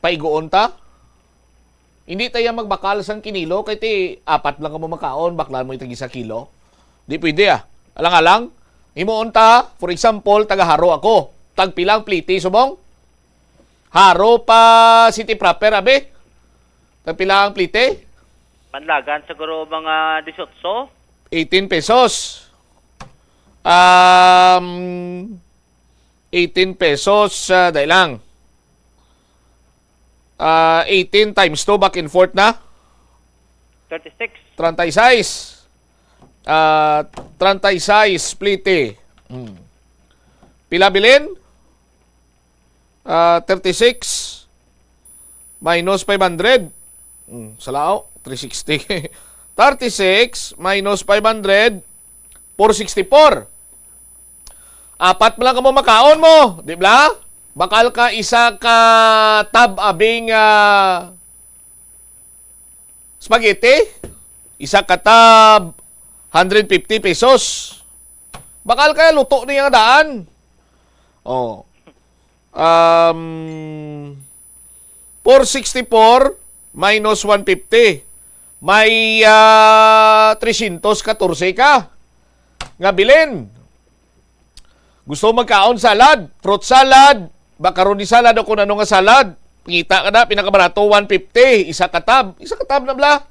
Paigoon ta? Hindi tayo magbakal sang kinilo, kaya ti 4 lang ka mo makaon, baklan mo itag 1 kilo. Di pwede Alang-alang, imoon ta, for example, taga-haro ako. Tagpilang pliti, subong? Haro pa city proper, abe? Tagpilang pliti? Panlagan, siguro mga 18. 18 pesos. 18 pesos, dahil lang. 18 times 2, back and forth na? 36. 36. 36 plite. Pila bilin? 36 minus 500. Salao, 360. 36 minus 500, 464. 4 mo lang ka mo makaon mo, di ba? Bakal ka isa ka tab abing spaghetti, isa ka tab 150 pesos. Bakal kaya luto niya daan. 464 minus 150. May 314 ka nga bilin. Gusto magkaon salad, fruit salad, macaroni salad o kung ano nga salad. Pangita ka na, pinakabarato 150, isa katab na bla.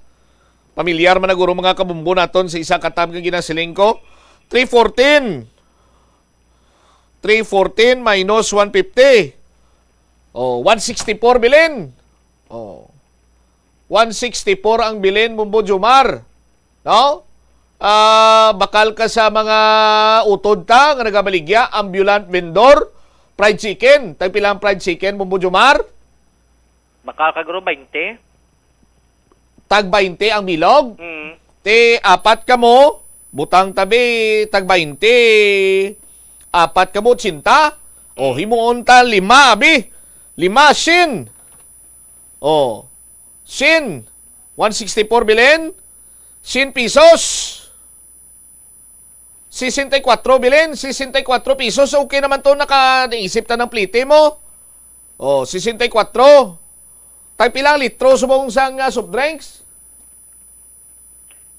Pamilyar man naguro mga kabumbo naton sa isa katab nga ginasiling ko. 314 minus 150. 164 bilin. 164 ang bilin, Bombo Jomar. No? Bakal ka sa mga utod ta nga nagabaligya, ambulant vendor, fried chicken. Tagpilang fried chicken, Bombo Jomar? Bakal ka guro 20. Tag 20 ang bilog. Te 4 ka mo, butang tabi tag 20. 4 ka mo, 80. Himuon ta 5 abi. 5 sin. Sin. 164 bilin. Sin pesos. 64 bilin, 64 pesos. Okay naman to, naka-naisip ta ng plite mo. 64. Tay pilang litro subong sang soft drinks?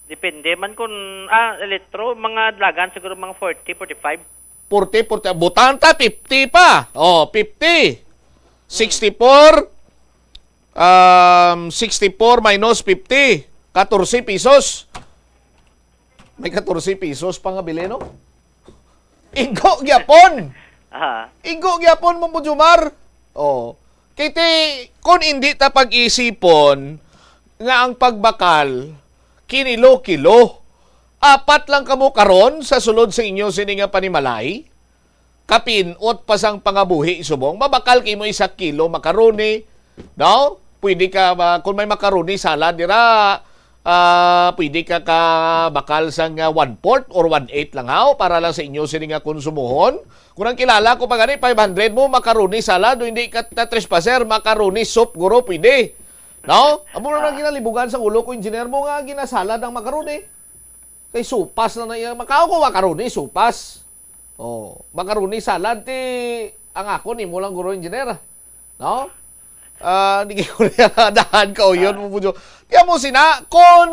Depende man kung, litro, mga dlagan siguro mga 40, 45. 40. Butanta, 50 pa. 50. 64. 64 minus 50. 14 pesos. May 14 pesos pa nga bili, no? Igo gyapon. Igo gyapon mo Jumar. Kiti kung hindi ta pag-isipon nga ang pagbakal kinilo-kilo. 4 lang kamo karon sa sulod sa inyo sini nga panimalay. Kapinot pa sang pangabuhi subong. Mabakal kay mo 1 kilo makaroni. No? Pwede ka kung may makaroni salad dira pwede ka bakal sang 1/4 or 1/8 lang para lang sa inyo sini nga konsumuhon. Kung ang kilala ko pa gani 500 mo makaroni salad o hindi ka trespaser makaroni soup guro pwede. No? Amo na ginalibugan sa ulo ko engineer mo nga ginasalad ang makaroni. Kay supas na iya makao ko makaroni supas. Makaroni salad ti ang ako ni mo lang guro engineer. No? Hindi ko dahan ka o yun mo po. Kaya mo sina, kung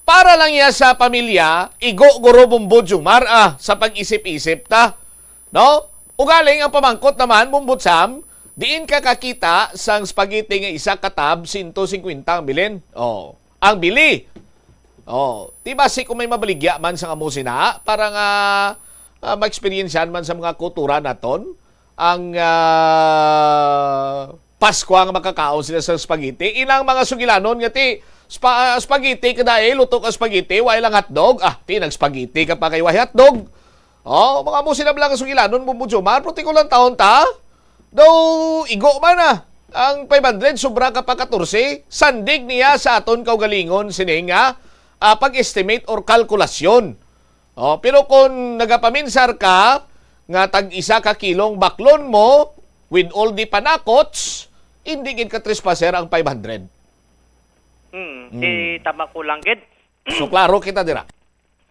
para lang ya sa pamilya, igo guro bumbod Jumar, sa pag-isip-isip ta. No? Ugaling ang pamangkot naman, bumbod Sam, diin ka kakita sang spaghetti nga isa katab, 150 ang bilin. Ang bili. Diba si kung may mabaligya man sa amo sina, para nga ma-experiensyan man sa mga kultura naton, ang Pasko ang makakaon sila sa spaghetti. Ilang mga sugilanon nga ti spaghetti kada luto ka spaghetti, way lang hotdog. Ti nag-spaghetti ka pa kay way hotdog. Mga mo sila lang sugilanon bumbu Jumar, puti ko lang taon ta. Daw igo man ang 500 sobra ka pa 14. Sandig niya sa aton kaugalingon sini nga pag-estimate or kalkulasyon. Pero kung nagapaminsar ka nga tag-1 ka kilong baklon mo with all the panakots, hindi gid ka trespaser ang 500. Tama ko lang gid. So klaro kita dira.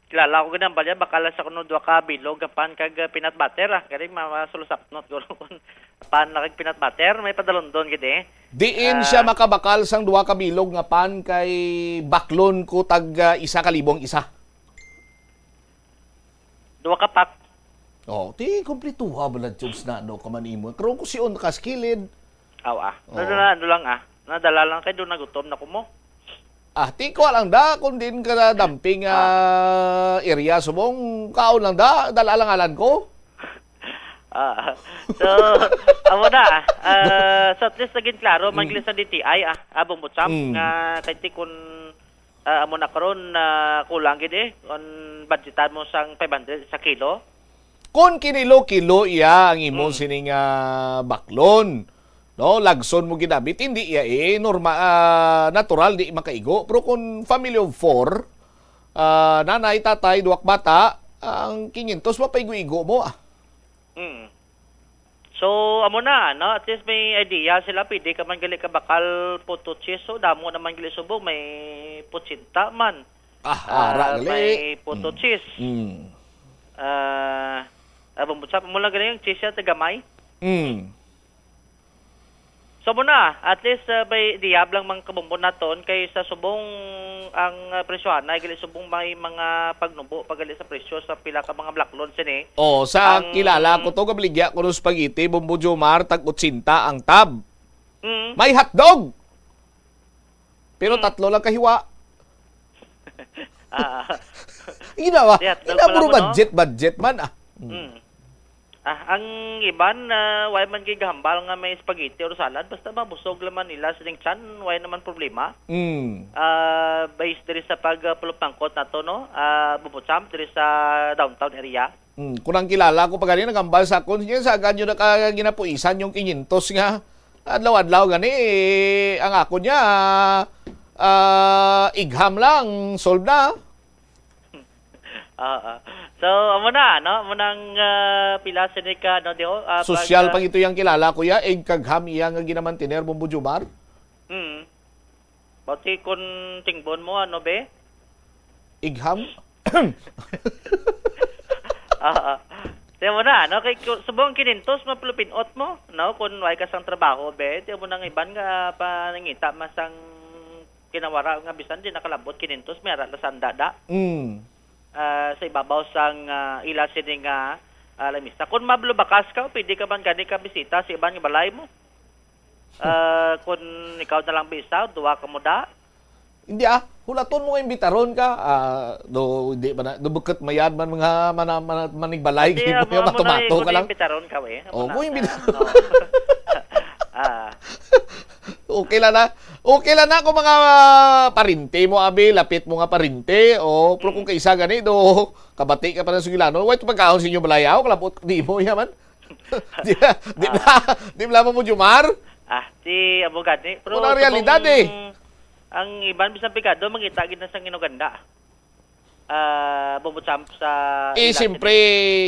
Kilala ko ganang balya bakala sa kuno duha ka bilog kapan kag peanut butter kani masulusapnot guro kun pan kag peanut butter may padalondon gid Diin siya makabakal sang 2 ka bilog nga pan kay baklon ko tag 1,000 isa. 2 ka pack. Ti kompletuha balad jobs na kaman imo. Karon ko siyon nakaskilid. Nadala lang kay doon nagutom na ko mo. Ti ko lang da kung din ka na dumping area subong kaon lang da dala lang alan ko. So amo na. So at least naging klaro maglis sa DTI abong butsam nga kay kun amo na karon kulang gid on budgetan mo sang 500 sa kilo. Kung kinilo-kilo iya ang imo sining baklon, no, lagson mo ginabit, hindi iya natural di makaigo. Pero kung family of 4, nanay, tatay, 2 bata, ang 500 mapaigo-igo mo So amo na at least may idea sila pwede ka man gali ka bakal puto cheese so damo naman gali subong may putsinta man. May puto cheese. Abong butsa mo lang ganyan yung cheese at gamay. So muna, at least by diyab lang mang kabumbon naton kay sa subong ang presyohan ay gali subong may mga pagnubo pagali sa presyo sa pila ka mga blaklon sini. Sa kilala ko to kabligya ko no spaghetti bumbu Jumar tag 80 ang tab. May hotdog. Pero 3 lang kahiwa. Ginawa. Puro budget man ang iban way man kay gahambal nga may spaghetti or salad basta mabusog laman nila sa tiyan way naman problema. Based diri sa pagpulupangkot nato no bubutsam diri sa downtown area. Kung ang kilala ko pag gani nagambal sa akon niya sa agad yun ginapuisan yung 500 nga adlaw-adlaw gani ang ako niya igham lang solve na. So amo na munang pila sinika social pag ito yang kilala ko ya kagham iya nga ginamantiner bumbu Jumar. Bati kun tingbon mo be? Igham? Tiyan mo na, no? Kay subong kinintos, mapulupinot mo, no? Kung way ka sang trabaho, tiyan mo na ng iban nga panangita, masang kinawara nga bisan, di nakalabot kinintos, may arat na sandada. Sa ibabaw sang ila sining lamisa. Kung mablubakas ka, pwede ka man gani ka bisita sa iban nga balay mo. Kung ikaw na lang bisa, duwa ka mo da. Hindi hulaton mo imbitaron ka. Hindi ba na, bukit mayad man mga manigbalay. Hindi, matumato ka lang. Imbitaron ka, Kung imbitaron. Okay lang na. Okay lang na kung mga parinte mo, abi, lapit mo nga parinte. Pero kung kaisa ganito, kabati ka pa ng sugilano, wait pagkaon sa inyo balayaw, kalapot di mo yaman. Di mo mo Jumar? Di abogad ni. Pero ang realidad ang iban bisang pikado mangita gid na sang inuganda. Bubutsamp sa siyempre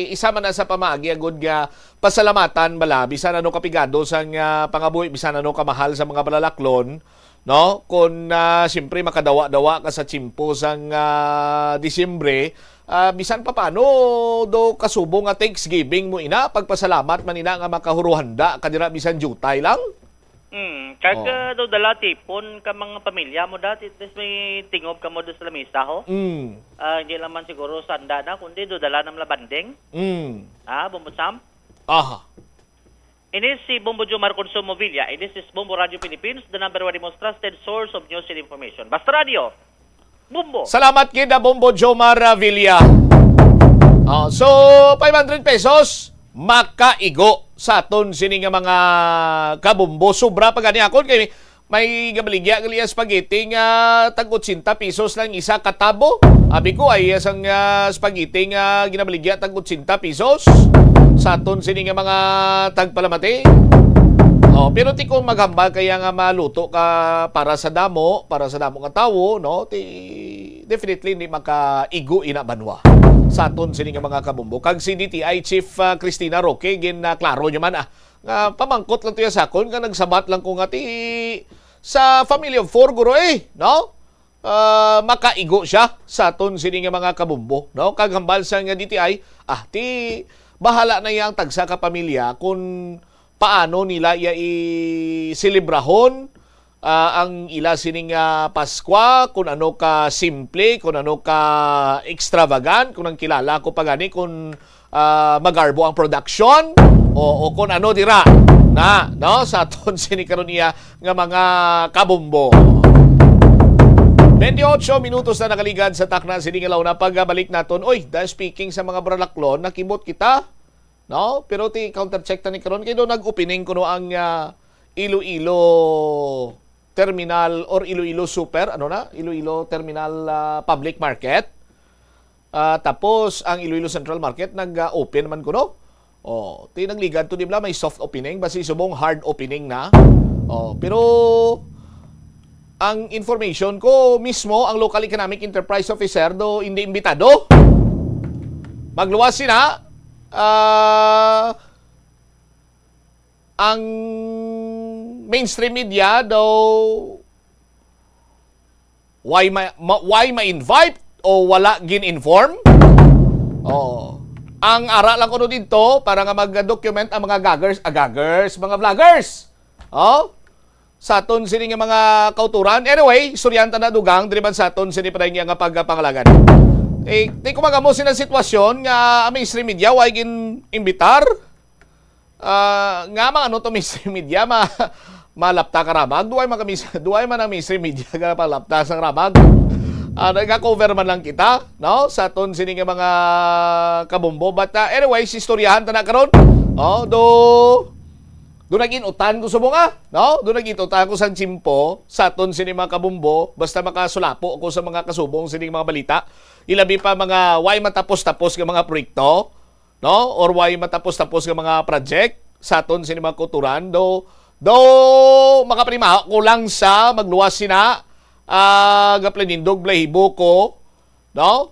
isa man na sa pamagi agud nga pasalamatan bala bisan ano kapigado sang pangabuhi bisan ano kamahal sa mga balalaklon, no? Kung siyempre makadawa-dawa ka sa tsimpo sang Disyembre, bisan pa paano do kasubong nga Thanksgiving mo ina pagpasalamat man ina nga makahuruhanda kadira bisan jutay lang. Daw dala tipon ka mga pamilya mo dati, tapos may tingob ka mo doon sa lamisa ho. Hindi naman siguro sanda na, kundi do dala ng labandeng. Bombo Sam? Ini si Bombo Jomar Consumo Villa. This is Bombo Radio Philippines, the number one most trusted source of news and information. Basta Radio, Bombo. Salamat kita, Bombo Jomar Villa. So, 500 pesos, makaigo sa aton sini nga mga kabumbo. Sobra pa gani akon kay may gabaligya gali spaghetti nga tag 80 pesos lang isa katabo. Abi ko ay isang spaghetti nga ginabaligya tag 80 pesos sa aton sini nga mga tagpalamati. Pero ti kung maghambal kaya nga maluto ka para sa damo nga tawo, no? Definitely hindi makaigo ina banwa sa aton sini nga mga kabumbo. Kag si DTI Chief Cristina Roque gin klaro nyo man nga pamangkot lang tuya sakon nga nagsabat lang ko nga ti sa family of 4 guro no? Makaigo siya sa aton sini nga mga kabumbo, no? Kag hambal sa nga DTI, ti bahala na yang tagsa ka pamilya kung paano nila i-selebrahon ang ila sining Paskwa, kung ano ka simple, kung ano ka extravagant, kung ang kilala ko pagani kung magarbo ang production o kung ano dira na no sa aton sinikaron niya nga mga kabumbo. 28 minutos na nakaligad sa takna sining alaw na pagbalik naton. Speaking sa mga bralaklon, nakimot kita, no? Pero ti counter-check ta ni karon kay do nag-opening kuno ang Iloilo Terminal or Iloilo Super, Iloilo Terminal Public Market. Tapos ang Iloilo Central Market nag-open man kuno. Tinagligad to dibla may soft opening basi subong hard opening na. Pero ang information ko mismo ang Local Economic Enterprise Officer do hindi imbitado. Magluwas sina ang mainstream media daw why ma-invite o wala gin-inform. Ang ara lang ko dito para nga mag-document ang mga mga vloggers. Sa aton sini nga mga kauturan. Anyway, suryanta na dugang driban sa aton sini pa nga pagpangalagan. Di ko magamo sina sitwasyon nga mainstream media why gin-imbitar. Nga mga to mainstream media malapta ka ramag. Duay man ang mainstream media ka palapta sang ramag. Nagka-cover man lang kita, no? Sa aton sini nga mga kabumbo. But anyway, istoryahan ta na karon. Do nagin-utan ko subong no? Do nagin-utan ko sang tsimpo sa aton sini mga kabumbo basta makasulapo ako sa mga kasubong sini mga balita. Ilabi pa mga why matapos-tapos nga mga proyekto, no? Or why matapos-tapos nga mga project sa aton sini mga kulturan. Do makaprimaha ko lang sa magluwas sina gaplanindog blahibo ko, no?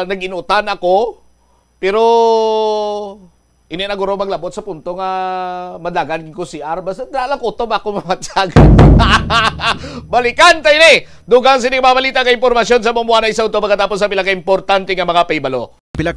Nag-inutan ako pero Ini na guro maglabot sa punto nga madagan ko si R. Basta dalang ko to ako mamatsag. Balikan tayo ni. Dugang sining mabalita ka impormasyon sa mamuha na isaw to pagkatapos sa pila ka importante nga mga paybalo. Pila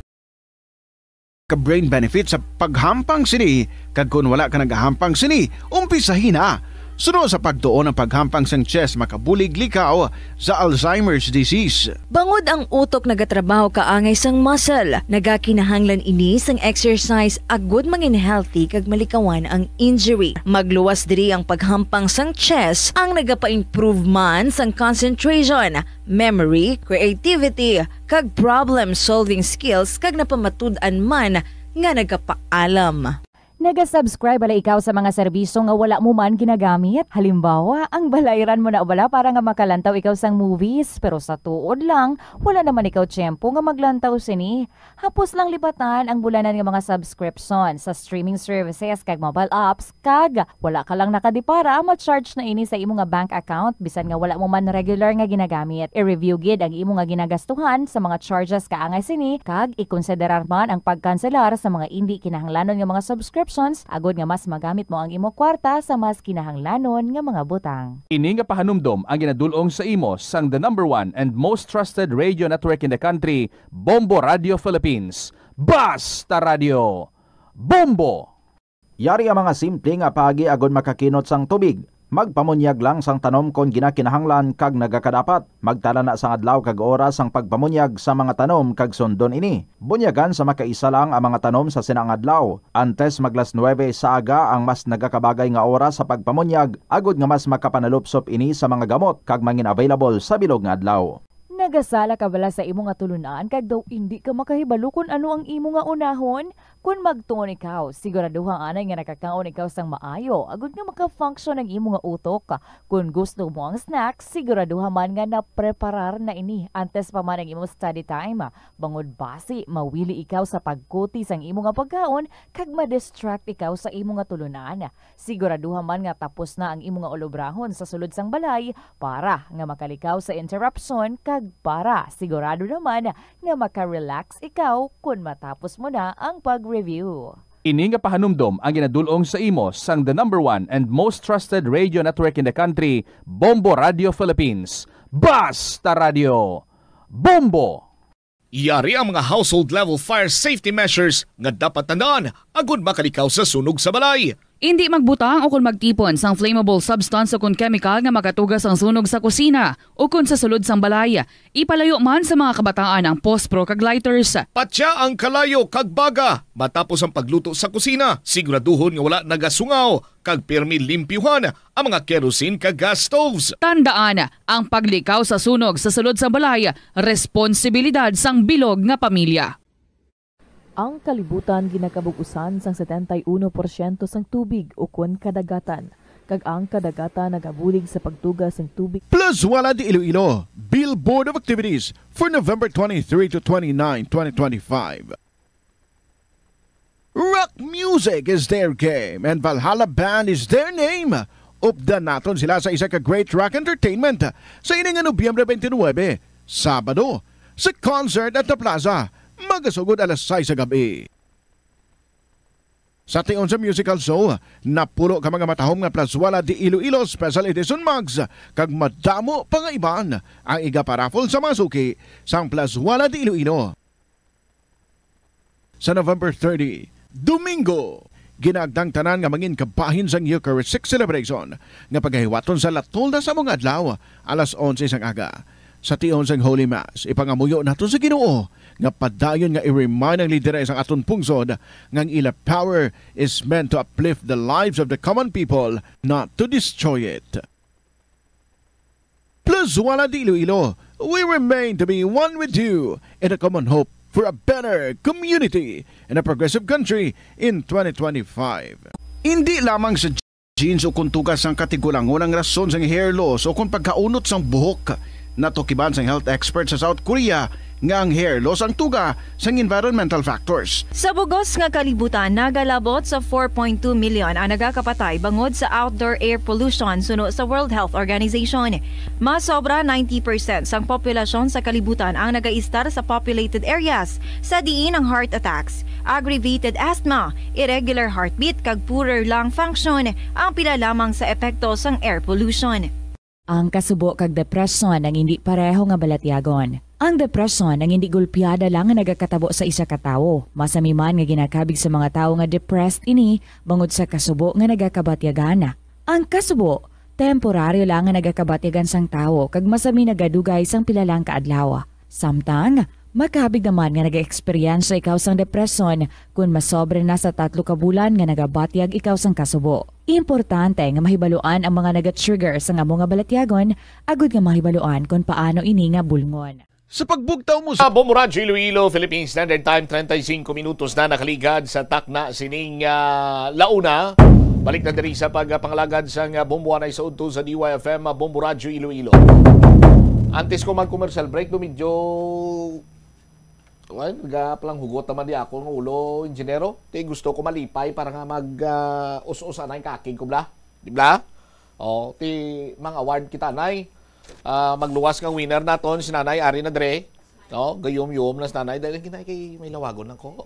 ka brain benefit sa paghampang sini, kag kung wala ka nagahampang sini, umpisahin na. Sunod sa pagtuon ng paghampang sang chest makabulig likaw sa Alzheimer's disease. Bangod ang utok nagatrabaho kaangay sang muscle, nagakinahanglan ini sang exercise agud mangin healthy kag malikawan ang injury. Magluwas diri ang paghampang sang chest ang nagapa-improve man sang concentration, memory, creativity kag problem-solving skills kag napamatud-an man nga nagapaalam. Naga-subscribe bala ikaw sa mga serbisyo nga wala mo man ginagamit. Halimbawa, ang balayran mo na wala para nga makalantaw ikaw sang movies, pero sa tuod lang, wala naman ikaw tiyempo nga maglantaw sini. Hapos lang lipatan ang bulanan nga mga subscription sa streaming services kag mobile apps, kag wala ka lang nakadipara, ma-charge na ini sa imo nga bank account bisan nga wala mo man regular nga ginagamit. I-review gid ang imo nga ginagastuhan sa mga charges kaangay sini, kag ikonsiderar man ang pagkanselar sa mga hindi kinahanglanon nga mga subscription agod nga mas magamit mo ang imo kwarta sa mas kinahanglanon nga mga butang. Ini nga pahanumdom ang ginadulong sa imo sang the #1 and most trusted radio network in the country, Bombo Radio Philippines. Basta Radio Bombo! Yari ang mga simple nga pagi agod makakinot sang tubig. Magpamunyag lang sang tanom kon ginakinahanglan kag nagakadapat. Magtala na sang adlaw kag oras sang pagpamunyag sa mga tanom kag sundon ini. Bunyagan sa makaisa lang ang mga tanom sa sinang adlaw. Antes maglas 9 sa aga ang mas nagakabagay nga oras sa pagpamunyag agod nga mas makapanalupsop ini sa mga gamot kag mangin available sa bilog nga adlaw. Nagasala ka bala sa imo nga tulunan kag daw hindi ka makahibalo kung ano ang imo nga unahon? Kung magtuon ikaw, siguraduhang anay nga nakakaon ikaw sang maayo, agud nga maka-function ang imo nga utok. Kung gusto mo ang snack, siguraduhan man nga na-preparar na ini antes pa man ang imo study time. Bangod basi, mawili ikaw sa pagkuti sang imo nga pagkaon kag ma-distract ikaw sa imo nga tulunan. Siguraduhan man nga tapos na ang imo nga olobrahon sa sulod sang balay para nga makalikaw sa interruption kag para sigurado naman nga maka-relax ikaw kung matapos mo na ang pag-review. Ini nga pahanumdom ang ginadulong sa imo sang the #1 and most trusted radio network in the country, Bombo Radio Philippines. Basta Radio Bombo! Yari ang mga household level fire safety measures nga dapat tandaan agud makalikaw sa sunog sa balay. Hindi magbutang o kung magtipon sang flammable substance o kung chemical nga makatugas ang sunog sa kusina o kung sa sulod sang balay. Ipalayo man sa mga kabataan ang pospro kag lighters. Patya ang kalayo kag baga matapos ang pagluto sa kusina. Siguraduhon nga wala nagasungaw kag pirmi limpyuhan ang mga kerosene kag gas stoves. Tandaan, ang paglikaw sa sunog sa sulod sang balay, responsibilidad sang bilog nga pamilya. Ang kalibutan ginakabugusan sang 71% sang tubig o kun kadagatan. Kag ang kadagatan nagabulig sa pagtugas ng tubig. Plus wala di Iloilo, Billboard of Activities for November 23 to 29, 2025. Rock music is their game and Valhalla Band is their name. Updan naton sila sa isa ka great rock entertainment sa ining Nobyembre 29, Sabado, sa concert at the Plaza. Magasugod alas 6 sa gabi. Sa tion sa musical show, napulo ka mga matahom nga plaswala di Iloilo Special Edition Mugs kag madamo pa nga iban ang iga-paraffle sa masuki sang plaswala di Iloilo. Sa November 30, Domingo, ginagdang tanan nga mangin kabahin sang Eucharistic celebration nga paghiwaton sa latolda sa mga adlaw alas 11 sang aga. Sa tion sang Holy Mass, ipangamuyo nato sa Ginoo nga padayon nga i-remind ang lideres ang aton pungsod nga ang ila power is meant to uplift the lives of the common people, not to destroy it. Plus wala di Iloilo, we remain to be one with you in a common hope for a better community and a progressive country in 2025. Hindi lamang sa jeans o kung tugas ang katigulangon ang rason sa hair loss o kung pagkaunot sang buhok, natukiban sang health expert sa South Korea nga ang hair loss ang tuga sang environmental factors. Sa bugos nga kalibutan, nagalabot sa 4.2 million ang nagakapatay bangod sa outdoor air pollution suno sa World Health Organization. Mas sobra 90% sang populasyon sa kalibutan ang nagaistar sa populated areas sa diin ang heart attacks, aggravated asthma, irregular heartbeat kag poorer lung function ang pila lamang sa epekto sang air pollution. Ang kasubo kag depresyon ang hindi pareho nga balatyagon. Ang depresyon ang hindi gulpiyada lang nga nagakatabo sa isa ka tawo. Masamiman nga ginakabig sa mga tawo nga depressed ini bangod sa kasubo nga nagakabatyagan. Ang kasubo temporaryo lang nga nagakabatyagan sang tawo kag masami nagadugay sang pila lang ka adlaw. Samtang makabig naman nga nag-experience ikaw sang depresyon kung masobre na sa 3 ka bulan nga nagabatyag ikaw sang kasubo. Importante nga mahibaluan ang mga naga-trigger sa nga mga balatyagon agud nga mahibaluan kung paano ini nga bulngon. Sa pagbugtaw mo sa Bombo Radio Iloilo, Philippine Standard Time, 35 minutos na nakaligad sa takna sining launa. Balik na diri sa pagpangalagad sa Bombo Anay sa udto sa DYFM Bombo Radio Iloilo. Antes ko mag-commercial break, medyo nagpalang hugot naman di ako ng ulo, ingenero. Gusto ko malipay para nga mag-us-usan na yung kaking ko, bla? Di bla? O, mga award kita, nay. Magluwas ng winner naton, si nanay Ari na Dre. No? Gayom-yom na si nanay. Dahil kinay kay may lawagon ako.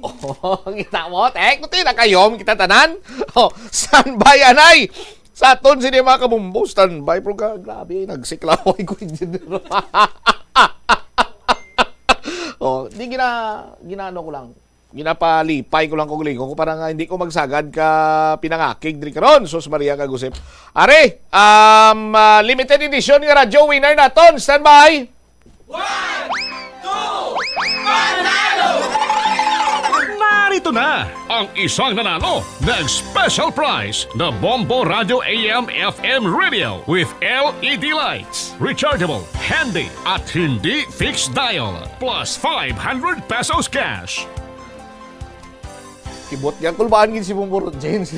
Kita mo, kuti na kayom, kita tanan. Standby, anay! Sa aton, sini mga kabumbo, standby. Pero grabe, nagsiklaway ko, ingenero. Di ginano ko lang. Ginapalipay ko lang kung ko para nga hindi ko magsagad ka pinangakig diri karon. Sus Maria kagusip. Are, limited edition nga radyo winner naton. Stand by. 1, 2, panalo! Narito na ang isang nanalo ng special prize na Bombo Radio AM FM Radio with LED lights. Rechargeable, handy at hindi fixed dial. Plus 500 pesos cash. Kibot niya. Kulbaan gin si Bombo James.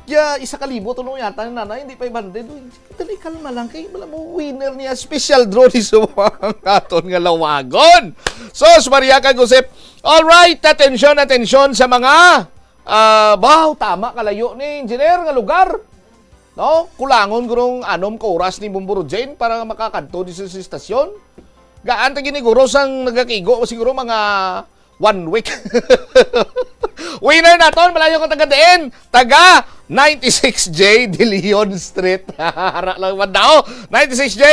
Kaya 1,000 tunong yata ng nanay. Hindi pa 500. Dali kalma lang. Kaya wala mo winner niya. Special draw ni Sumang aton nga lawagon. Sos Maria kagusip. Alright, atensyon sa mga tama kalayo ni engineer nga lugar. No? Kulangon gurong anom ka oras ni Bombo Jane para makakanto di sa istasyon. Gaan ta giniguro sang nagakigo siguro mga 1 week. Winner naton, malayo ko taga 96J De Leon Street. Hara lang daw. 96J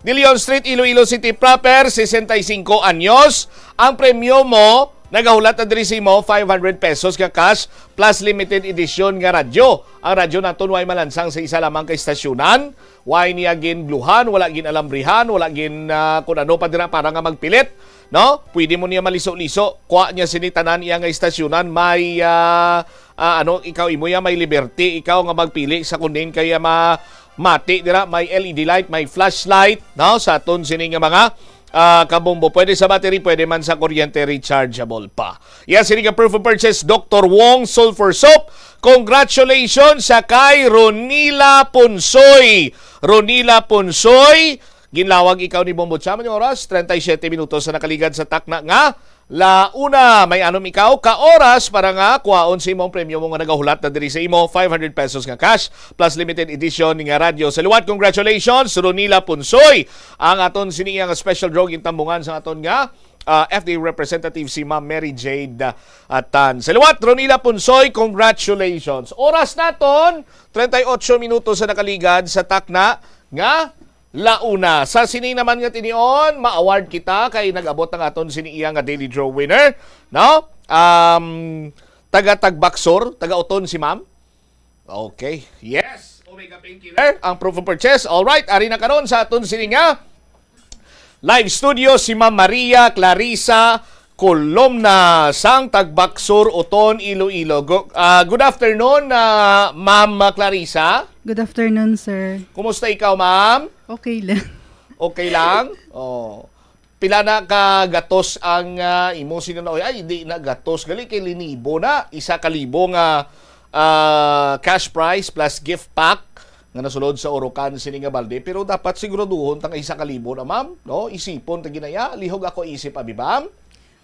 De Leon Street, Iloilo City proper, 65 anyos. Ang premyo mo, nagahulat na diri mo, 500 pesos ka cash plus limited edition nga radyo. Ang radyo naton way malansang sa isa lamang ka istasyonan. Way niya gin bluhan, wala gin alambrihan, wala gin kung ano pa dira para nga magpilit. No? Pwede mo niya maliso-liso. Kuha niya sinitanan iya nga istasyonan. May, ikaw imo ya, may liberty. Ikaw nga magpili sa kunin kaya mati, dira. May LED light, may flashlight. No? Sa aton sini nga mga kabombo. Pwede sa battery, pwede man sa kuryente, rechargeable pa. Yan, sini nga proof of purchase, Dr. Wong Sulfur Soap. Congratulations sa kay Ronila Ponsoy. Ronila Ponsoy. Ginlawag ikaw ni Bombo Chaman yung oras, 37 minutos na nakaligad sa takna nga. Launa, may anom ikaw ka oras para nga kuhaon sa imong premyo mo nga nagahulat na diri sa imo, 500 pesos nga cash plus limited edition nga radyo. Sa luwat, congratulations, Ronila Punsoy. Ang aton siniyang special draw intambungan sa aton nga FDA representative si Ma'am Mary Jade Tan. Sa luwat, Ronila Punsoy, congratulations. Oras naton, 38 minutos na nakaligad sa takna nga launa. Sa sini naman nga tinion, ma-award kita kay nag-abot ng aton siniya nga daily draw winner. No? Taga-Tagbaksor, taga-Uton si ma'am. Okay. Yes. Omega Painkiller. Ang proof of purchase. Alright. Ari na karon sa aton sini nga live studio si Ma'am Maria Clarissa Colomna sang Tagbaksor, Uton, Iloilo. Good afternoon, Ma'am Clarissa. Good afternoon, sir. Kumusta ikaw, ma'am? Okay lang. Okay lang? Oh. Pila na ka gatos ang imo sinanoy? Ay, hindi na gatos. Gali kay linibo na. 1,000 nga cash prize plus gift pack. nga nasulod sa Orocan sini nga balde, pero dapat siguraduhon tang 1,000 na ma'am, no? Isipon ta ginaya, lihog ako isip abi ma'am.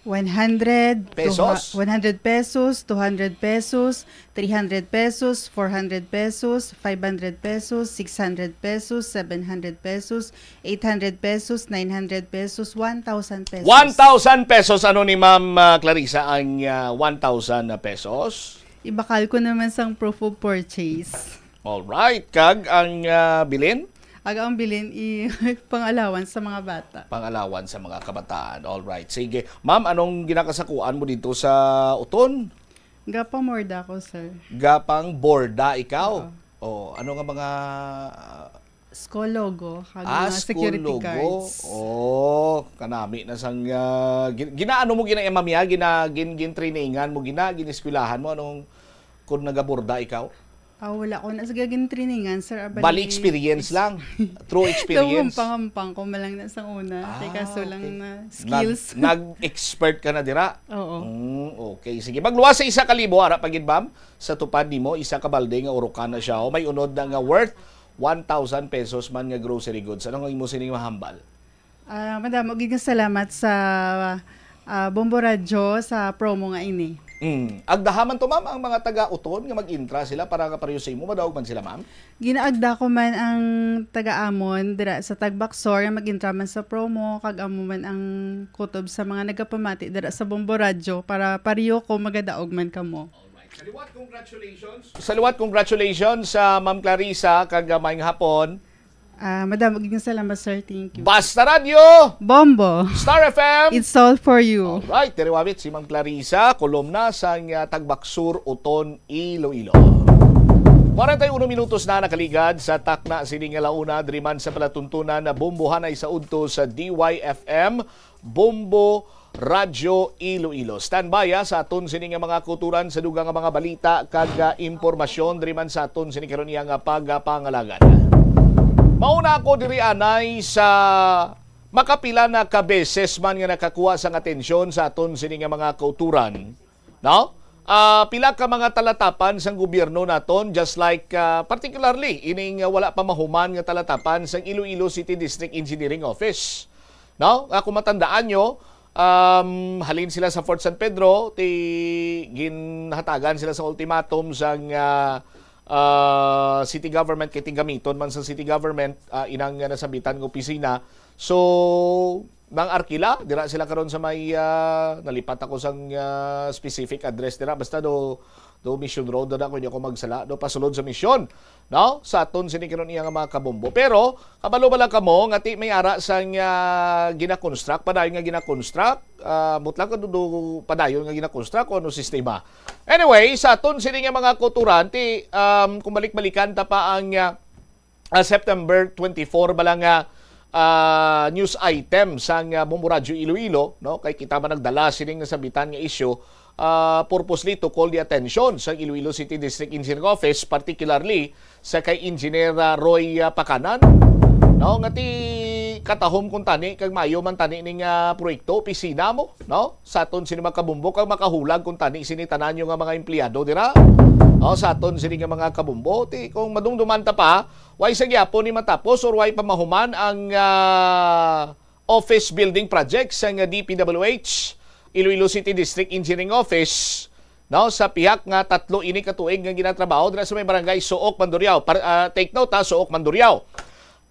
100 pesos, 100 pesos, 200 pesos, 300 pesos, 400 pesos, 500 pesos, 600 pesos, 700 pesos, 800 pesos, 900 pesos, 1,000 pesos. 1,000 pesos ano ni Ma'am Clarissa ang 1,000 pesos? Ibakal ko naman sang proof of purchase. Alright, kag ang bilin? Ang bilin pang-alawan sa mga bata. Pang-alawan sa mga kabataan. Alright, sige. Ma'am, anong ginakasakuan mo dito sa uton? Gapang morda ko, sir. Gapang borda ikaw? Oh, ano nga mga school logo, mga security logo. cards. Oh, kanami na sang ginaano mo gina-emamya, gin-trainingan mo gin-eskwelahan mo anong kun nagaborda ikaw? Wala ko na sa gagawin trainingan, sir. Bali experience lang. True experience. Humpang-humpang ko malang na sa una. Kaso lang na skills. Nag-expert ka na dira? Oo. Okay, sige. Magluwas sa 1,000 ara pagid ma'am sa tupad nimo, isa ka balde nga Orocan na siya. O may unod na nga worth 1,000 pesos man nga grocery goods. Ano nga imo sining mahambal? Madam, magiging salamat sa Bombo Radio sa promo nga ini. Agdahaman to ma'am ang mga taga-uton nga mag-intra sila para kapareho sa imo, madawag man sila ma'am? Ginaagda ko man ang taga-amon dira sa Tagbaksor nga mag-intra man sa promo, kag amo man ang kutob sa mga nagapamati dira sa Bombo Radio para pareho ko magadaog man kamo. Salawat, congratulations sa Ma'am Clarissa kag mayng hapon. Madam, magiging salamat, sir. Thank you. Basta Radio! Bombo! Star FM! It's all for you. Alright, teriwawit si Ma'am Clarissa, kolumna sa Tagbaksur, Uton, Iloilo. 41 minutos na nakaligad sa takna sining launa driman sa palatuntunan na bombohan ay sa udto sa DYFM, Bombo Radyo Iloilo. Standby sa aton sining mga kuturan sa dugang mga balita kag impormasyon driman sa aton sining karon nga pagpangalagan. Mauna ako diri anay sa makapila na kabeses man nga nakakuha sang atensyon sa aton sining mga kauturan. No? Pila ka mga talatapan sang gobyerno naton, just like particularly ining wala pa mahuman nga talatapan sang Iloilo City District Engineering Office. No? Kung matandaan nyo, halin sila sa Fort San Pedro, ginhatagan sila sa ultimatum sang city government kay gamiton man sa city government inang nasabitan ng opisina. So nang arkila dira sila karon sa may nalipat ako sang specific address dira basta do Mission Road na ko magsala do pasulod sa Mission, no, sa aton sini karon iya nga mga kabombo. Pero kabalo bala kamo ngati may ara sang gina-construct padayon nga gina-construct mutlang do padayon nga gina-construct ano sistema. Anyway, sa aton sini nga mga kuturan ti kung balik-balikan ta pa ang September 24 bala nga news item sang Bombo Radyo Iloilo, no, kay kita man nagdala sining nasabitan nga issue purposely to call the attention sa Iloilo City District Engineering Office, particularly sa kay Engineer Roy Pakanan, no, ngati katahom kung tani kag mayo man tani ning proyekto opisina mo, no, sa aton sini makabumbo kag makahulag kung tani sini tanan yung mga empleyado dira. O, sa aton sini nga mga kabumbo, ti kung madungduman ta pa, way sa gyapon ni matapos or way pamahuman ang office building project sa DPWH, Iloilo City District Engineering Office, no, sa pihak nga tatlo ini katuig nga ginatrabaho dira sa may barangay Suok, Mandurriao. Take note Suok, Mandurriao.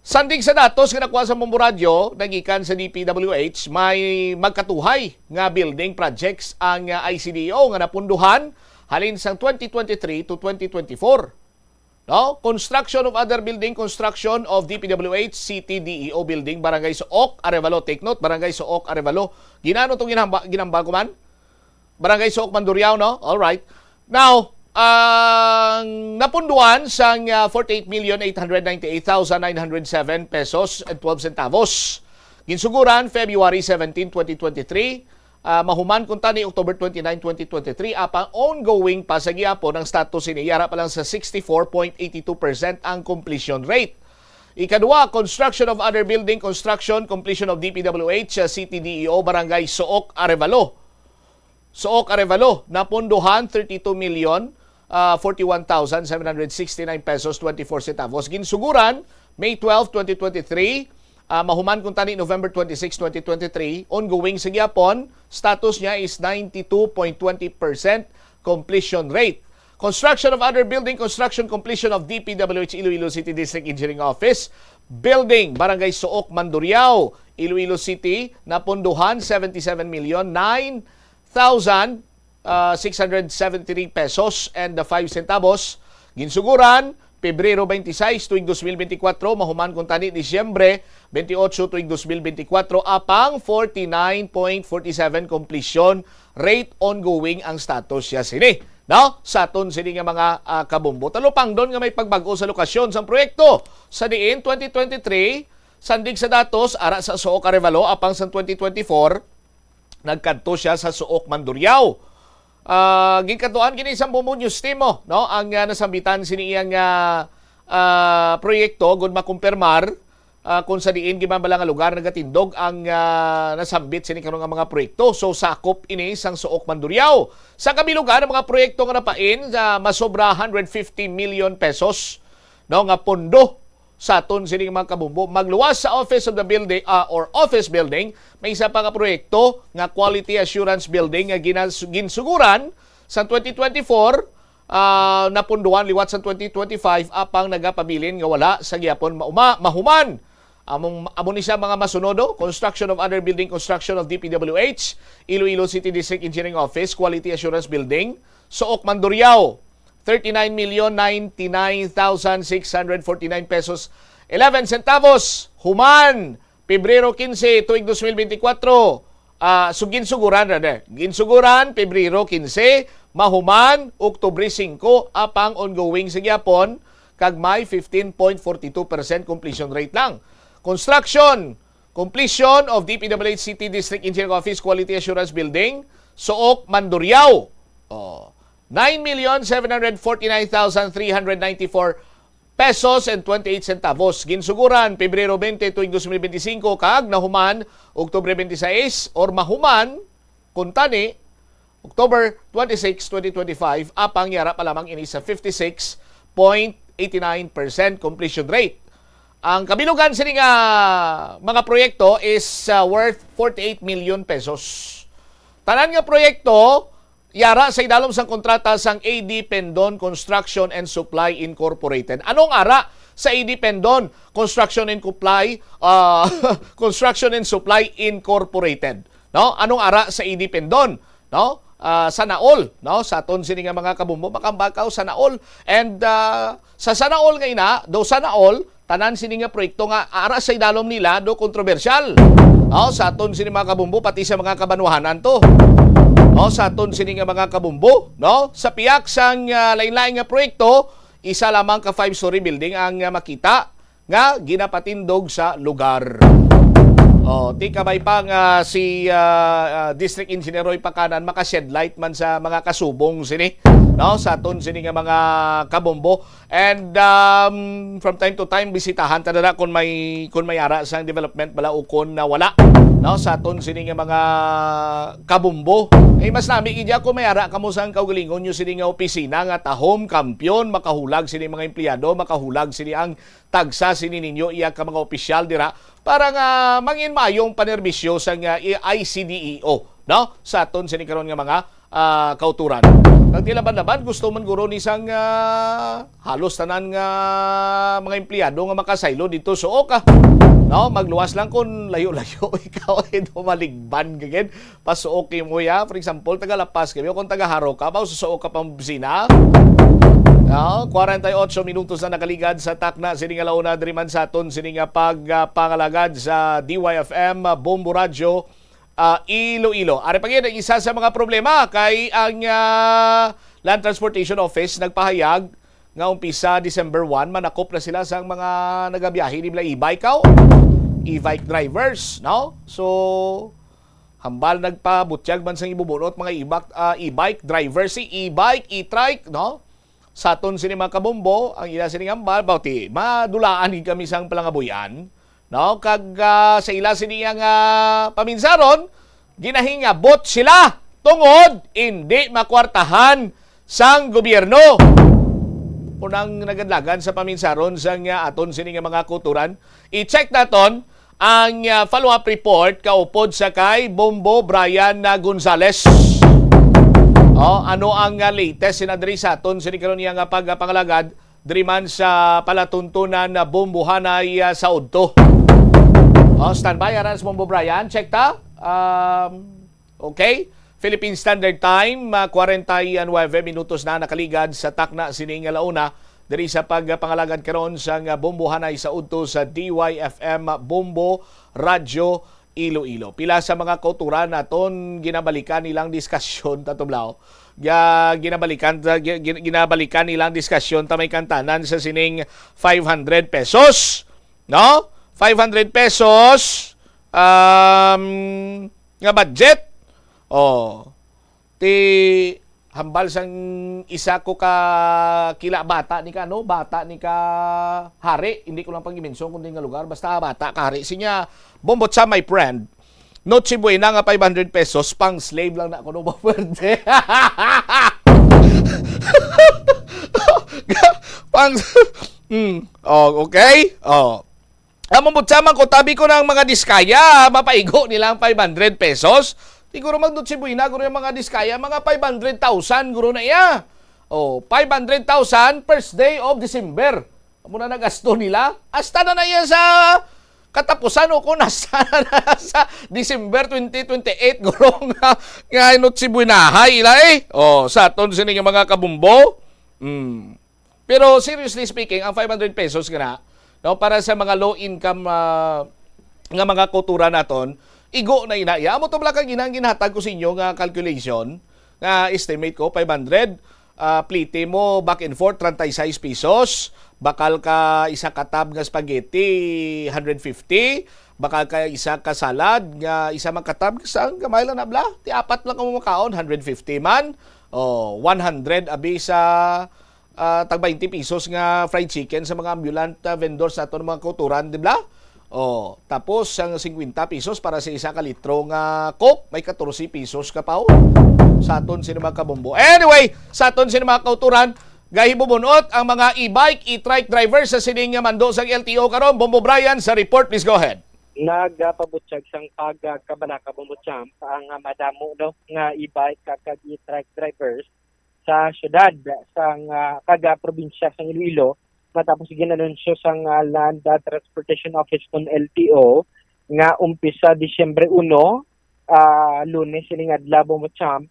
Sanding sa datos nga nakuha sa Bombo Radyo, nagikan sa DPWH, may magkatuhay nga building projects ang ICDO nga napunduhan halin sang 2023 to 2024. No? Construction of other building, construction of DPWH CTDEO building, Barangay Suok, Arevalo. Take note, Barangay Suok, Arevalo. Ginano itong ginamba ko man? Barangay Suok, Mandurriao, no? Alright. Now, ang napunduan sang 48,898,907 pesos and 12 centavos. Ginsuguran, February 17, 2023. Mahuman kung tani October 29, 2023 apang ongoing pa sa gihapon ang status iniyara pa lang sa 64.82% ang completion rate. Ikadua, construction of other building, construction, completion of DPWH, CTDEO, Barangay Suok, Arevalo. Suok, Arevalo, napunduhan 32 million 41,769 pesos 24 centavos. Ginsuguran May 12, 2023. Mahuman kung tani November 26, 2023. Ongoing sa gyapon, status niya is 92.20% completion rate. Construction of other building, construction completion of DPWH Iloilo City District Engineering Office. Building, Barangay Suok, Mandurriao, Iloilo City, napunduhan 77,009,673 pesos and 5 centavos. Ginsuguran, Pebrero 26 tuig 2024, mahuman kung tani Disyembre 28 tuig 2024, apang 49.47 completion rate ongoing ang status siya sini. No? Sa aton sini nga mga kabumbo. Talupang doon nga may pagbago sa lokasyon sa proyekto. Sa diin 2023, sandig sa datos, ara sa Suok Arevalo, apang sa 2024, nagkanto siya sa Suok Mandurriao. Ginkatuan kini isang Bombo News Team no ang nasambitan siniyang proyekto gud makumpirmar kung sa diin gimambala nga lugar nagatindog ang nasambit sini karon nga mga proyekto. So sakop ini sang Suok Mandurriao. Sa kabilugan ang mga proyekto nga napain masobra 150 million pesos no nga pondo sa aton sining mga kabumbo. Magluwas sa office of the building or office building, may isa pa nga proyekto nga quality assurance building nga ginsuguran sa 2024, napunduan liwat sa 2025 apang nagapabilin nga wala sa gyapon mahuman. Amo ni siya mga masunodo, construction of other building, construction of DPWH, Iloilo City District Engineering Office, quality assurance building, Suok Mandurriao, 39,099,649 pesos 11 centavos. Human, Pebrero 15 tuig 2024. Ginsuguran Ginsuguran, Pebrero 15. Mahuman, Oktubre 5. Apang ongoing sa gyapon, kag may 15.42% completion rate lang. Construction, completion of DPWH City District Engineering Office Quality Assurance Building, Suok Mandurriao. 9,749,394 pesos and 28 centavos. Ginsuguran, Pebrero 20 tuig 2025, kag nahuman, Oktubre 26, or mahuman, kuntani, October 26, 2025, apang yara pa lamang ini sa 56.89% completion rate. Ang kabilugan sini nga mga proyekto is worth 48 million pesos. Tanan nga proyekto, yara sa idalom sang kontrata sang AD Pendon Construction and Supply Incorporated. Anong ara sa AD Pendon Construction and Supply Incorporated? No? Anong ara sa AD Pendon? No? Sanaol, no? Sa aton sini nga mga kabumbo, makambakaw Sanaol. And sa Sanaol nga ina, do Sanaol, tanan sini nga proyekto nga ara sa idalom nila do kontrobersyal. No? Sa aton sini mga kabumbo, pati sa mga kabanwahanan to. No, sa aton sini nga mga kabumbo, no? Sa piyak sang lain-lain nga proyekto, isa lamang ka 5-story building ang makita nga ginapatindog sa lugar. Di kabay pa nga si District Engineer Roy Pakanan makashed light man sa mga kasubong sini, no? Sa aton sini nga mga kabumbo. And from time to time bisitahan ta na kung may ara sang development bala ukon na wala, no? Sa aton sini nga mga kabumbo. Mas nami idya kung may ara kamo sang kaugalingon nyo sini nga opisina nga tahom kampiyon, makahulag sini mga empleyado, makahulag sini ang tagsa sini ninyo iya ka mga opisyal dira para nga mangin mayong panerbisyo sa ICDEO, no? Sa aton sini karon nga mga kauturan. Nagtilaban-laban gusto man guro ni sang halos tanan nga mga empleyado nga makasaylo dito sa Oka. No, magluwas lang kung layo-layo ikaw ay maligban gagin pasuok mo ya. For example, taga Lapas kayo, kung taga Haro ka, susuok ka pang bisina. No, 48 minutos na nakaligad sa takna sini nga launa diri man sa aton sini nga pagpangalagad sa DYFM Bombo Radio Iloilo. Ari pa gyud isa sa mga problema kay ang Land Transportation Office nagpahayag nga umpisa December 1 manakop na sila sa mga nagabiyahe nila e-bike drivers, no? So hambal nagpabutyag man sang ibubunot mga e-bike drivers, e-bike, e-trike, no? Sa aton sini mga kabombo, ang ila sini hambal bawti madulaan kami sang palangabuyan, no? Kag sa ila sini ang paminsaron ginahinga bot sila tungod hindi makwartahan sang gobyerno. Unang nagadlagan sa paminsaron sa aton sini nga mga kuturan. I-check naton ang follow-up report kaupod sa kay Bombo Brian Gonzales. Ano ang latest sinadri sa aton sini karon nga pagpangalagad diri man sa palatuntunan na bombohanay sa udto. Standby aran sa Bombo Brian. Check ta. Okay. Philippine Standard Time, 49 minutos na nakaligad sa takna sining launa diri sa pagpangalagad karon sa bombohanay sa udto sa DYFM Bombo Radio Iloilo. Pila sa mga kauturan naton ginabalikan nilang diskusyon tatublaw. Ginabalikan nilang diskusyon ta may kantanan sa sining 500 pesos. No? 500 pesos nga budget. Ti hambal sang isa ko ka kila bata ni ka, no? Bata ni ka hari. Hindi ko lang pag-mention kundi nga lugar. Basta bata ka hari. Sinya, Bombo Cha, my friend. Noche buena nga 500 pesos. Pang slave lang na ako. No ba pwede? Okay? Ang mambutsaman ko, tabi ko ng mga diskaya, mapaigo nilang 500 pesos. Siguro mag-Noche Buena, guro yung mga diskaya, mga 500,000 guro na iya. 500,000 first day of December. Muna nagasto nila. Hasta na iya sa katapusan o kung nasa na sa December 2028 guro nga Noche Buena. Sa aton sining mga kabumbo. Pero seriously speaking, ang 500 pesos nga no, para sa mga low income nga mga kultura naton, igo na inaya. Amo to bala kang ginhatag ko sa inyo nga calculation, nga estimate ko 500, plite mo back and forth 36 pesos, bakal ka isa ka tab nga spaghetti 150, bakal ka isa ka salad nga isa man katab sa gamay lang na bla, ti apat lang mo makaon 150 man. 100 abi sa tag 20 pesos nga fried chicken sa mga ambulant vendors nato ng mga kulturan, di ba? Tapos ang 50 pesos para sa isa ka litro nga Coke, may 14 pesos ka pa sa aton sino mga kabombo. Anyway, sa aton sino mga kauturan, gahibubunot ang mga e-bike, e-trike drivers sa sining mando sa LTO karon. Bombo Brian sa report, please go ahead. Nagpabutyag sang pagkabanaka Bombo Champ ang madamo no nga e-bike kag e-trike drivers sa syudad sang kaga-probinsya sang Iloilo matapos ginanunsyo sang Land Transportation Office ng LTO nga umpisa Disyembre 1, Lunes sining adlaw Bombo Champ,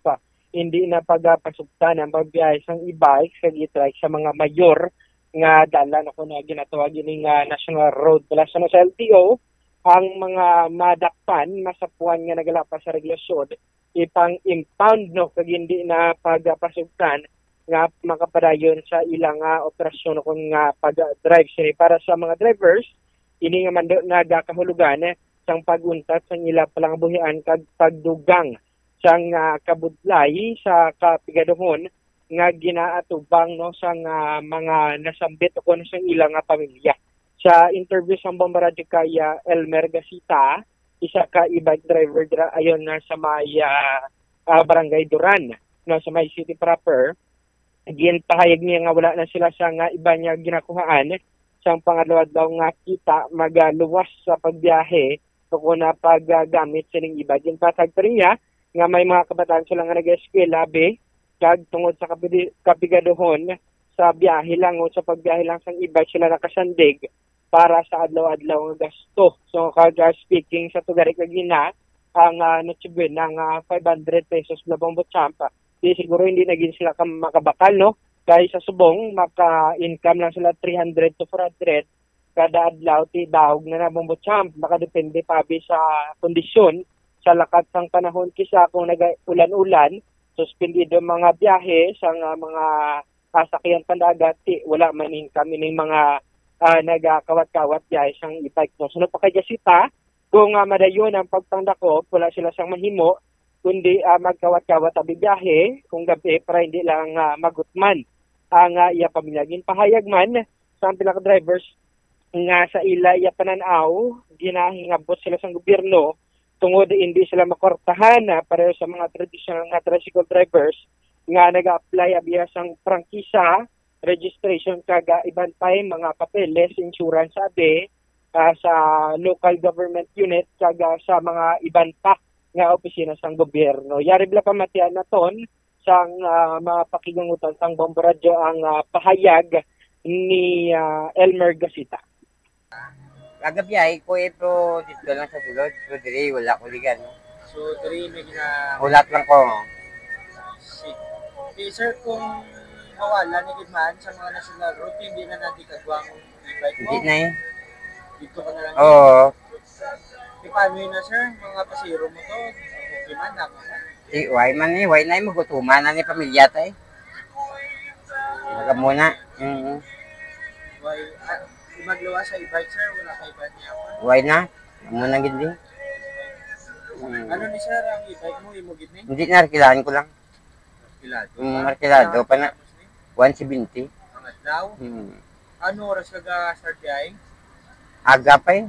hindi na pagpasugtan ang pagbiyahe sang e-bike sa e-trike sa mga mayor nga dalan ako na ginatawag ining National Road plus sa LTO. Ang mga madakpan, masapuan nga nagalapas sa regulasyon, ipang-impound no, kag hindi na pagpasugtan nga makapadayon sa ilang operasyon kung nga pag-drive sini. Para sa mga drivers, ini nga man nagakahulugan sang paguntat sang ila palang buhian kag pagdugang sang kabudlay sa kapigaduhon nga ginaatubang no sang mga nasambit o kung sang ilang pamilya. Sa interview sa Bombo Radio kay Elmer Gasita, isa ka e-bike driver dira ayon na sa may Barangay Duran, no, sa may city proper. Again, pahayag niya nga wala na sila sa nga iba niya ginakuhaan sa pangalawa daw nga kita magaluwas sa pagbiyahe o kung na paggamit sining iba. Din patag pa rin niya nga may mga kabataan sila nga nag-eskwela kag tungod sa kapigaduhon sa biyahe lang o sa pagbiyahe lang sang iba sila nakasandig para sa adlaw-adlaw nga gasto. So kaga speaking sa tugari kagina ang Noche Buena nga 500 pesos na Bombo Champ, di siguro hindi naging sila makabakal no, kaya sa subong maka-income lang sila 300 to 400 kada adlaw ti dahog na Bombo Champ. Nakadepende pa sa kondisyon sa lakat sang panahon, kisa kung nag-ulan-ulan suspendido mga biyahe sa mga sasakyan pandagat, wala man income ng mga nagakawat-kawat biyahe sang e-bike. No? So napakajasita, kung madayon ang pagpangdako, wala sila sang mahimo, kundi magkawat-kawat ang biyahe, kung gabi para hindi lang magutman ang iya pamilyagin. Pahayag man sa pila ka drivers nga sa ila iya pananaw, ginahingabot sila sang gobyerno tungod hindi sila makortahan pareho sa mga traditional nga tricycle drivers nga nag-apply abiya sang prangkisa, registration kaga iban pay mga papeles, insurance sabi sa local government unit kaga sa mga iban pa nga opisina sang gobyerno. Yari bla pamatian naton sang mga pakigangutan sang Bombo Radio ang pahayag ni Elmer Gasita. Kagabiyay ko pero dito lang sa sulod. So diri wala ko ligan. So diri may gina Ulat lang ko. Sir, kung mawala ni Gidman sa mga national route, hindi na natin kagwang e-bike mo? Hindi na eh. Dito ka na lang. Oo. E paano yun na sir? Mga pasiro mo to? Okay man na. Why man eh. Why na eh. Magutuman na ni pamilya tayo. Maga muna. Why? Maglawa sa e-bike sir? Wala ka e-bike niya ako? Why na? Muna gindi. Ano ni sir ang e-bike mo? Imugid ni? Hindi na, kilaan ko lang. Martilado pa na. 170. Ang adlaw? Ano oras ka-start yaing? Aga pa eh.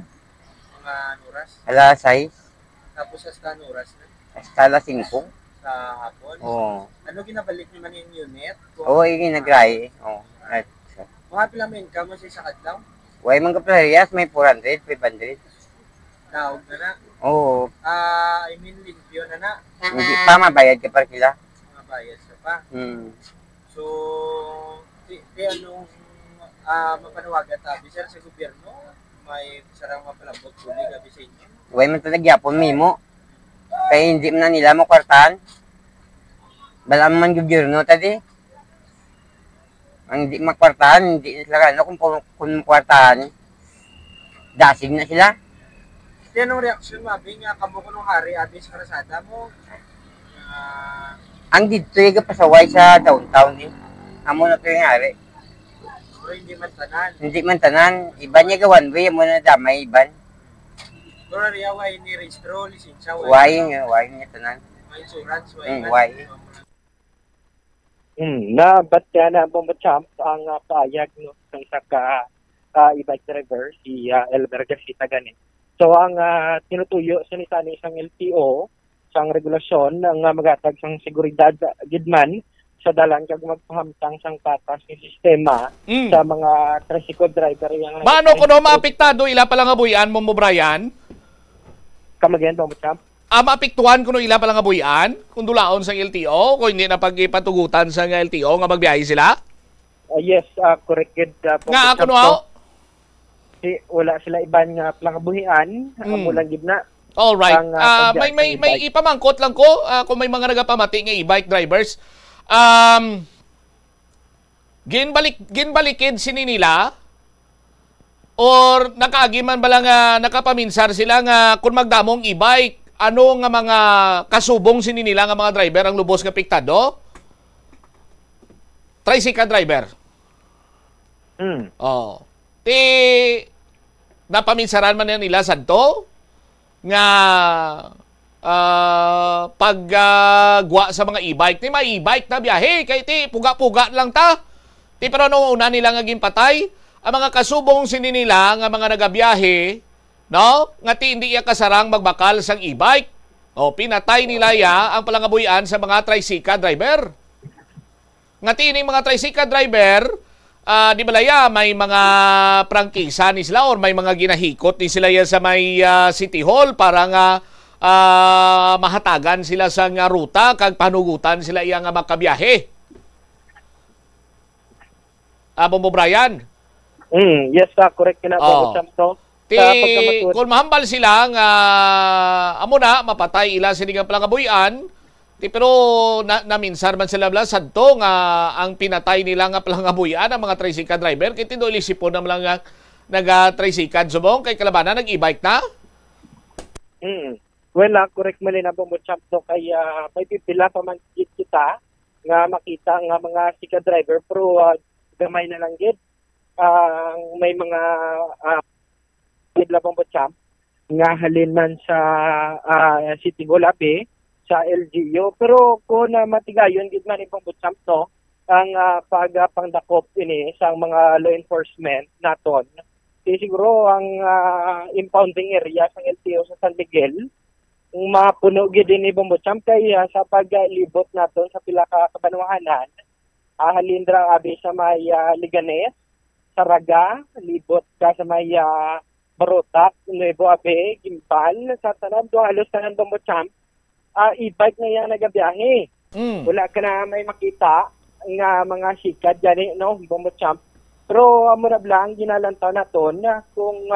Mga oras? Alas 6. Tapos hasta oras na? Hasta alas 5. Sa hapon? Oo. Ano ginabalik niyo man yung unit? Oo, yung nag-ray. Oo. Mga pilang income mo sa kadlaw? Way mga players, may 400, 500. Tawag na na? Oo. I mean, limpyo na na? Hindi pa, mabayad ka pa kila. Mabayad ka pa? So, di anong mapanawagan tabi sir sa gobyerno? May sarang mapalambot huli gabi sa inyo? Way man talagyapon mimo. Kaya hindi na nila makwartahan. Bala man gobyerno tadi. Ang hindi makwartahan, hindi sila ano kung makwartahan. Dasig na sila. Di anong reaksyon mabi nga kamo ko nung hari abis karasada mo? Ang dito yung pasaway sa downtown eh. Amo na ito yung hari. Pero hindi man tanan? Hindi man tanan. Iba niya ga one way, amo na damay iban. Pero riya way ni registro, lisensya way niya tanan. May insurance, way. Nabat ka na Bombo Champ ang pahayag no, ng e-bike driver, si Elmer Gasita gani. So ang tinutuyo sa isang LTO, sang regulasyon ng magatag sang seguridad gidman sa dalan kag magpahamtang sang patas ng sistema sa mga tricycle driver yang Mano kuno maapektado ila pala nga buyan mo Brian? Kamagyan Bombo Champ. Maapektuhan kuno ila pala nga buyan kung dulaon sa LTO kung hindi na pagpatugutan sa LTO nga magbiyahe sila? Yes, correct. Nga kuno ako? Wala sila iban nga plangabuhian, mulang gibna. All right. May ipamangkot lang ko kung may mga nagapamati nga e-bike drivers. Ginbalikid sini nila or nakaagi man bala nga nakapaminsar sila nga kung magdamong e-bike, ano nga mga kasubong sini nila nga mga driver ang lubos nga piktado? Tricycle driver. Oh. Napaminsaran man nila sadto nga paggwa sa mga e-bike. May e-bike na biyahe kay puga-puga lang ta. Pero noong una nila nga ginpatay ang mga kasubong sini nila nga mga nagabiyahe, no? Nga hindi iya kasarang magbakal sang e-bike. O pinatay nila ya ang palangabuyan sa mga tricycle driver. Nga tining mga tricycle driver, di balaya may mga prangkisa ni sila or may mga ginahikot ni sila yan sa may City Hall para nga mahatagan sila sa nga ruta kag panugutan sila iya nga makabiyahe. Bombo Brian? Yes, correct na po Champ. Kung mahambal sila nga amo na mapatay ila sinigang palangabuyan, pero naminsar man sila bla sadto nga ang pinatay nila nga palangabuyan ang mga tricycle driver kay tindo ilisipon na lang nga naga-tricycle subong kay kalabanan nag-e-bike na. Well, correct mo na Bombo Champ kay may pipila pa man kita nga makita nga mga sika driver pero gamay na lang gid. May mga Bombo Champ nga halin man sa City Hall Abe sa LGU pero kung matigayon gid man ibang Bombo Champ ang pagpangdakop ini sa mga law enforcement naton. Siguro ang impounding area sa LTO sa San Miguel mga puno gid din ni Bombo Champ kay sa paglibot naton sa pila ka kabanwahanan halindra abi sa may Liganes, Saraga, libot ka sa may Barotac, Nuevo Abe, Gimbal, sa tanan do halos tanan Bombo Champ e-bike na yan nagabiyahe. Wala ka na may makita nga mga sikat dyan no Bombo Champ. Pero mura lang ginalantaw naton kung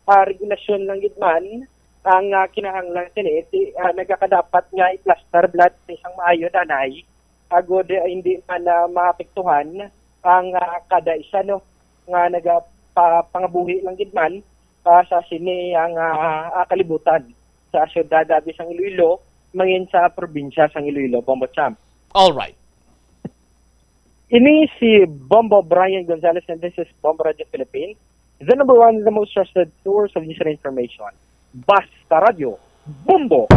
regulasyon lang gid man ang kinahanglan sini nagakadapat nga i-plaster blood sa isang maayo danay agod hindi man maapektuhan ang kada isa no nga nagapangabuhi lang gid man sa sini ang kalibutan sa syudad abi sang Iloilo mangin sa probinsya sang Iloilo, Bombo Champ. All right. Ini si Bombo Brian Gonzalez and this is Bombo Radio Philippines, the number one, the most trusted source of news and information. Basta Radio, Bombo!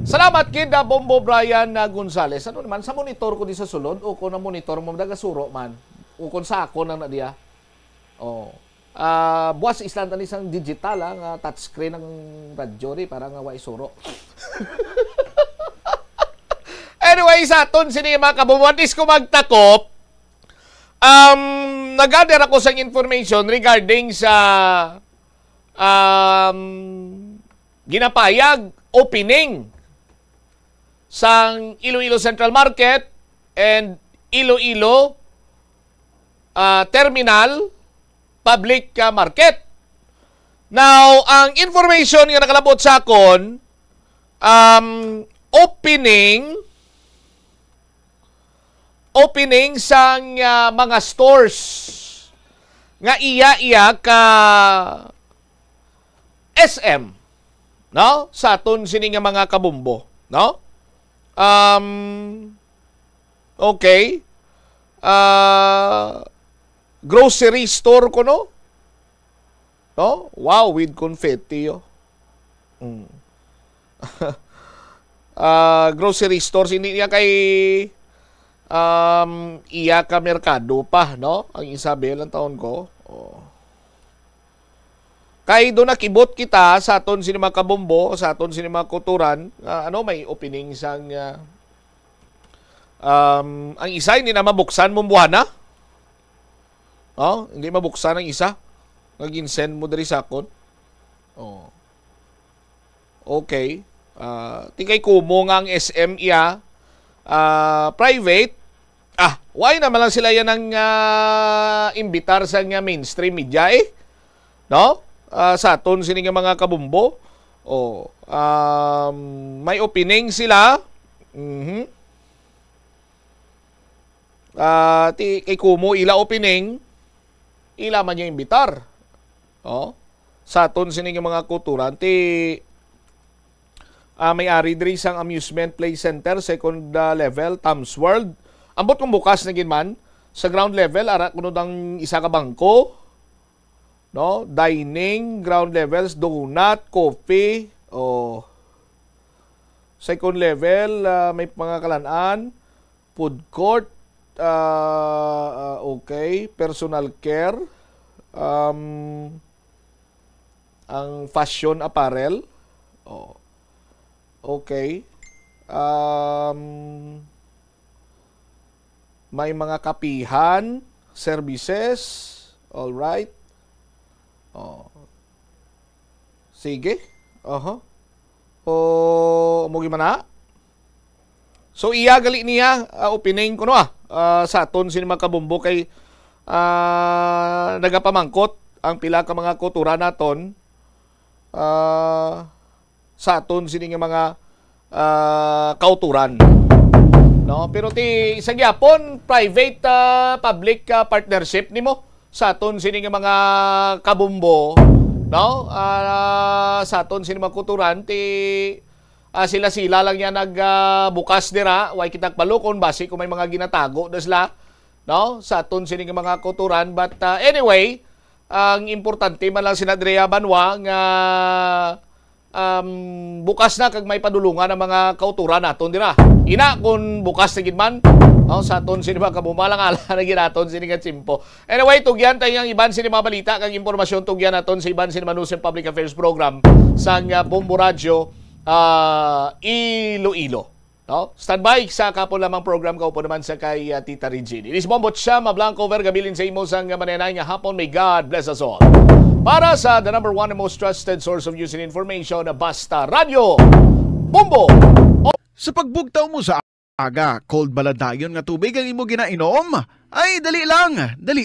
Salamat kid Bombo Brian Gonzalez. Ano naman, sa monitor ko di sa sulod, o kung na monitor mo, dagasuro man, o kung sa ako nang nadiya. Buwas islang isang digital, ang touchscreen ng radyo rin, parang way suro. Anyway, sa aton, sini mga kabubuantis ko magtakop, nag-gather ako sa information regarding sa ginapayag opening sang Iloilo Central Market and Iloilo Terminal Public Market. Now, ang information nga nakalabot sa akon, opening sang mga stores nga iya ka SM, no? Sa aton sini nga mga kabumbo, no? Okay. Grocery store ko, no? No? Wow, with confetti, yo. Grocery stores, hindi niya kay iya ka merkado pa, no? Ang Isabel ang taon ko. Kay doon nakibot kita sa aton sinima kabombo, sa aton sinima kuturan, may opening sang ang isa hindi na mabuksan mo buwana. Hindi mabuksan ang isa. Nag-send mo diri sa akon. Okay. Tingay kumo nga ang SM iya private. Why naman lang sila yan ang imbitar sa mainstream media no? Sa aton sini nga mga kabumbo. May opening sila. Kay kumo ila opening, ila man yung imbitar. Sa aton sini nga mga kulturan may-ari diri sang amusement play center second level Tom's World. Ambot kung bukas na ginman sa ground level ara kuno dang isa ka bangko, no? Dining, ground levels, donut, coffee, second level may mga kalan-an, food court, okay, personal care, ang fashion apparel, okay, may mga kapihan, services, all right. Sige. Umugi man na. So iya gali niya opening ko no sa aton sini mga kabumbo kay nagapamangkot ang pila ka mga kultura naton sa aton sini nga mga kauturan. No, pero sa gyapon private public partnership nimo sa aton sini nga mga kabumbo, no? Sa aton sini mga kulturan sila lang yan nagbukas dira, way kitag palukon base kung may mga ginatago dasla, no? Sa aton sini nga mga kulturan, but anyway, ang importante man lang sinadreya banwa nga bukas na kag may padulungan ang mga kauturan naton dira. Ina kung bukas na gid man sa aton sini mga kabumalang-ala na ginaton sini nga tsimpo. Anyway, tugyan tayo ang iban sini mga balita kag impormasyon tugyan naton sa iban sini News and Public Affairs program sang Bombo Radio Iloilo. No? Standby sa kapon lamang program ko po naman sa kay Tita Regine. Inis Bombot siya, Mablanco Vergabilin sa imo sang mananay nga hapon. May God bless us all. Para sa the number one and most trusted source of news and information, Basta Radio, Bombo! Sa pagbugtaw mo sa aga, cold baladayon nga tubig ang imo ginainom? Ay, dali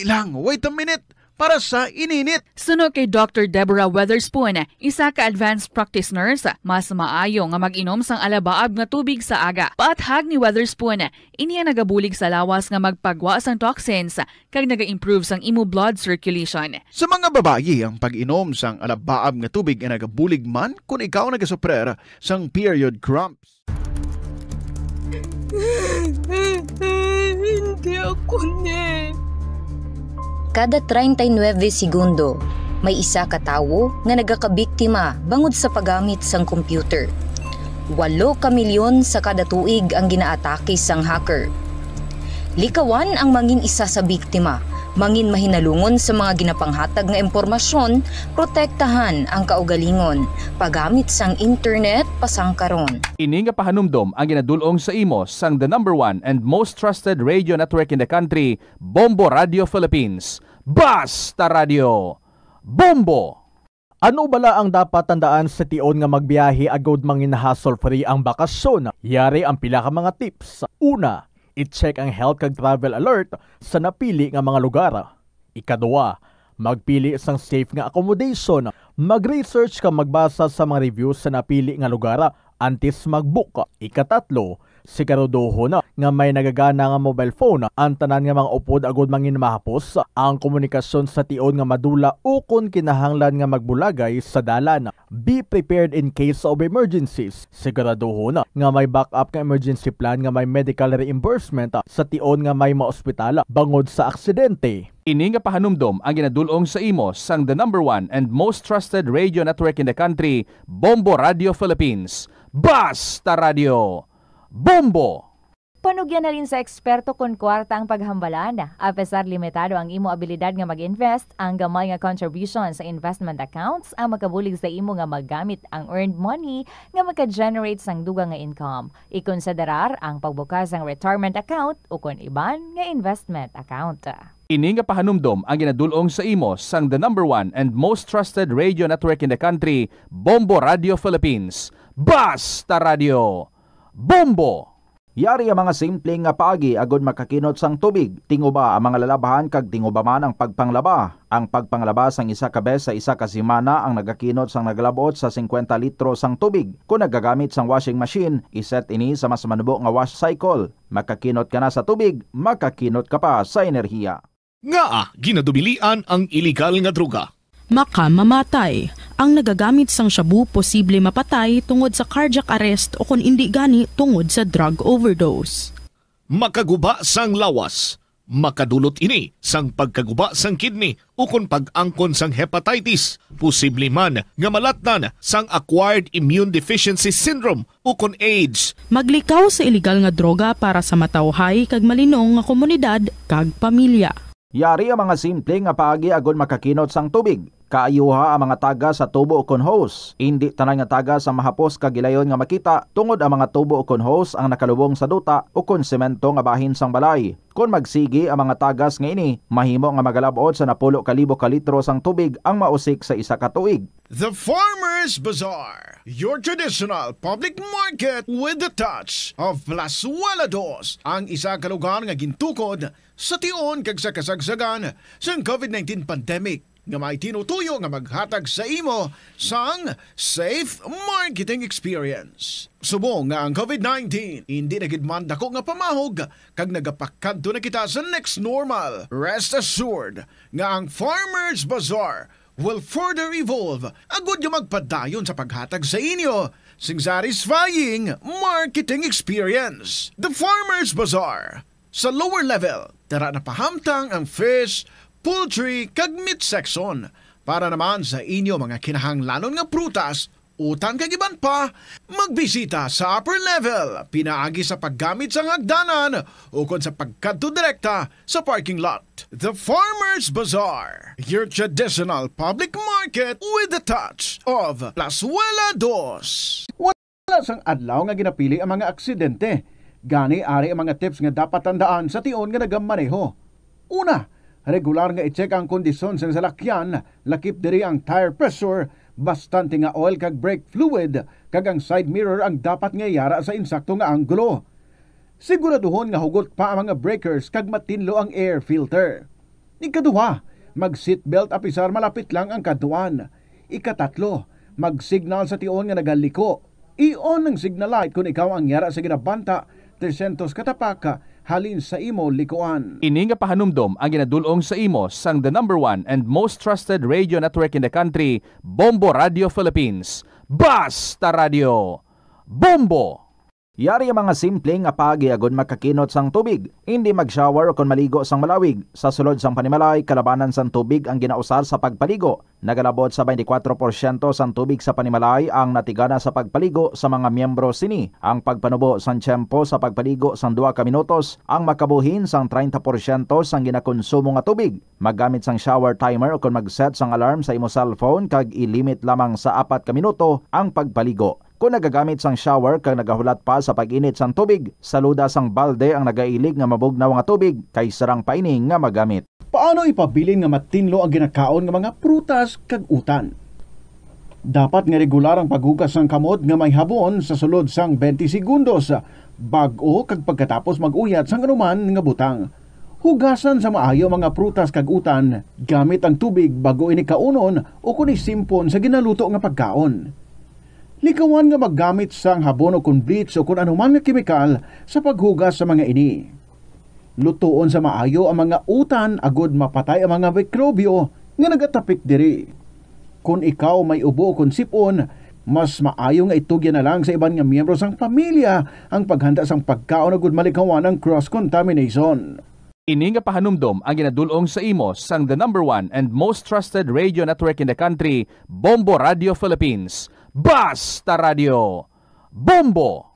lang. Wait a minute. Para sa ininit. Suno kay Dr. Deborah Weatherspoon, isa ka advanced practice nurse, mas maayo nga mag-inom sang alabaab nga tubig sa aga. Paathag ni Weatherspoon, iniya nagabulig sa lawas nga magpagwa sang toxins kag naga-improve sang imo blood circulation. Sa mga babayi, ang pag-inom sang alabaab nga tubig ay nagabulig man kung ikaw nagasuprer sang period cramps. Hindi ako Kada 39 segundo, may isa ka tawo nga nagakabiktima bangod sa paggamit sang computer. 8 ka milyon sa kada tuig ang ginaatake sang hacker. Likawan ang mangin isa sa biktima, mangin mahinalungon sa mga ginapanghatag nga impormasyon, protektahan ang kaugalingon, paggamit sang internet pasangkaron. Ini nga pahanumdom ang ginadulong sa imo sang the number one and most trusted radio network in the country, Bombo Radio Philippines. Basta Radio, Bombo! Ano bala ang dapat tandaan sa tion nga magbiyahe agod mangin hassle-free ang bakasyon? Yari ang pila ka mga tips. Una, i-check ang health kag travel alert sa napili nga mga lugar. Ikadua, magpili sang safe nga accommodation. Mag-research ka magbasa sa mga reviews sa napili nga lugar antes mag-book. Ikatatlo, siguraduho na nga may nagagana nga mobile phone. Ang tanan nga mga upod agod mangin mahapos ang komunikasyon sa tion nga madula o kung kinahanglan nga magbulagay sa dalan. Be prepared in case of emergencies. Siguraduho na nga may backup nga emergency plan nga may medical reimbursement sa tion nga may maospital bangod sa aksidente. Ini nga pahanumdom ang ginadulong sa imo sang the number one and most trusted radio network in the country, Bombo Radio Philippines. Basta Radio, Bombo! Panugyan na rin sa eksperto kung kwarta ang paghambalan. Apesar limitado ang imo abilidad nga mag-invest, ang gamay nga contribution sa investment accounts ang makabulig sa imo nga maggamit ang earned money nga maka-generate sang dugang nga income. Ikonsiderar ang pagbukas ng retirement account o kung iban nga investment account. Ini nga pahanumdom ang ginadulong sa imo sang the number one and most trusted radio network in the country, Bombo Radio Philippines. Basta Radio, Bombo! Yari ang mga simpleng nga paagi agod makakinot sang tubig. Tinguba ang mga lalabahan kag tinguba man ang pagpanglaba. Ang pagpanglaba sang isa ka bes sa isa ka semana ang nagakinot sang naglabot sa 50 litro sang tubig. Kung nagagamit sang washing machine, iset ini sa mas manubo nga wash cycle. Makakinot ka na sa tubig, makakinot ka pa sa enerhiya. Nga ginadubilian ang iligal nga droga. Makamamatay. Ang nagagamit sang shabu posible mapatay tungod sa cardiac arrest o kung hindi gani tungod sa drug overdose. Makaguba sang lawas. Makadulot ini sang pagkaguba sang kidney o kung pag-angkon sang hepatitis. Posible man nga malatnan sang acquired immune deficiency syndrome o kung AIDS. Maglikaw sa iligal nga droga para sa matawhay kag malinong nga komunidad kag pamilya. Yari ang mga simple nga paagi agod makakinot sang tubig. Kaayuha ang mga taga sa tubo o kon hose. Hindi tanan nga taga sa mahapos kagilayon nga makita tungod ang mga tubo o kon hose ang nakalubong sa duta o kon semento nga bahin sang balay. Kung magsigi ang mga tagas nga ini, mahimo nga magalabot sa 10,000 ka litro sang tubig ang mausik sa isa ka tuig. The Farmers Bazaar, your traditional public market with the touch of Plazuela Dos, ang isa ka lugar nga gintukod sa tion kag sa kasagsagan sa COVID-19 pandemic nga may tinutuyo nga maghatag sa imo sang safe marketing experience. Subong nga ang COVID-19 hindi na gid man dako nga pamahog kag nagapakadto na kita sa next normal. Rest assured nga ang Farmers Bazaar will further evolve agud nga magpadayon sa paghatag sa inyo sing satisfying marketing experience. The Farmers Bazaar. Sa lower level, tara na pahamtang ang fish, poultry, kag meat section. Para naman sa inyo mga kinahanglanon nga prutas, utang kag iban pa, magbisita sa upper level, pinaagi sa paggamit sa hagdanan o kon sa pagkadto direkta sa parking lot. The Farmers Bazaar, your traditional public market with the touch of Plazuela Dos. sa sang adlaw nga ginapili ang mga aksidente. Gani ari ang mga tips nga dapat tandaan sa tion nga nagamaneho. Una, regular nga i-check ang kondisyon sa salakyan, lakip diri ang tire pressure, bastante nga oil kag brake fluid, kag ang side mirror ang dapat nga yara sa insakto nga anggulo. Siguraduhon nga hugot pa ang mga breakers kag matinlo ang air filter. Ikaduha, mag-seatbelt apisar malapit lang ang kaduan. Ikatatlo, mag-signal sa tion nga nagaliko. I-on ang signal light kung ikaw ang yara sa ginabanta 300 katapaka halin sa imo likuan. Ini nga pahanumdom ang ginadulong sa imo sang the number 1 and most trusted radio network in the country, Bombo Radio Philippines. Basta Radio Bombo! Yari ang mga simpleng apagi agon makakinot sang tubig. Hindi mag-shower o kon maligo sang malawig. Sa sulod sang panimalay, kalabanan sang tubig ang ginausar sa pagpaligo. Nagalabot sa 24% sang tubig sa panimalay ang natigana sa pagpaligo sa mga miyembro sini. Ang pagpanubo sang tiyempo sa pagpaligo sang 2 ka minutos ang makabuhin sang 30% sang ginakonsumo nga tubig. Maggamit sang shower timer o kon mag-set sang alarm sa imo cellphone kag ilimit lamang sa 4 ka minuto ang pagpaligo. Kung nagagamit sang shower kag nagahulat pa sa pag-init sang tubig, saluda sang balde ang nagailig nga mabugnaw nga tubig kay sarang paining nga magamit. Paano ipabilin nga matinlo ang ginakaon nga mga prutas kag utan? Dapat nga regular ang paghugas sang kamot nga may habon sa sulod sang 20 segundos bag-o kag pagkatapos mag-uyat sang anuman nga butang. Hugasan sa maayo mga prutas kag utan gamit ang tubig bago ini kaunon o kun isimpon sa ginaluto nga pagkaon. Likawan nga maggamit sang habon o kun bleach o kun anuman nga kemikal sa paghugas sa mga ini. Lutuon sa maayo ang mga utan agud mapatay ang mga mikrobyo nga nagatapik diri. Kung ikaw may ubo o kun sipon, mas maayo nga itugyan na lang sa iban nga miyembro sang pamilya ang paghanda sang pagkaon agud malikawan ang cross-contamination. Ini nga pahanumdom ang ginadulong sa imo sang the number 1 and most trusted radio network in the country, Bombo Radio Philippines. Basta Radio Bombo!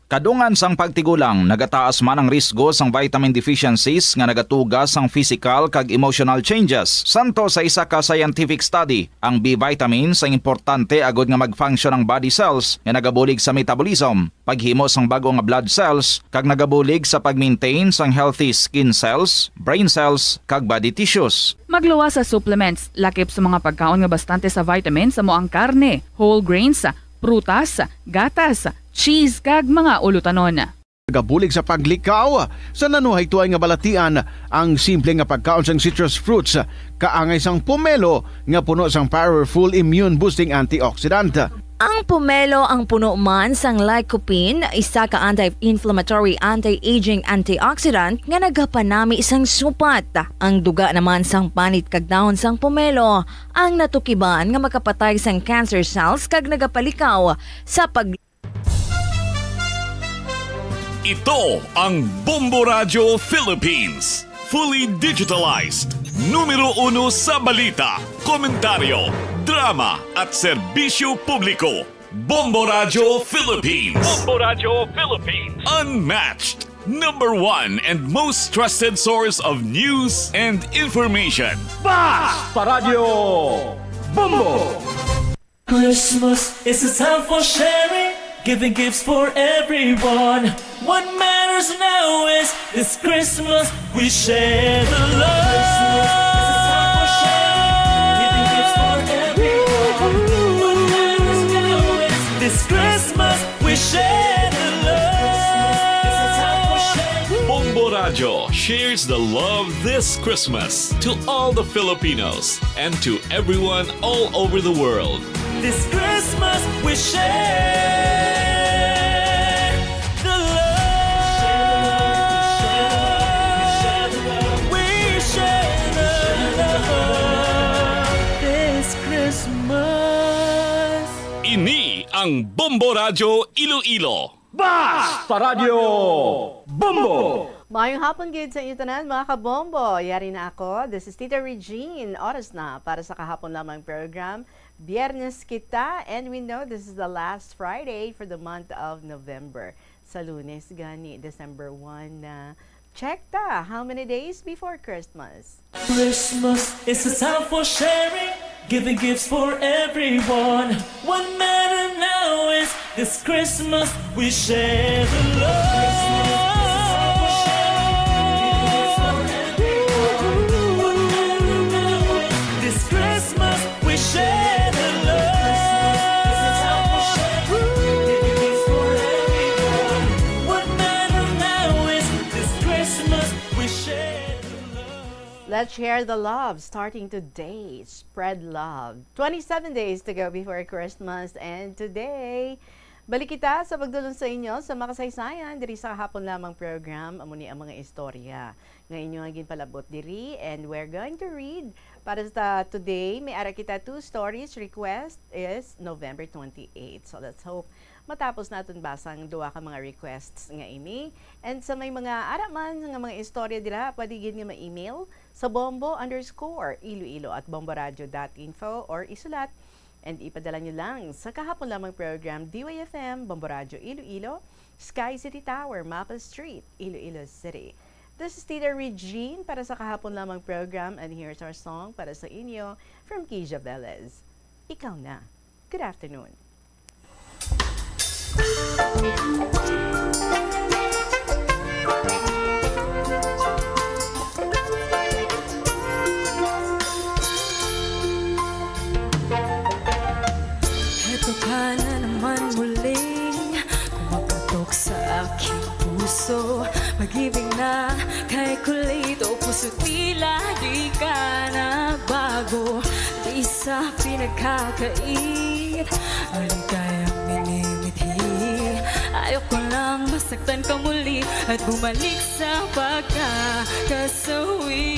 Kadungan sang pagtigulang, nagataas man ang risgo sang vitamin deficiencies nga nagatugas sang physical kag emotional changes. Santo sa isa ka scientific study, ang B vitamins ang importante agud nga mag-function ang body cells nga nagabulig sa metabolism, paghimo sang bago nga blood cells, kag nagabulig sa pag-maintain sang healthy skin cells, brain cells, kag body tissues. Magluwas sa supplements, lakip sa mga pagkaon nga bastante sa vitamins sa moang karne, whole grains, prutas, gatas, cheese kag mga ulutanon. Nagabulig sa paglikaw sa nanuhay tuay nga balatian ang simple nga pagkaon sang citrus fruits kaangay sang pomelo nga puno sang powerful immune boosting antioxidant. Ang pomelo ang puno man sang lycopene, isa ka anti-inflammatory, anti-aging antioxidant nga nagapanami sang supat. Ang duga naman sang panit kag dahon sang pomelo ang natukiban nga makapatay sang cancer cells kag nagapalikaw sa Ito ang Bombo Radio Philippines. Fully digitalized. Numero 1 sa balita, komentaryo, drama at serbisyo publiko. Bombo Radio Philippines. Bombo Radio Philippines. Unmatched. Number 1 and most trusted source of news and information. Basta Radio Bombo! Christmas is a time for sharing, giving gifts for everyone. What matters now is this Christmas we share the love. Christmas is a time for sharing, giving gifts for everyone. What matters now is this Christmas we share the love. Christmas is a time for sharing. Bombo Radio shares the love this Christmas to all the Filipinos and to everyone all over the world. This Christmas we share the love. We share the love this Christmas. Ini ang Bombo Radio Iloilo. Basta Radio Bombo! Mayong hapon gid sa inyo tanan mga kabombo. Yari na ako. This is Tita Regine. Oras na para sa kahapon lamang program. Biyernes kita, and we know this is the last Friday for the month of November. Sa Lunes gani, December 1 na. Check ta, how many days before Christmas? Christmas is a time for sharing, giving gifts for everyone. What matters now is This Christmas we share the love. This Christmas we share the love. What matters now is this Christmas we share the love. Let's share the love starting today. Spread love. 27 days to go before Christmas, and today, balik kita sa pagdulong sa inyo sa makasaysayan diri sa hapon lamang program amuni ang mga istorya. Ngayon yung agin palabot diri, and we're going to read para sa today. May ara kita 2 stories. Request is November 28. So let's hope matapos natin basang duwa ka mga requests nga ini. And sa may mga araman nga mga istorya dira, pwede gid nga ma-email sa bombo_iloilo@bomboradio.info or isulat and ipadala nyo lang sa kahapon lamang program DYFM, Bombo Radio Iloilo, Sky City Tower, Mapa Street, Iloilo City. This is Tita Regine para sa kahapon lamang program, and here's our song para sa inyo from Keisha Velez. Ikaw na. Good afternoon. Ito ka na naman muling kumapatok sa aking puso. Pag-ibig na kay kulito, puso tila di ka na bago. Di sa pinagkakait, maligayang minimithi. Ayoko lang masaktan ka muli at bumalik sa pagkakasawi.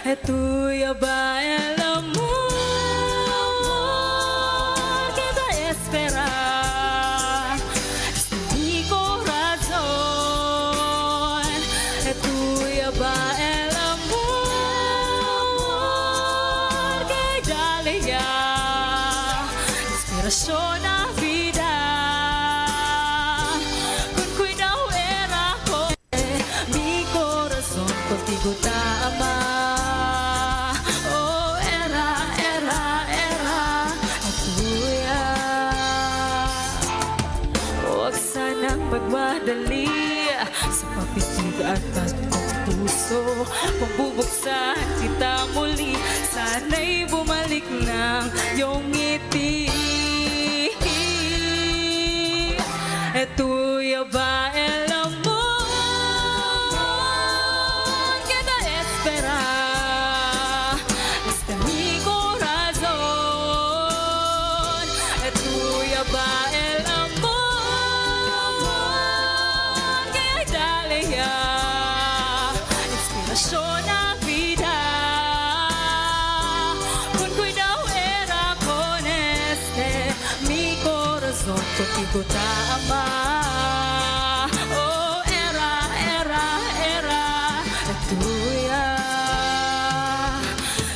Eto'y abay alam mo, kita espera. Di ko razon. Eto'y abay alam mo, kay Dalia. Inspirasyon na vida. Kung ko'y daw era ko, mi corazon contigo tama. Magmadali sa papitig at kong puso. Pagbubuksan kita muli, sana'y bumalik ng iyong ngiti. Eto'y abay alam mo, kita espera. Este mi corazon. Eto'y abay alam mo, inspirasyon na vida. Kung ko'y daw era con este mi corazon contigo tama. Oh, era tuya.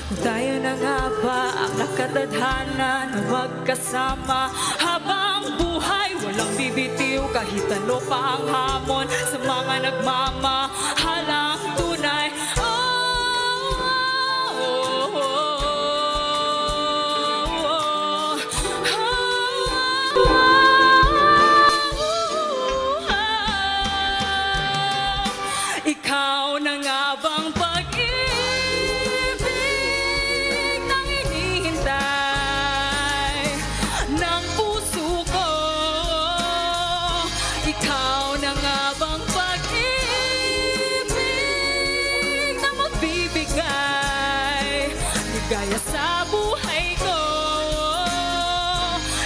Kung tayo na nga ba ang nakatadhana na magkasama habang buhay, walang bibitiw kahit ano pa ang hamon sa mga nagmamahalang tunay. Ikaw na nga bang pag-ibig nang hinihintay ng puso ko? Ikaw na nga bang pag-ibig na magbibigay ligaya sa buhay ko?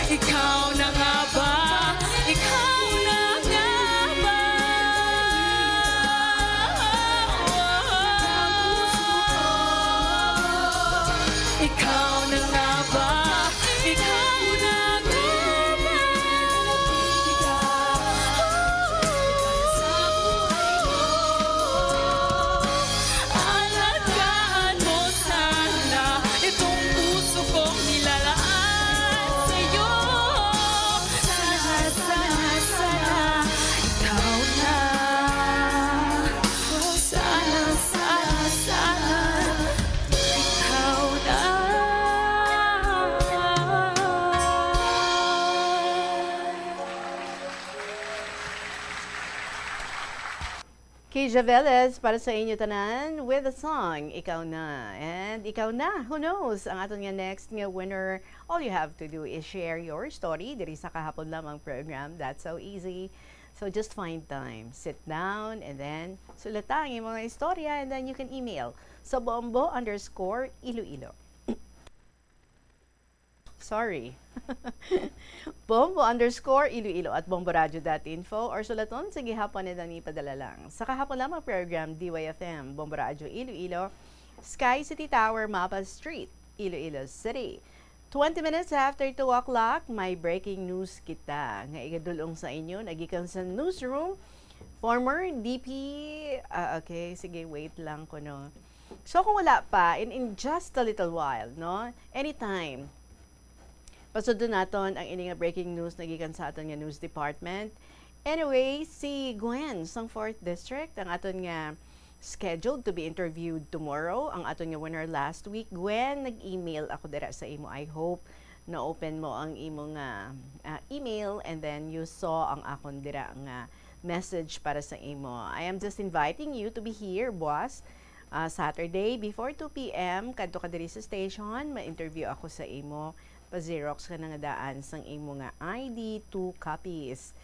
Ikaw na nga ba? Ikaw na nga ba? Ikaw na nga ba? Ikaw na nga ba? Alagaan mo sana ito Louis Javeles para sa inyo tanan with a song, Ikaw Na. And ikaw na, who knows, ang aton nga next nga winner. All you have to do is share your story diri sa kahapon lamang program. That's so easy. So just find time, sit down, and then sulatan yung mga istorya, and then you can email sa bombo_Iloilo. Sorry. bombo_Iloilo at bomboradio.info or sulaton sa gihapon na ipadala lang. Sa kahapon lamang program, DYFM, Bombo Radio Iloilo, Sky City Tower, Mapa Street, Iloilo City. 20 minutes after 2 o'clock, may breaking news kita. Nga igadulong sa inyo, nagikan sa newsroom, former DP, okay, sige, wait lang ko, no. So kung wala pa, in just a little while, no, anytime, pasudon naton ang ini nga breaking news nagikan sa aton nga news department. Anyway, si Gwen sang 4th District ang aton nga scheduled to be interviewed tomorrow. Ang aton nga winner last week. Gwen, nag-email ako dira sa imo. I hope na open mo ang imo nga email and then you saw ang akon dira nga message para sa imo. I am just inviting you to be here, boss. Saturday before 2 p.m. kadto ka diri sa station, ma-interview ako sa imo. Pa-Xerox ka na nga daan sang imo nga ID 2 copies.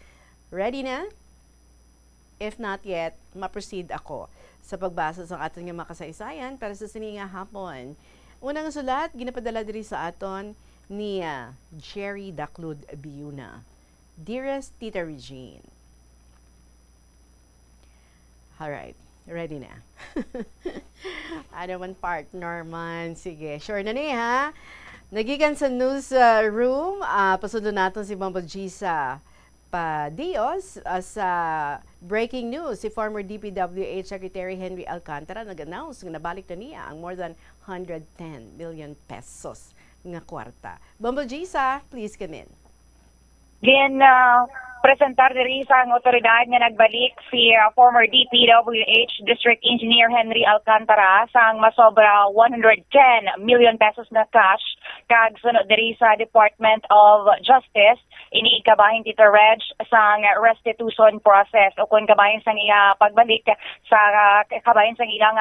Ready na? If not yet, ma-proceed ako sa pagbasa sa aton nga makasaysayan para sa sininga hapon. Unang sulat, ginapadala diri sa aton ni Jerry Daclud Biuna. Dearest Tita Regine. Alright, ready na. Ano man partner man. Sige, sure na ni ha? Nagikan sa news room, pasunod natin si Bombo Gisa Padios sa breaking news. Si former DPWH Secretary Henry Alcantara nag-announce na nabalik na niya ang more than 110 million pesos nga kwarta. Bombo Gisa, please come in. Presentar diri sa ang otoridad nga nagbalik si former DPWH District Engineer Henry Alcantara sang masobra 110 million pesos na cash kag sunod diri sa Department of Justice ini kabahin Tito Reg sang restitution process o kun kabahin sang iya pagbalik sa kabahin sang ilang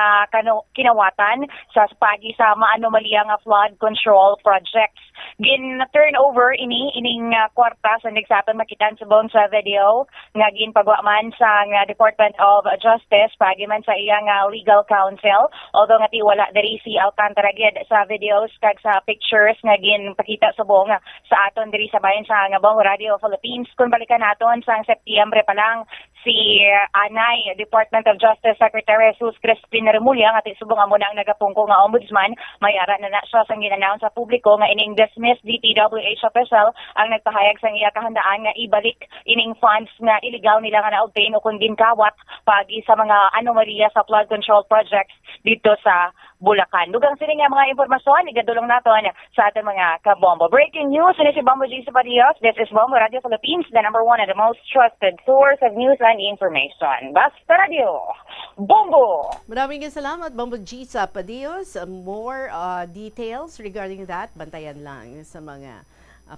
kinawatan sa pagi sa maanomalya nga flood control projects. Gin-turn over ining kwarta sa nagsapan makitan sa sa video nga ginpagawa man sa Department of Justice pagi man sa iyang legal counsel, although nga wala diri si Alcantara gid sa videos kag sa pictures nga ginpakita sa buong sa aton diri sa bayan sa Bombo Radio Philippines. Kung balikan naton sa Setyembre pa lang si Anay Department of Justice Secretary Jesus Crispin Remulla nga subong amo na ang nagapungko nga ombudsman, mayara na siya sang ginannounce sa publiko nga ining dismissed DPWH official ang nagpahayag sa iya kahandaan nga ibalik ining funds nga illegal nila nga na-obtain o kung ginkawat pagi sa mga anomalya sa flood control projects dito sa Bulacan. Dugang sila nga mga impormasyon, igadulong naton sa ating mga kabombo. Breaking news, ini si Bombo Gisa Padios. This is Bombo Radio Philippines, the #1 and the most trusted source of news and information. Basta Radio, Bombo! Maraming salamat, Bombo Gisa Padios. More details regarding that, bantayan lang sa mga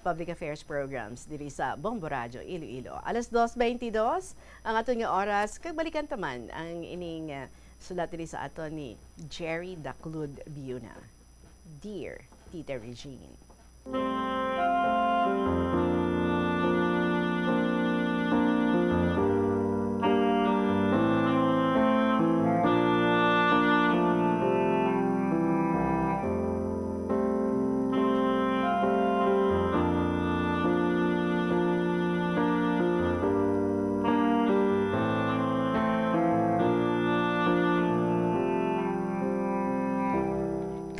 public affairs programs diri sa Bombo Radio Iloilo. Alas 2:22 ang aton nga oras. Kagbalikan taman ang ining sulat diri sa aton ni Jerry Daclud Biuna. Dear Tita Regine.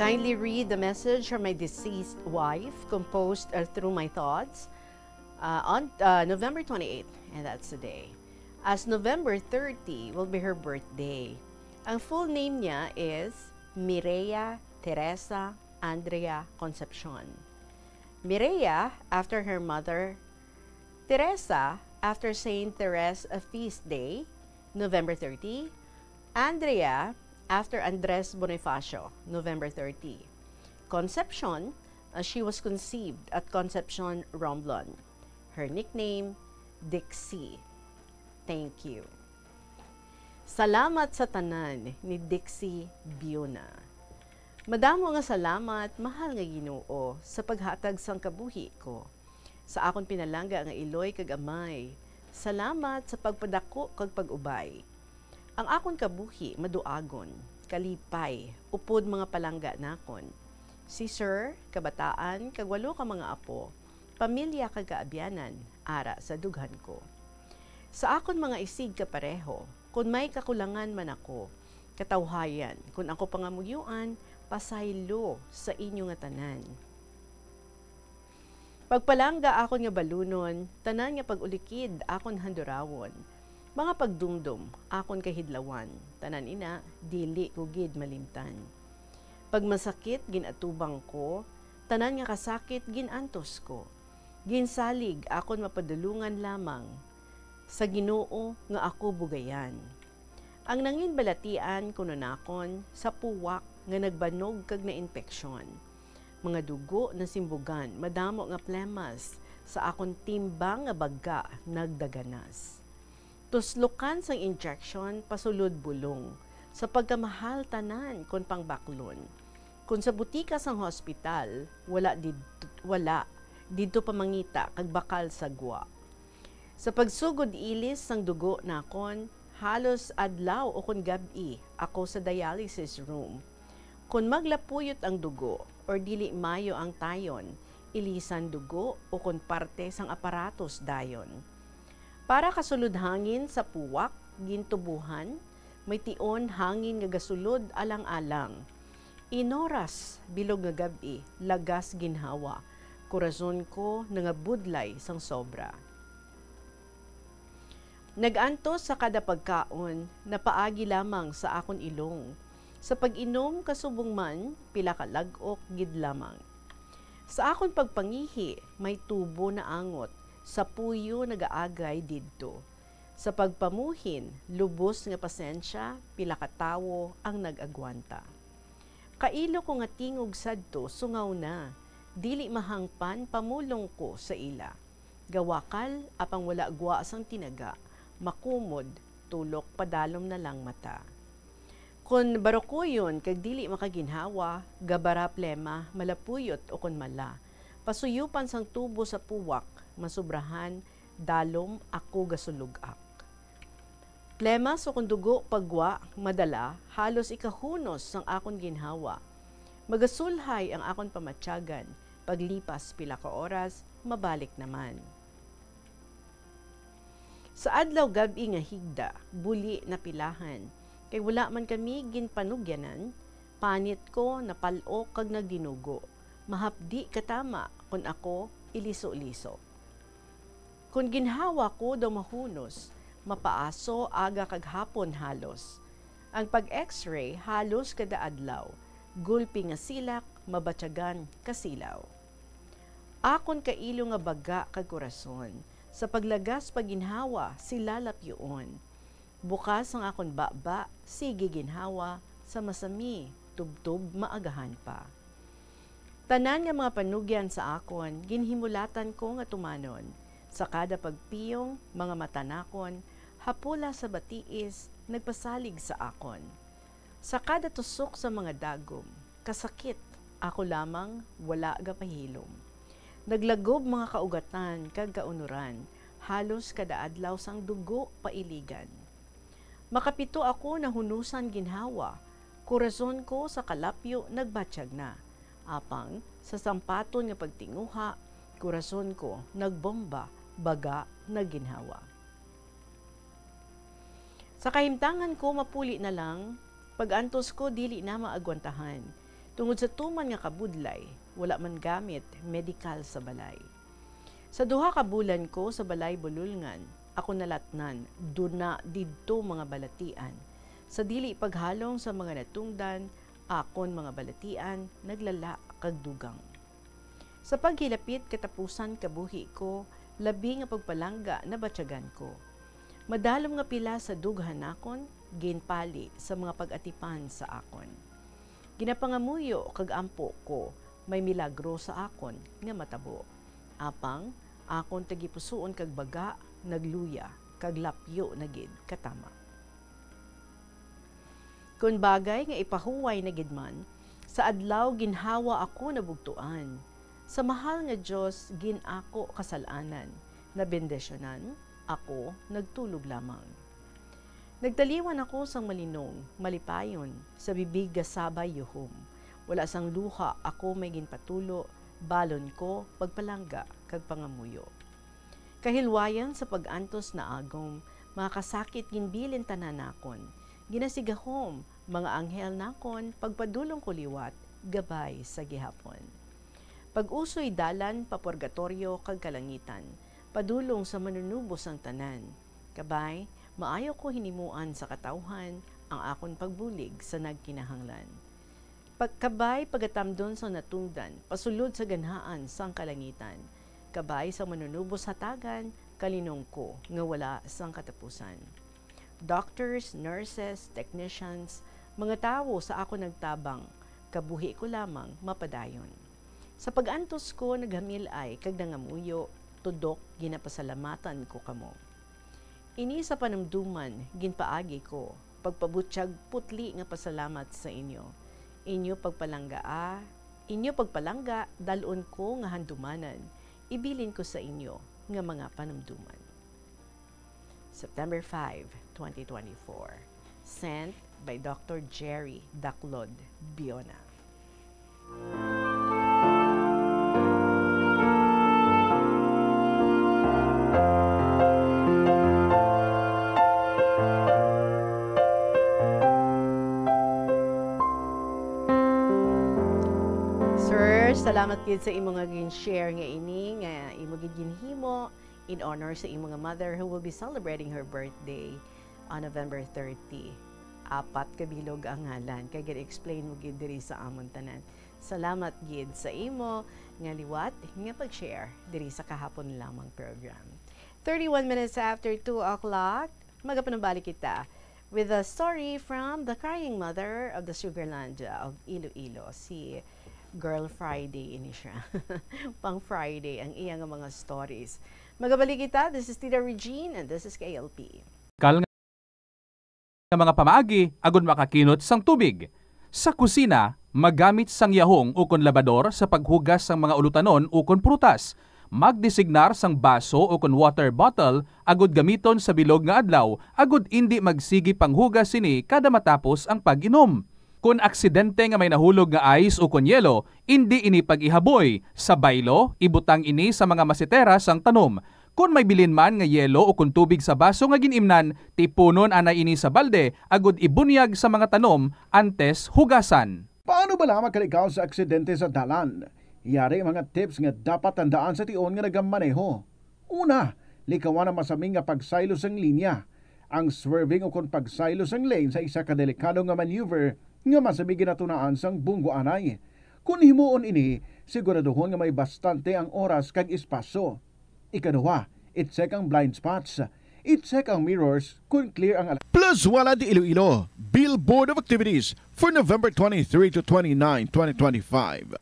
Kindly read the message from my deceased wife, composed through my thoughts on November 28th, and that's today. As November 30 will be her birthday. Ang full name niya is Mireya Teresa Andrea Concepcion. Mireya, after her mother. Teresa, after Saint Therese of Feast Day, November 30. Andrea, after Andres Bonifacio, November 30. Concepcion, she was conceived at Concepcion, Romblon. Her nickname, Dixie. Thank you. Salamat sa tanan ni Dixie Biona. Madamo nga salamat, mahal nga Ginoo, sa paghatag sang kabuhi ko. Sa akon pinalangga nga iloy kag amay. Salamat sa pagpadako kag pag-ubay. Ang akon kabuhi maduagon, kalipay, upod mga palangga nakon. Si Sir, kabataan, kag 8 ka mga apo, pamilya kag kaabyanan, ara sa dughan ko. Sa akon mga isig kapareho, kung may kakulangan man ako, katawhayan, kung ako pangamuyuan, pasaylo sa inyo nga tanan. Pagpalangga akon nga balunon, tanan nga pagulikid akon handurawon. Mga pagdumdum, akon kahidlawan, tanan ina, dili ko gid malimtan. Pag masakit, ginatubang ko, tanan nga kasakit, ginantos ko. Ginsalig, akon mapadulungan lamang, sa Ginoo nga ako bugayan. Ang nangin balatian kuno nakon, sa puwak nga nagbanog kag na infeksyon. Mga dugo na simbugan, madamo nga plemas, sa akon timbang nga baga nagdaganas. Tuslukan sang injection, pasulod bulong, sa pagkamahal tanan kon pangbaklon. Kung sa butika sang hospital, wala didto pamangita kag bakal sagwa. Sa pagsugod ilis sang dugo nakon, halos adlaw o kun gabi ako sa dialysis room. Kung maglapuyot ang dugo or dili mayo ang tayon, ilisan dugo o kun parte sang aparatos dayon. Para kasulod hangin sa puwak, gintubuhan, may tion hangin nga gasulod alang-alang. Inoras, bilog nga gabi, lagas ginhawa, korazon ko nga budlay sang sobra. Nagantos sa kada pagkaon, napaagi lamang sa akon ilong. Sa pag-inom kasubong man, pila ka lagok gid lamang. Sa akon pagpangihi, may tubo na angot, sa puyo nagaagay didto. Sa pagpamuhin, lubos nga pasensya, pila ka tawo ang nag-agwanta. Kailo ko nga tingog sadto, sungaw na, dili mahangpan pamulong ko sa ila. Gawakal, apang wala gwa sang tinaga, makumod, tulok padalom na lang mata. Kun barokuyon kag dili makaginhawa, gabara plema, malapuyot o kun mala. Pasuyupan sang tubo sa puwak, masubrahan, dalom ako gasulugak. Plema so kun dugo pagwa, madala, halos ikahunos sang akon ginhawa. Magasulhay ang akon pamatyagan, paglipas pila ka oras, mabalik naman. Sa adlaw gabi nga higda, buli na pilahan, kay wala man kami ginpanugyanan, panit ko napalok kag nagdinugo, mahapdi katama kun ako iliso-liso. Kun ginhawa ko daw mahunos, mapaaso aga kag hapon halos. Ang pag-x-ray halos kada adlaw, gulpi nga silak, mabatyagan kasilaw. Akon kailo nga baga kag korason, sa paglagas paginhawa sila lapyoon. Bukas ang akon baba, sige ginhawa, sa masami, tubtub maagahan pa. Tanan nga mga panugyan sa akon, ginhimulatan ko nga tumanon. Sa kada pagpiyong, mga matanakon, hapula sa batiis, nagpasalig sa akon. Sa kada tusok sa mga dagom, kasakit, ako lamang wala gapahilom. Naglagob mga kaugatan kag kaunuran, halos kada adlaw sang dugo pailigan. Makapito ako na hunusan ginhawa, korazon ko sa kalapyo nagbatsyag na. Apang sa sampaton nga pagtinguha, korazon ko nagbomba, baga naginhawa. Sa kahimtangan ko mapuli na lang, pag-antos ko dili na maagwantahan. Tungod sa tuman nga kabudlay, wala man gamit medical sa balay. Sa duha ka bulan ko sa balay bululngan, ako nalatnan, duna didto mga balatian. Sa dili paghalong sa mga natungdan, akon mga balatian, naglala kag dugang. Sa paghilapit katapusan kabuhi ko, labi nga pagpalangga na batyagan ko. Madalom nga pila sa dughan akon, ginpali sa mga pag-atipan sa akon. Ginapangamuyo kag ampo ko, may milagro sa akon nga matabo. Apang, akon tagipusuon kag baga, nagluya, kag lapyo na gid katama. Kun bagay nga ipahuway na gidman, sa adlaw ginhawa ako nabugtuan. Sa mahal nga Diyos gin ako kasalanan, na bendisyonan ako nagtulog lamang. Nagtaliwan ako sang malinong, malipayon, sa bibig gasabay yuhom. Wala sang luha ako may ginpatulo, balon ko pagpalangga kag pangamuyo. Kahilwayan sa pag-antos na agom, mga kasakit ginbilin tanan nakon. Ginasigahom, mga anghel nakon, pagpadulong ko liwat, gabay sa gihapon. Pag-usoy dalan, papurgatoryo, kag kalangitan, padulong sa manunubos ang tanan. Kabay, maayo ko hinimuan sa katawhan, ang akon pagbulig sa nagkinahanglan. Pagkabay, pagatamdon sa natungdan, pasulod sa ganhaan sang kalangitan. Kabay sa manunubos hatagan, kalinong ko, nga wala sang katapusan. Doctors, nurses, technicians, mga tawo sa ako nagtabang, kabuhi ko lamang mapadayon. Sa pag-antos ko naghamil ay kag nangamuyo, tudok ginapasalamatan ko kamo. Ini sa panamduman ginpaagi ko, pagpabutyag putli nga pasalamat sa inyo. Inyo pagpalangga dalon ko nga handumanan, ibilin ko sa inyo nga mga panamduman. September 5, 2024. Sent by Dr. Jerry Daclod Biona. Sir, salamat gid sa imo nga gin-share nga ini nga imo gid ginhimo in honor sa imong mother who will be celebrating her birthday on November 30. 4 kabilog ang ngalan. Kaya gid-explain mo gid diri sa amon tanan. Salamat gid sa imo nga liwat nga pag-share diri sa kahapon lamang program. 31 minutes after 2 o'clock, magapanambalik kita with a story from the crying mother of the Sugarland of Iloilo, si Girl Friday ini siya. Pang Friday ang iyang mga stories. Magabalik kita, this is Tita Regine and this is KLP. Kal nga mga pamaagi, agud makakinot sang tubig. Sa kusina, magamit sang yahong ukon labador sa paghugas sang mga ulutanon ukon prutas. Magdesignar sang baso ukon water bottle, agud gamiton sa bilog nga adlaw, agud indi magsigi panghugas sini kada matapos ang pag-inom. Kung aksidente nga may nahulog nga ice o kunyelo, hindi ini pag-ihaboy. Sa baylo, ibutang ini sa mga masitera sang tanom. Kung may bilin man nga yelo o kung tubig sa baso nga ginimnan, tipunon anay ini sa balde, agud ibunyag sa mga tanom antes hugasan. Paano ba lamang kalikaw sa aksidente sa dalan? Yari mga tips nga dapat tandaan sa tion nga nagamaneho. Una, likawan ang masaming nga pagsaylo sang linya. Ang swerving o kung pagsaylo sang lane sa isa kadelikado nga maneuver nga masabi ginatunaan sang bunggo anay. Kung himuon ini, siguraduhon nga may bastante ang oras kag espasyo. Ikaduha, i-check ang blind spots. I-check ang mirrors kung clear ang Plus Wala di Iloilo, Billboard of Activities for November 23 to 29, 2025.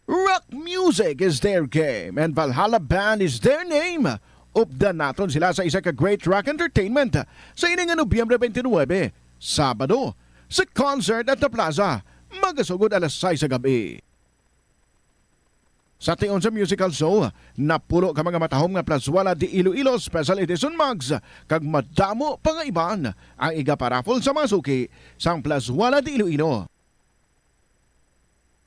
Rock music is their game and Valhalla Band is their name. Updan naton sila sa isa ka great rock entertainment sa ining Nobyembre 29, Sabado, sa concert at the Plaza, magasugod alas 6 sa gabi. Sa tion sa musical show, napulo ka mga matahom nga Plus Wala di Iloilo Special Edition Mugs, kag madamo pa nga iban ang iga-paraffle sa mga suki sang Plus Wala di Iloilo.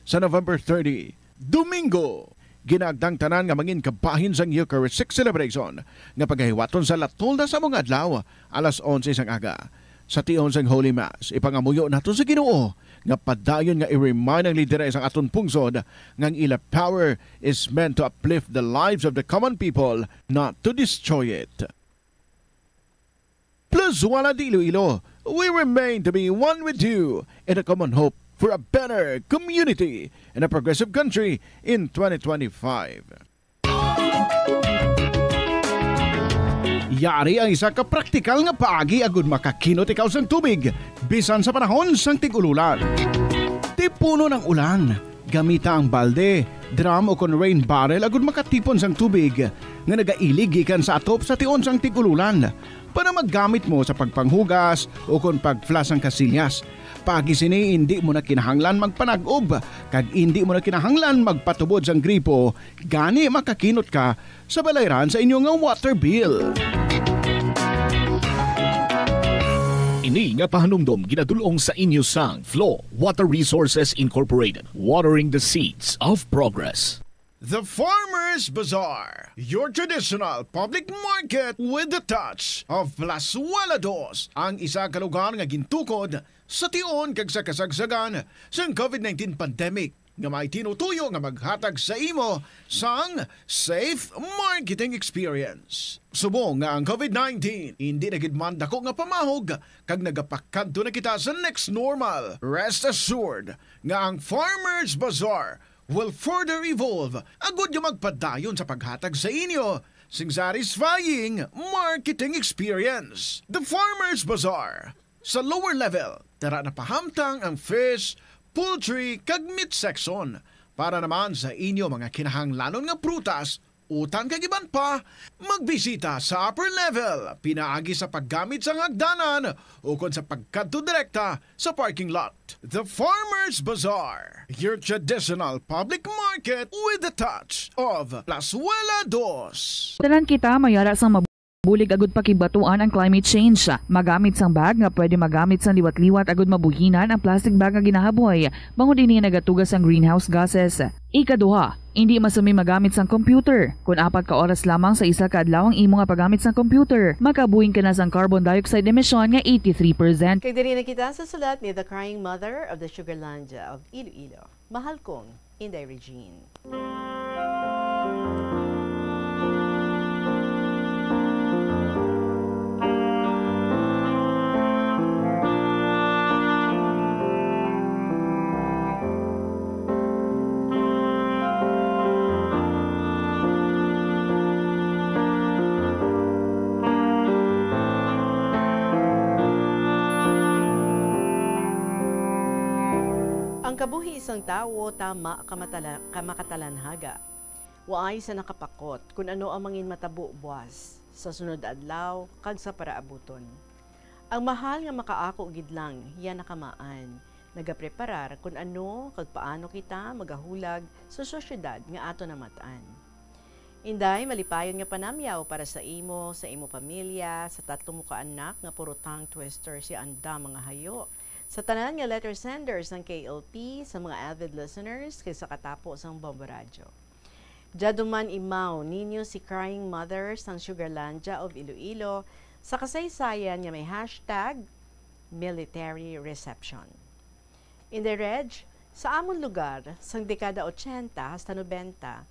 Sa November 30, Domingo, ginagdang tanan nga mangin kabahin sang Eucharistic celebration nga paghiwaton sa latulda sa mga adlaw alas 11 sang aga. Sa tion sang Holy Mass, ipangamuyo nato sa Ginoo nga padayon nga i-remind ang lidera sang aton pungsod nga ila power is meant to uplift the lives of the common people, not to destroy it. Plus Wala di Iloilo, we remain to be one with you in a common hope for a better community and a progressive country in 2025. Yari ang isa ka praktikal nga paagi agud makakinot ikaw sang tubig bisan sa panahon sang tig-ululan. Tipuno ng ulan, Gamita ang balde, drum o kon rain barrel agud makatipon sang tubig nga nagailig gikan sa atop sa tion sang tigululan para maggamit mo sa pagpanghugas o kon pagflas ang kasilyas. Pagi sini hindi mo na kinahanglan magpanag-ob kag hindi mo na kinahanglan magpatubod sang gripo, gani makakinot ka sa balayran sa inyong water bill. Ini nga pahanumdom ginadulong sa inyo sang Flow Water Resources Incorporated, watering the seeds of progress. The Farmers Bazaar, your traditional public market with the touch of Plazuela Dos, ang isa ka lugar nga gintukod sa tion kag sa kasagsagan sa COVID-19 pandemic nga may tinutuyo nga maghatag sa imo sang safe marketing experience. Subong nga ang COVID-19 hindi na gid man dako nga pamahog kag nagapakadto na kita sa next normal. Rest assured nga ang Farmers Bazaar will further evolve agud yung magpadayon sa paghatag sa inyo sing satisfying marketing experience. The Farmers Bazaar. Sa lower level, tara na pahamtang ang fish, poultry, kag meat section para naman sa inyo mga kinahanglanon nga prutas, utang kag iban pa, magbisita sa upper level, pinaagi sa paggamit sa hagdanan o kon sa pagkadto direkta sa parking lot. The Farmers Bazaar, your traditional public market with the touch of Plazuela Dos. Tanan kita mayara sang bulig agud pakibatuan ang climate change. Magamit sang bag nga pwede magamit sang liwat-liwat agud mabuhinan ang plastic bag nga ginahaboy. Bangod dinhi nagatugas ang greenhouse gases. Ikaduha, hindi masumi magamit sang computer. Kung 4 ka oras lamang sa isa ka adlaw ang imo nga paggamit sang computer, makabuhing ka na sang carbon dioxide emission nga 83%. Kay diri na kita sa sulat ni The Crying Mother of the Sugarlandia of Iloilo. Mahal kong Inday Regine. Ang kabuhi isang tao, tama kamakatalanhaga. Waay sa nakapakot, kung ano ang mangin matabo buwas, sa sunod adlaw, kag sa paraabuton. Ang mahal nga makaako gidlang, yan nakamaan. Nagapreparar kung ano, kag paano kita magahulag sa sosyedad nga ato namataan. Inday, malipayon nga panamyaw para sa imo pamilya, sa 3 mo ka anak nga puro tongue twister si anda mga hayo. Sa tanan nga letter senders ng KLP, sa mga avid listeners, kay sa katapo sang Bombo Radio. Jaduman imaw ninyo si Crying Mother sang Sugarlandia of Iloilo sa kasaysayan nga may hashtag military reception. In the reg, sa amon lugar, sang dekada 80 hasta 90,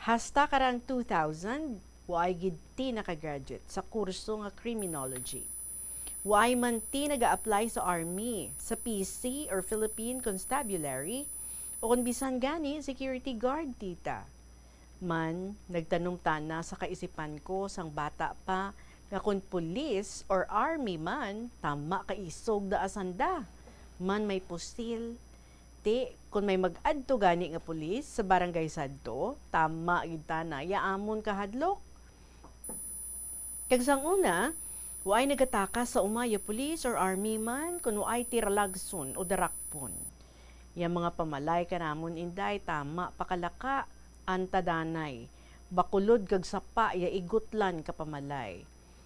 hasta karang 2000, waay gidti nakagraduate sa kurso nga criminology. Waay man ti naga-apply sa Army, sa PC or Philippine Constabulary, o kung bisan gani, security guard tita. Man, nagtanong tana sa kaisipan ko sang bata pa, nga kung police or army man, tama kaisog da asanda. Man may pusil. Ti, kung may mag-adto gani nga police sa barangay sadto, tama gita na, yaamon kahadlok. Kag sang una, waay nagataka sa umaya police or army man kung waay tiralagson o darakpon. Yang mga pamalay kanamon inday tama pakalaka antadanay. Bakulod kag sapa ya igutlan ka pamalay.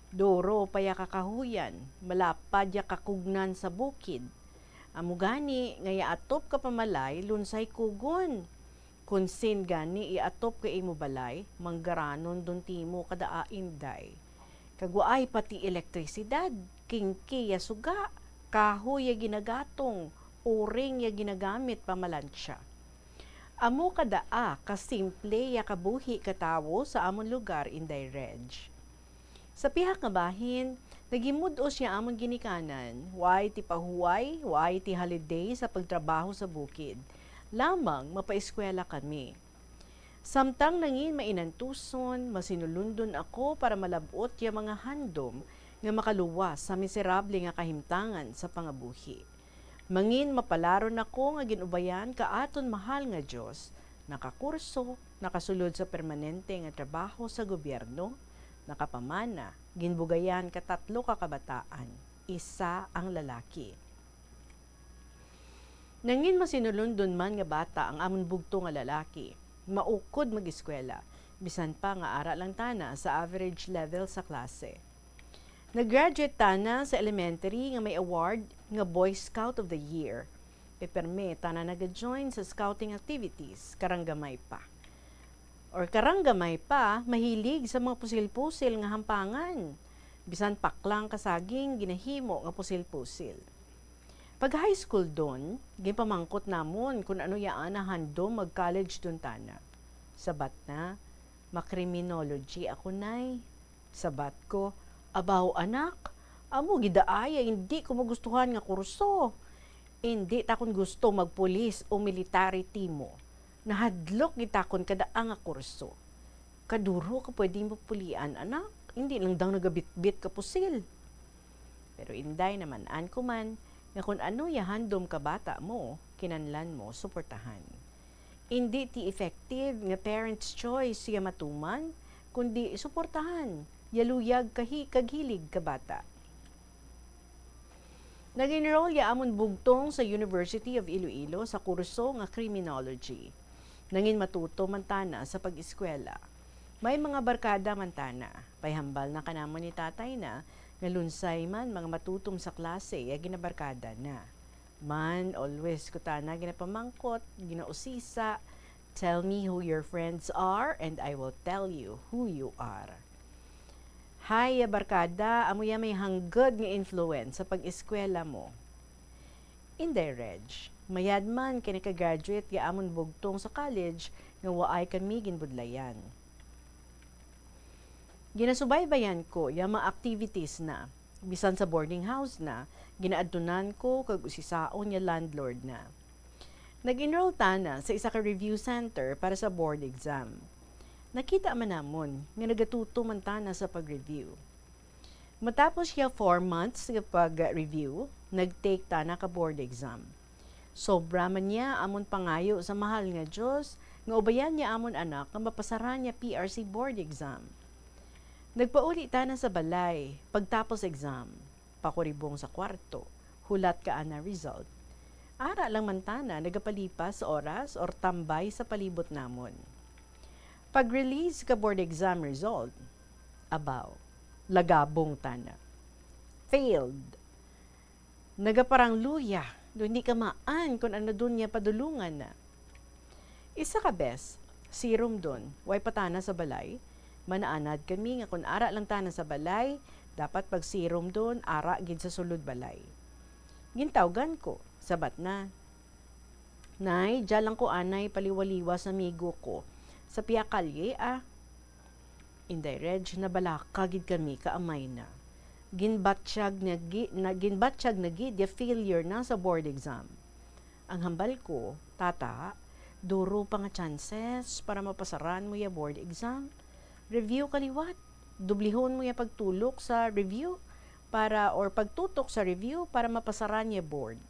Doro paya kakahuyan, malapad ya kakugnan sa bukid. Amugani ngaya atop ka pamalay lunsay kugon. Kunsin gani iatop ka imo balay, manggaranon don timo kada inday. Kagwaay pati elektrisidad, kingki ya suga, kahoy ya ginagatong, uring ya ginagamit pamalansya. Amo kadaa kasimple ya kabuhi katawo sa amon lugar inday reg. Sa pihak nga bahin, nagimudos ya amon ginikanan, way ti pahuway, way ti holiday sa pagtrabaho sa bukid. Lamang mapaeskwela kami. Samtang nangin mainantuson, masinulundon ako para malabot ya mga handom nga makaluwas sa miserable nga kahimtangan sa pangabuhi. Mangin mapalaro nako nga ginubayan kaaton mahal nga Dios, nakakurso, nakasulod sa permanente nga trabaho sa gobyerno, nakapamana, ginbugayan ka 3 ka kabataan, 1 ang lalaki. Nangin masinulundon man nga bata ang amon bugto nga lalaki, maukod mag-eskwela, bisan pa nga ara lang tana sa average level sa klase. Nag-graduate tana sa elementary nga may award nga Boy Scout of the Year. Peperme tana nag-join sa scouting activities, karanggamay pa. Mahilig sa mga pusil-pusil nga hampangan. Bisan paklang kasaging ginahimo nga pusil-pusil. Pag high school doon, ginpamangkot namon kung ano yaan na handom mag-college doon tana. Sabat na, makriminology ako nay. Sabat ko, abaw anak, amo gidaaya, hindi ko magustuhan nga kurso. Hindi takon gusto magpulis o military timo. Nahadlok gitakon kadaang nga kurso. Kaduro ka pwede mo pulian anak, hindi lang daw nagabit-bit ka pusil. Pero inday naman an ko man, nga kung ano yahandom ka bata mo, kinanlan mo, suportahan. Hindi ti effective nga parents' choice siya matuman, kundi suportahan, yaluyag kaghilig ka bata. Nag-enroll ya amon bugtong sa University of Iloilo sa kurso nga criminology. Nangin matuto mantana sa pag-eskwela. May mga barkada mantana, payhambal na kanamo ni tatay na, nga lunsay man mga matutom sa klase ya ginabarkada na. Man, always ko tana ginapamangkot, ginausisa, tell me who your friends are and I will tell you who you are. Hay, barkada, amo ya may hanggad nga influence sa pag-eskwela mo. Inday Reg, mayad man kini ka-graduate ya amon bugtong sa college nga waay kami ginbudlayan. Ginasubaybayan ko yung mga activities na, bisan sa boarding house na, ginaadtunan ko kag usisaon yung landlord na. Nag-enroll tana sa isa ka review center para sa board exam. Nakita man namon nga nagatuto man tana sa pag-review. Matapos siya 4 months nga pag-review, nag-take tana ka board exam. Sobra man niya amon pangayo sa mahal nga Diyos, nga ubayan niya amon anak nga mapasara niya PRC board exam. Nagpauli tana sa balay, pagtapos exam, pakuribong sa kwarto, hulat ka ana result. Ara lang man tana, nagapalipas sa oras or tambay sa palibot namon. Pag-release ka board exam result, abaw, lagabong tana. Failed. Nagaparang luya, doon di ka maan kung ano doon niya padulungan na. Isa ka bes, serum doon, way patana sa balay, manaanad kami nga kung ara lang tana sa balay, dapat pag serum doon, ara gid sa sulod balay. Gintawgan ko, sabat na. Nay, dyan lang ko anay paliwaliwa sa amigo ko, sa piakalye Inday Reg, nabalaka gid kami kaamay na. Ginbatsyag na gid ya failure na sa board exam. Ang hambal ko, tata, duro pa nga chances para mapasaran mo ya board exam. Review kaliwat. Dublihon mo ya pagtulok sa review or pagtutok sa review para mapasaran niya board.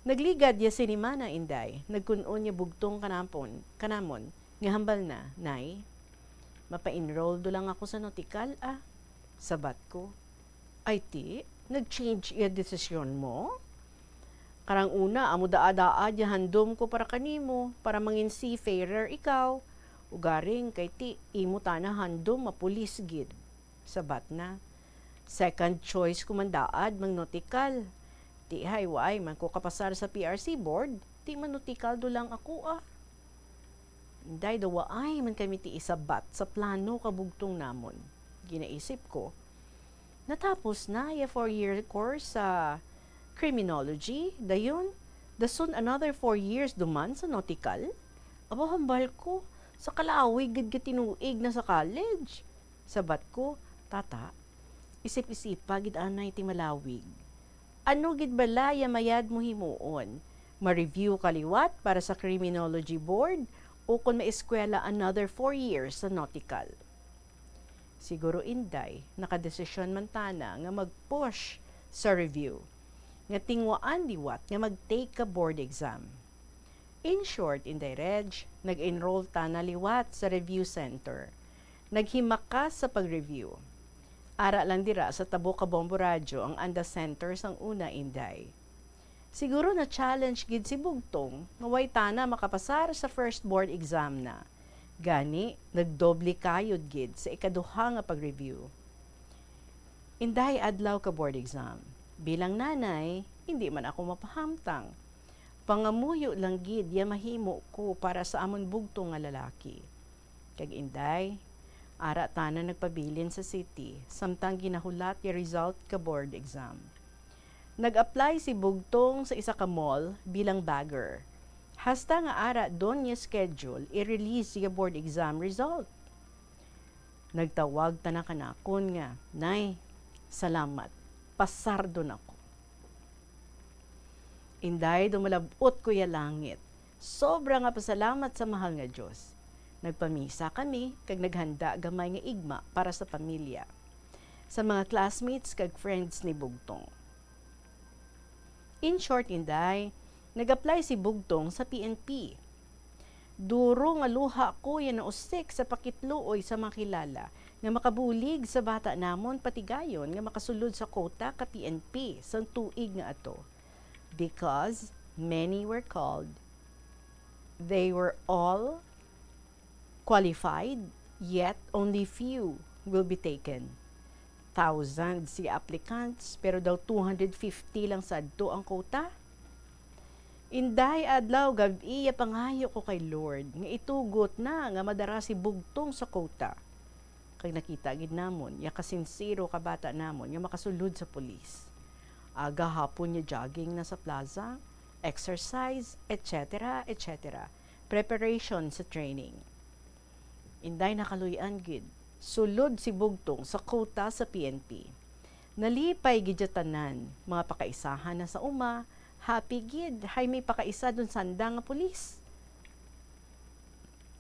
Nagligad ya sinima na Inday, nagkunon niya bugtong kanamon, nga hambal na, nay, mapa-enroll do lang ako sa nautical Sabat ko, ay ti, nag-change ya desisyon mo? Karang una, amo daa-daa ya handom ko para kanimo, para mangin seafarer ikaw, ugaring kay ti, imo tana handom mapulis gid. Sabat na, second choice ko man daad mang nautical. Ti hayway man ko kapasar sa PRC board, ti man nautical do lang ako Inday dawaay man kami ti isabat sa plano kabugtong namon. Ginaisip ko, natapos na ya 4-year course sa criminology, dayon, dasun another 4 years duman sa nautical. Aba hambal ko, sa kalawig gid tinuig na sa college. Sabat ko, tata, isip-isip gid anay ti malawig. Ano gid bala ya mayad mo himuon? Ma-review kaliwat para sa criminology board o kung maeskwela another 4 years sa nautical. Siguro Inday, nakadesisyon man tana nga mag-push sa review. nga tingwaan liwat nga mag-take ka board exam. In short, Inday Reg, nag-enroll ta na liwat sa review center. Naghimakas sa pag-review. Ara lang dira sa Tabo Kabombo Radyo ang anda centers ang una, Inday. Siguro na challenge gid si Bugtong nga way tana makapasar sa first board exam na. Gani, nagdoble kayod gid sa ikaduha nga pag-review. Inday adlaw ka board exam. Bilang nanay, hindi man ako mapahamtang. Pangamuyo lang gid ya mahimo ko para sa amon bugtong nga lalaki. Kag Inday, ara tana nagpabilin sa city samtang ginahulat ya result ka board exam. Nag-apply si Bugtong sa isa ka mall bilang bagger. Hasta nga ara doon niya schedule i-release yung board exam result. Nagtawag ta na kanakon nga, Nay, salamat, pasar doon ako. Inday, dumalabot ko ya langit. Sobra nga pasalamat sa mahal nga Diyos. Nagpamisa kami, kag naghanda gamay nga igma para sa pamilya. Sa mga classmates kag friends ni Bugtong. In short, Inday, nag-apply si Bugtong sa PNP. Duro nga luha ko yan na usik sa pakitluoy sa makilala nga makabulig sa bata namon patigayon nga makasulod sa quota ka PNP sang tuig nga ato. Because many were called, they were all qualified, yet only few will be taken. Thousands si applicants, pero daw 250 lang sadto ang quota. Inday adlaw gabi pangayo ko kay Lord nga itugot na nga madara si Bugtong sa quota. Kag nakita gid namon ya kasinsiro ka bata namon nga makasulod sa pulis. Aga hapon niya jogging na sa plaza, exercise, etc., etc. Preparation sa training. Inday nakaluyan gid. Sulod si Bugtong sa quota sa PNP. Nalipay gidyatanan, mga pakaisahan na sa uma, happy gid, hay may pakaisa dun sanda nga pulis.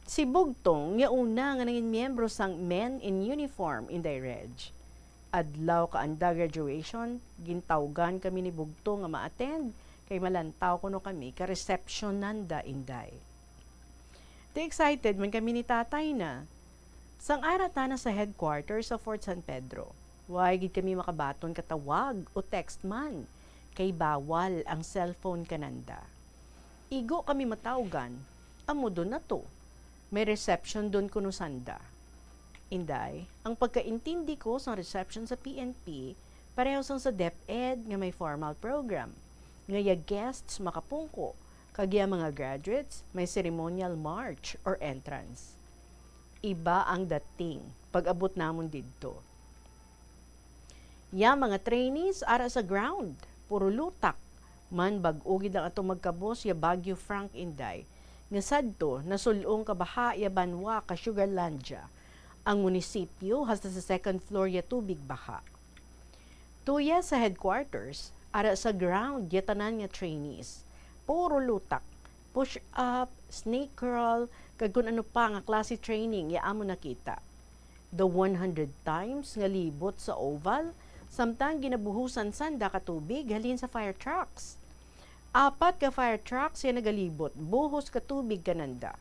Si Bugtong, nga una nga naging miyembro sang Men in Uniform, Inday Reg. Adlaw ka anda graduation, gintawgan kami ni Bugtong nga ma-attend, kay malantaw kuno kami ka reception nanda, Inday. Di excited man kami ni tatay na. Sang arata na sa headquarters sa Fort San Pedro. Why gid kami makabaton katawag o text man. Kay bawal ang cellphone kananda. Igo kami matawgan. Amo doon na to. May reception doon kuno sanda. Inday, ang pagkaintindi ko sa reception sa PNP, pareho sang sa DepEd nga may formal program. Ngaya guests makapungko. Kagya mga graduates, may ceremonial march or entrance. Iba ang dating pag-abot namon didto. Ya mga trainees ara sa ground, puro lutak. Man bag-ugid ang ato magkabos ya Baguio Frank Inday. Nga sadto nasulong kabaha ya Banwa ka Sugarlandia. Ang munisipyo hasta sa second floor ya tubig baha. Tuya sa headquarters ara sa ground ya tanan nga trainees. Puro lutak. Push up, snake crawl, kag kung ano pa nga klase training ya amo nakita. The 100 times nga libot sa oval, samtang ginabuhusan sanda ka tubig halin sa fire trucks. 4 ka fire trucks ya nagalibot, buhos ka tubig kananda.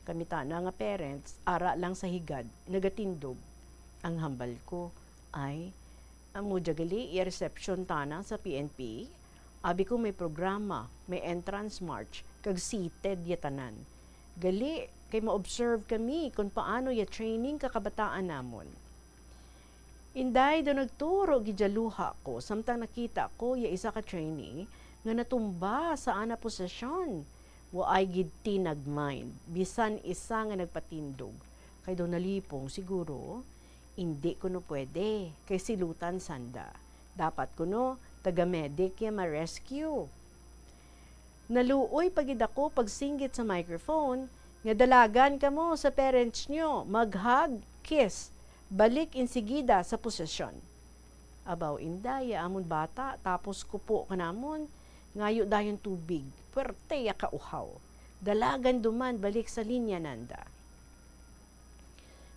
Kamitana nga parents, ara lang sa higad, nagatindog. Ang hambal ko ay, amo jagali ya reception tana sa PNP, abi ko may programa, may entrance march, kag seated ya tanan. Gali, kay ma-observe kami kung paano ya training kakabataan namon. Inday, do nagturo gidyaluha ko, samtang nakita ko ya isa ka trainee nga natumba sa ana posisyon. Waay gid tinagmind, bisan isa nga nagpatindog. Kay do nalipong siguro, hindi ko no pwede, kay silutan sanda. Dapat ko no, taga-medic ya ma-rescue. Naluoy pagid ako pagsinggit sa microphone, nga dalagan ka mo sa parents nyo, mag-hug, kiss, balik insigida sa posisyon. Abaw Inday, amon bata, tapos kupo ka namon, ngayo dayon tubig, puwerte ya kauhaw. Dalagan duman, balik sa linya nanda.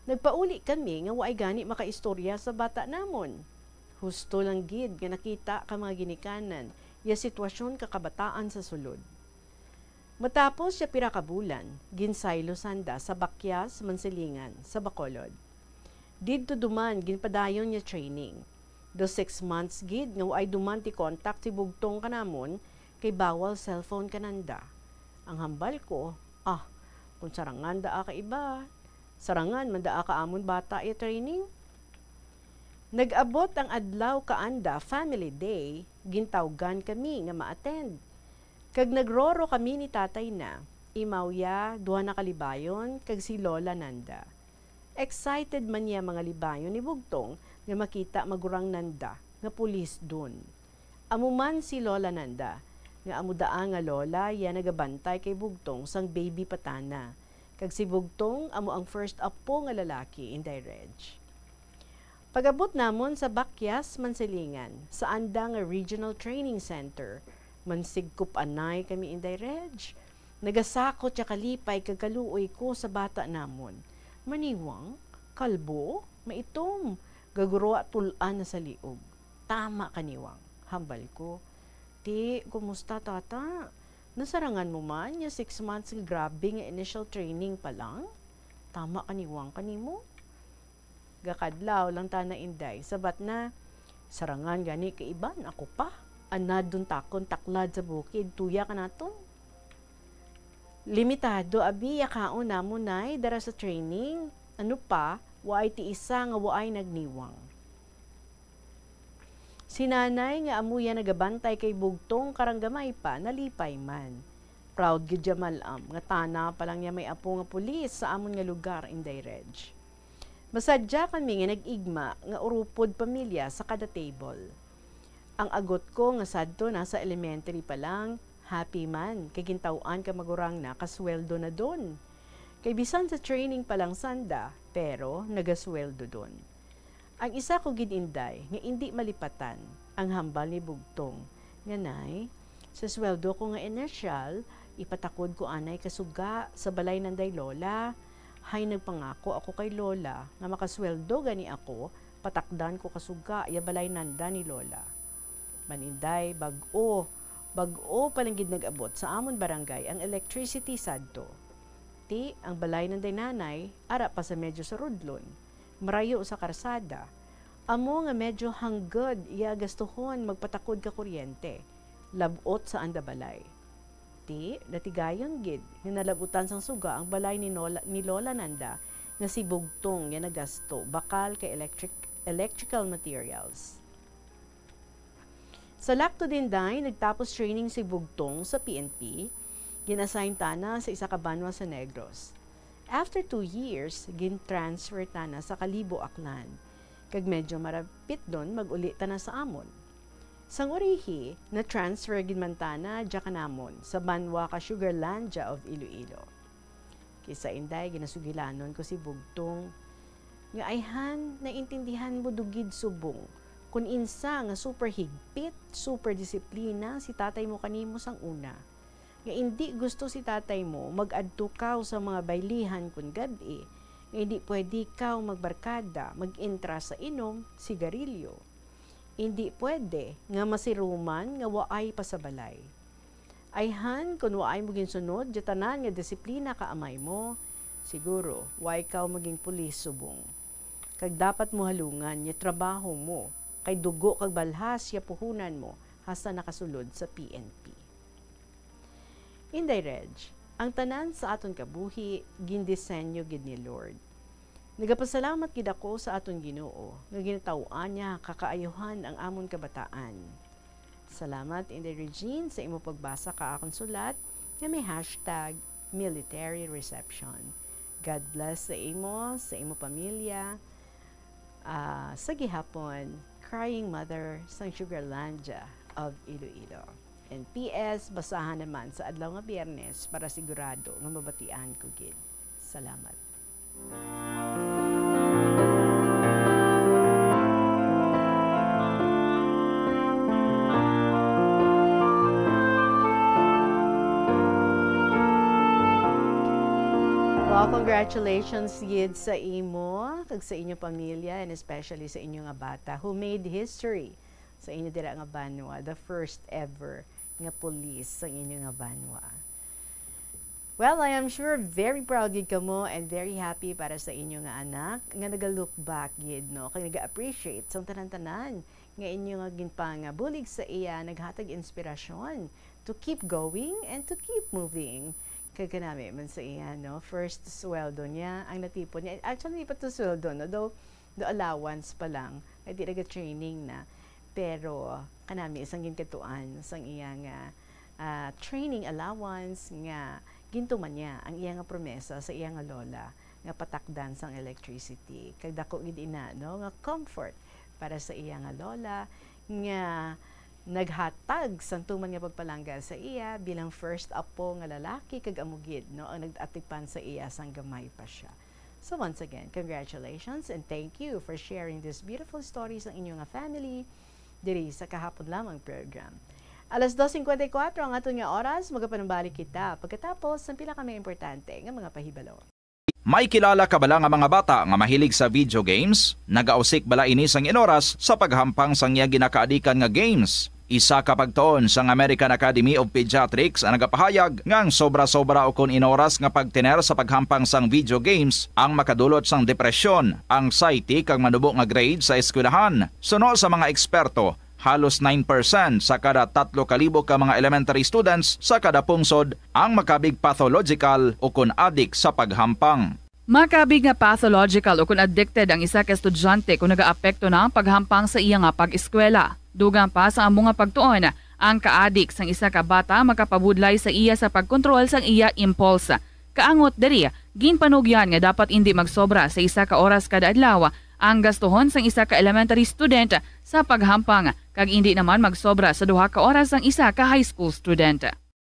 Nagpauli kami nga waay gani makaistorya sa bata namon. Husto lang gid nga nakita ka mga ginikanan, ya sitwasyon kakabataan sa sulod. Matapos siya pira ka bulan, ginsaylo sanda sa Bakyas, Mansilingan, sa Bacolod. Didto duman ginpadayon niya training. Do 6 months gid nga ay duman ti contact si bugtong kanamon kay bawal cellphone kananda. Ang hambal ko, kung sarangan daa ka iba, sarangan man daa ka amon bata i training. Nag-abot ang adlaw kaanda Family Day, gintawgan kami nga ma-attend. Kag nagroro kami ni tatay na, imawya, duha na kalibayon, kag si Lola Nanda. Excited man niya mga libayon ni Bugtong nga makita magurang Nanda, nga pulis dun. Amuman si Lola Nanda, nga amudaan nga lola, ya nagabantay kay Bugtong sang baby patana. Kag si Bugtong, amo ang first apo nga lalaki in Reg. Pag-abot namon sa Bakyas, Mansilingan, sa anda nga Regional Training Center, mansigkup anay kami in Reg. Nagasakot siya kalipay kagaluoy ko sa bata namon. Maniwang, kalbo, maitom, gaguro at tulan na sa liog. Tama kaniwang, hambal ko. Ti, kumusta tata? Nasarangan mo man, ya 6 months grabe nga initial training pa lang? Tama kaniwang kanimo? Gakadlaw lang ta na inday, sabat na, sarangan gani kaiban, ako pa. Anad dun takon taklad sa bukid, tuya ka naton. Limitado, abi, yakaon na mo nay, dara sa training. Ano pa, waay ti isa nga waay nagniwang. Si nanay nga amuya nagabantay kay Bugtong karanggamay pa, nalipay man. Proud gid malam, nga tana pa lang niya may apo nga pulis sa amon nga lugar in Reg. Masadya kami nga nag-igma nga urupod pamilya sa kada table. Ang agot ko nga sadto nasa elementary pa lang, happy man, kay gintawan ka magurang na kasweldo na doon. Kay bisan sa training pa lang sanda, pero nagasweldo doon. Ang isa ko gininday nga hindi malipatan ang hambal ni Bugtong. Nga nay, sa sweldo ko nga inersyal, ipatakod ko anay kasuga sa balay nanday lola. Hay nagpangako ako kay lola nga makasweldo gani ako, patakdan ko kasuga ya balay nanda ni lola. Maninday, bag-o palanggid nag-abot sa amon barangay ang electricity sadto. Ti, ang balay nanday nanay, ara pa sa medyo sa rudlon, marayo sa karsada. Amo nga medyo hanggod iya gastuhon magpatakod ka kuryente, labot sa anda balay. Ti, natigayon gid, nalabutan sang suga ang balay ni Lola Nanda nga si Bugtong nga nagasto, bakal kay electrical materials. Sa lakto din day, nagtapos training si Bugtong sa PNP, ginassign tana sa isa ka banwa sa Negros. After 2 years, gin-transfer tana sa Kalibo, Aklan. Kag medyo marapit doon, mag-uli tana sa amon. Sang urihi, na-transfer ginmantana dya kanamon sa banwa ka Sugarlandia of Iloilo. Kisa inday, ginasugilanon ko si Bugtong. Nga ayhan, naintindihan mo dugid subong. Kung insa nga super higpit, super disiplina, si tatay mo kanimo sang una. Nga hindi gusto si tatay mo mag-adto kaw sa mga baylihan kun gabi. Nga hindi pwede kaw magbarkada, mag-intra sa inom, sigarilyo. Hindi pwede nga masiruman nga waay pa sa balay. Ayhan, kung waay mo ginsunod, jatanan nga disiplina ka amay mo, siguro, waay kaw maging pulis subong. Kag dapat mo halungan, ya trabaho mo, kay dugo kag balhas, ya puhunan mo, hasta nakasulod sa PNP. Inday Reg, ang tanan sa aton kabuhi, gindisenyo gid ni Lord. Nagapasalamat gid ako sa aton Ginoo nga ginatawaan niya kakaayuhan ang amon kabataan. Salamat Inday Regine sa imo pagbasa ka akong sulat nga may hashtag military reception. God bless sa imo pamilya. Sa gihapon, crying mother sang Sugarlandia of Iloilo. And PS, basahan naman sa adlaw nga Biyernes para sigurado nga mabatian ko gid. Salamat. Well, congratulations gid sa imo, kag sa inyong pamilya, and especially sa inyong bata who made history sa inyo dira nga Banwa, the first ever nga police sa inyo nga Banwa. Well, I am sure very proud gid kamo and very happy para sa inyo nga anak nga naga-look back gid, no, kay naga-appreciate sa tanan-tanan nga inyo nga ginpangabulig sa iya, naghatag inspirasyon to keep going and to keep moving. Kay kanami man sa iya, no, first sweldo niya ang natipon niya. Actually, pa to sweldo, no, though the allowance pa lang, ay di training na. Pero kanami isang ginkatuan sang iya nga training allowance nga gintuman niya ang iya nga promesa sa iya nga lola nga patakdan sang electricity. Kag dako gid ina, no, nga comfort para sa iya nga lola nga naghatag sang tuman nga pagpalangga sa iya bilang first apo nga lalaki kag amugid, no, ang nagatipan sa iya sang gamay pa siya. So once again, congratulations and thank you for sharing this beautiful stories ng inyong nga family diri sa kahapon lamang program. Alas 2:54 ang aton nga oras, magapanambalik kita pagkatapos ng pila ka mga importante nga mga pahibalo. May kilala ka bala nga mga bata nga mahilig sa video games? Nagausik bala ini sang inoras sa paghampang sang iya ginakaadikan nga games. Isa ka pagtuon sang American Academy of Pediatrics ang nagapahayag ngang sobra-sobra o kun inoras nga pagtener sa paghampang sang video games ang makadulot sang depresyon, anxiety kag manubo nga grade sa eskwelahan. Suno sa mga eksperto, halos 9% sa kada 3,000 ka mga elementary students sa kada pungsod ang makabig pathological o kun addict sa paghampang. Makabig nga pathological o kun addicted ang isa ka estudyante kung nagaapekto na ang paghampang sa iya nga pag-eskwela. Dugang pa sa among nga pagtuon, ang ka-addict sang isa ka bata makapabudlay sa iya sa pagkontrol sang iya impulse. Kaangot diri, ginpanugyan nga dapat hindi magsobra sa isa ka oras kada adlaw ang gastuhon sang isa ka elementary student sa paghampang kag hindi naman magsobra sa 2 ka oras ang isa ka high school student.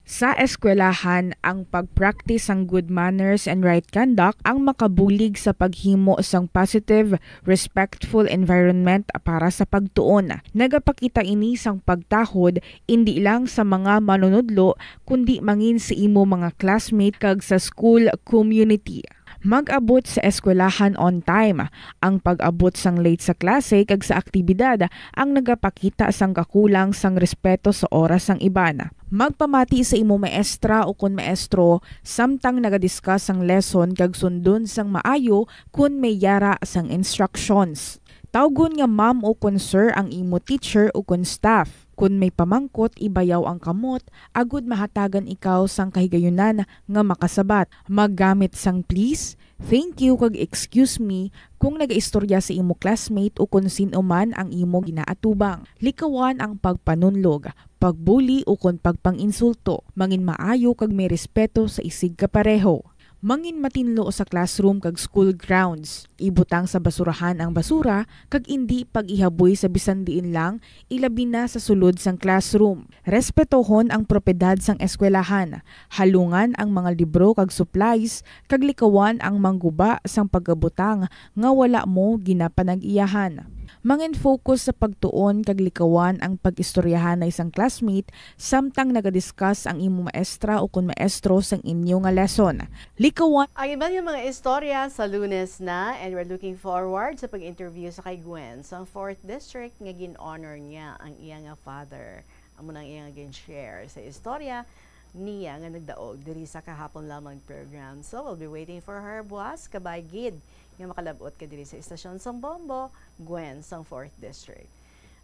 Sa eskwelahan, ang pag-practice ng good manners and right conduct ang makabulig sa paghimo sang positive, respectful environment para sa pagtuon. Nagapakita ini sang pagtahod hindi lang sa mga manunudlo kundi mangin sa imo mga classmate kag sa school community. Mag-abot sa eskwelahan on time. Ang pag-abot sang late sa klase kag sa aktibidad ang nagapakita sang kakulang sang respeto sa oras sang iban. Magpamati sa imo maestra o kun maestro samtang nagadiscuss sang lesson kag sundon sang maayo kun may yara sang instructions. Tawgon nga ma'am o kun sir ang imo teacher o kun staff. Kung may pamangkot, ibayaw ang kamot, agud mahatagan ikaw sang kahigayunan nga makasabat. Maggamit sang please, thank you kag excuse me kung nagaistorya sa imo classmate o kung sino man ang imo ginaatubang. Likawan ang pagpanunlog, pagbuli o kung pagpanginsulto. Mangin maayo kag may respeto sa isig kapareho. Mangin matinlo sa classroom kag school grounds. Ibutang sa basurahan ang basura kag indi pag-ihaboy sa bisan diin lang, ilabi na sa sulod sang classroom. Respetohon ang propiedad sang eskwelahan. Halungan ang mga libro kag supplies kag likawan ang mangguba sang pagabutang nga wala mo ginapanag-iyahan. Mangin focus sa pagtuon kag likawan ang pag-istoryahan na isang classmate samtang nagadiscuss ang imo maestra o kun maestro sang inyo nga lesson. Likawan ang iba yung mga istorya sa Lunes na and we're looking forward sa pag-interview sa kay Gwen sa 4th District nga gin-honor niya ang iya nga father. Amo nang iya nga gin-share sa istorya niya nga nagdaog diri sa kahapon lamang program. So we'll be waiting for her buwas kabay gid nga makalabot ka diri sa istasyon sang Bombo, Gwen sang 4th District.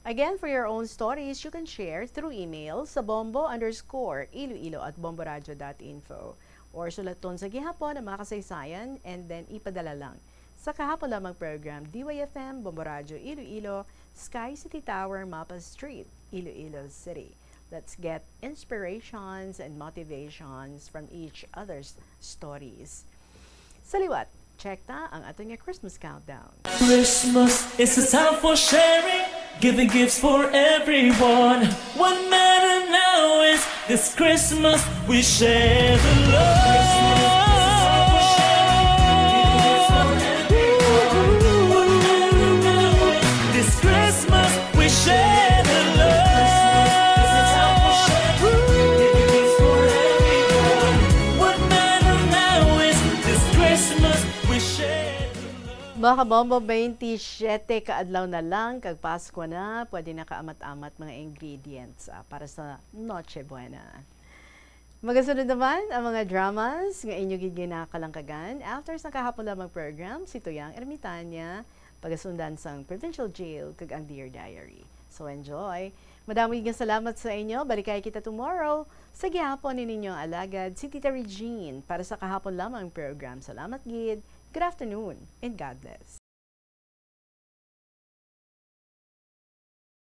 Again, for your own stories, you can share through email sa bombo_iloilo@bomboradio.info or sulaton sa gihapon ang mga kasaysayan and then ipadala lang sa kahapon lamang program DYFM, Bombo Radio, Iloilo, Sky City Tower, Mapa Street, Iloilo City. Let's get inspirations and motivations from each other's stories. Sa liwat, check ta ang ating Christmas countdown. Christmas is a time for sharing, giving gifts for everyone. What matters now is this Christmas we share the love. This Christmas we share the love. Mga kabombo, 27 kaadlaw na lang, kag Pasko na, pwede na kaamat-amat mga ingredients para sa Noche Buena. Magasunod naman ang mga dramas nga inyo ginakalangkagan after sa kahapon lamang program, si Tuyang Ermitanya, pagasundan sang Provincial Jail, kag ang Dear Diary. So enjoy! Madaming salamat sa inyo. Balikay kita tomorrow sa gihapon ni ninyong alagad, si Tita Regine, para sa kahapon lamang program. Salamat, Gid. Good afternoon and God bless.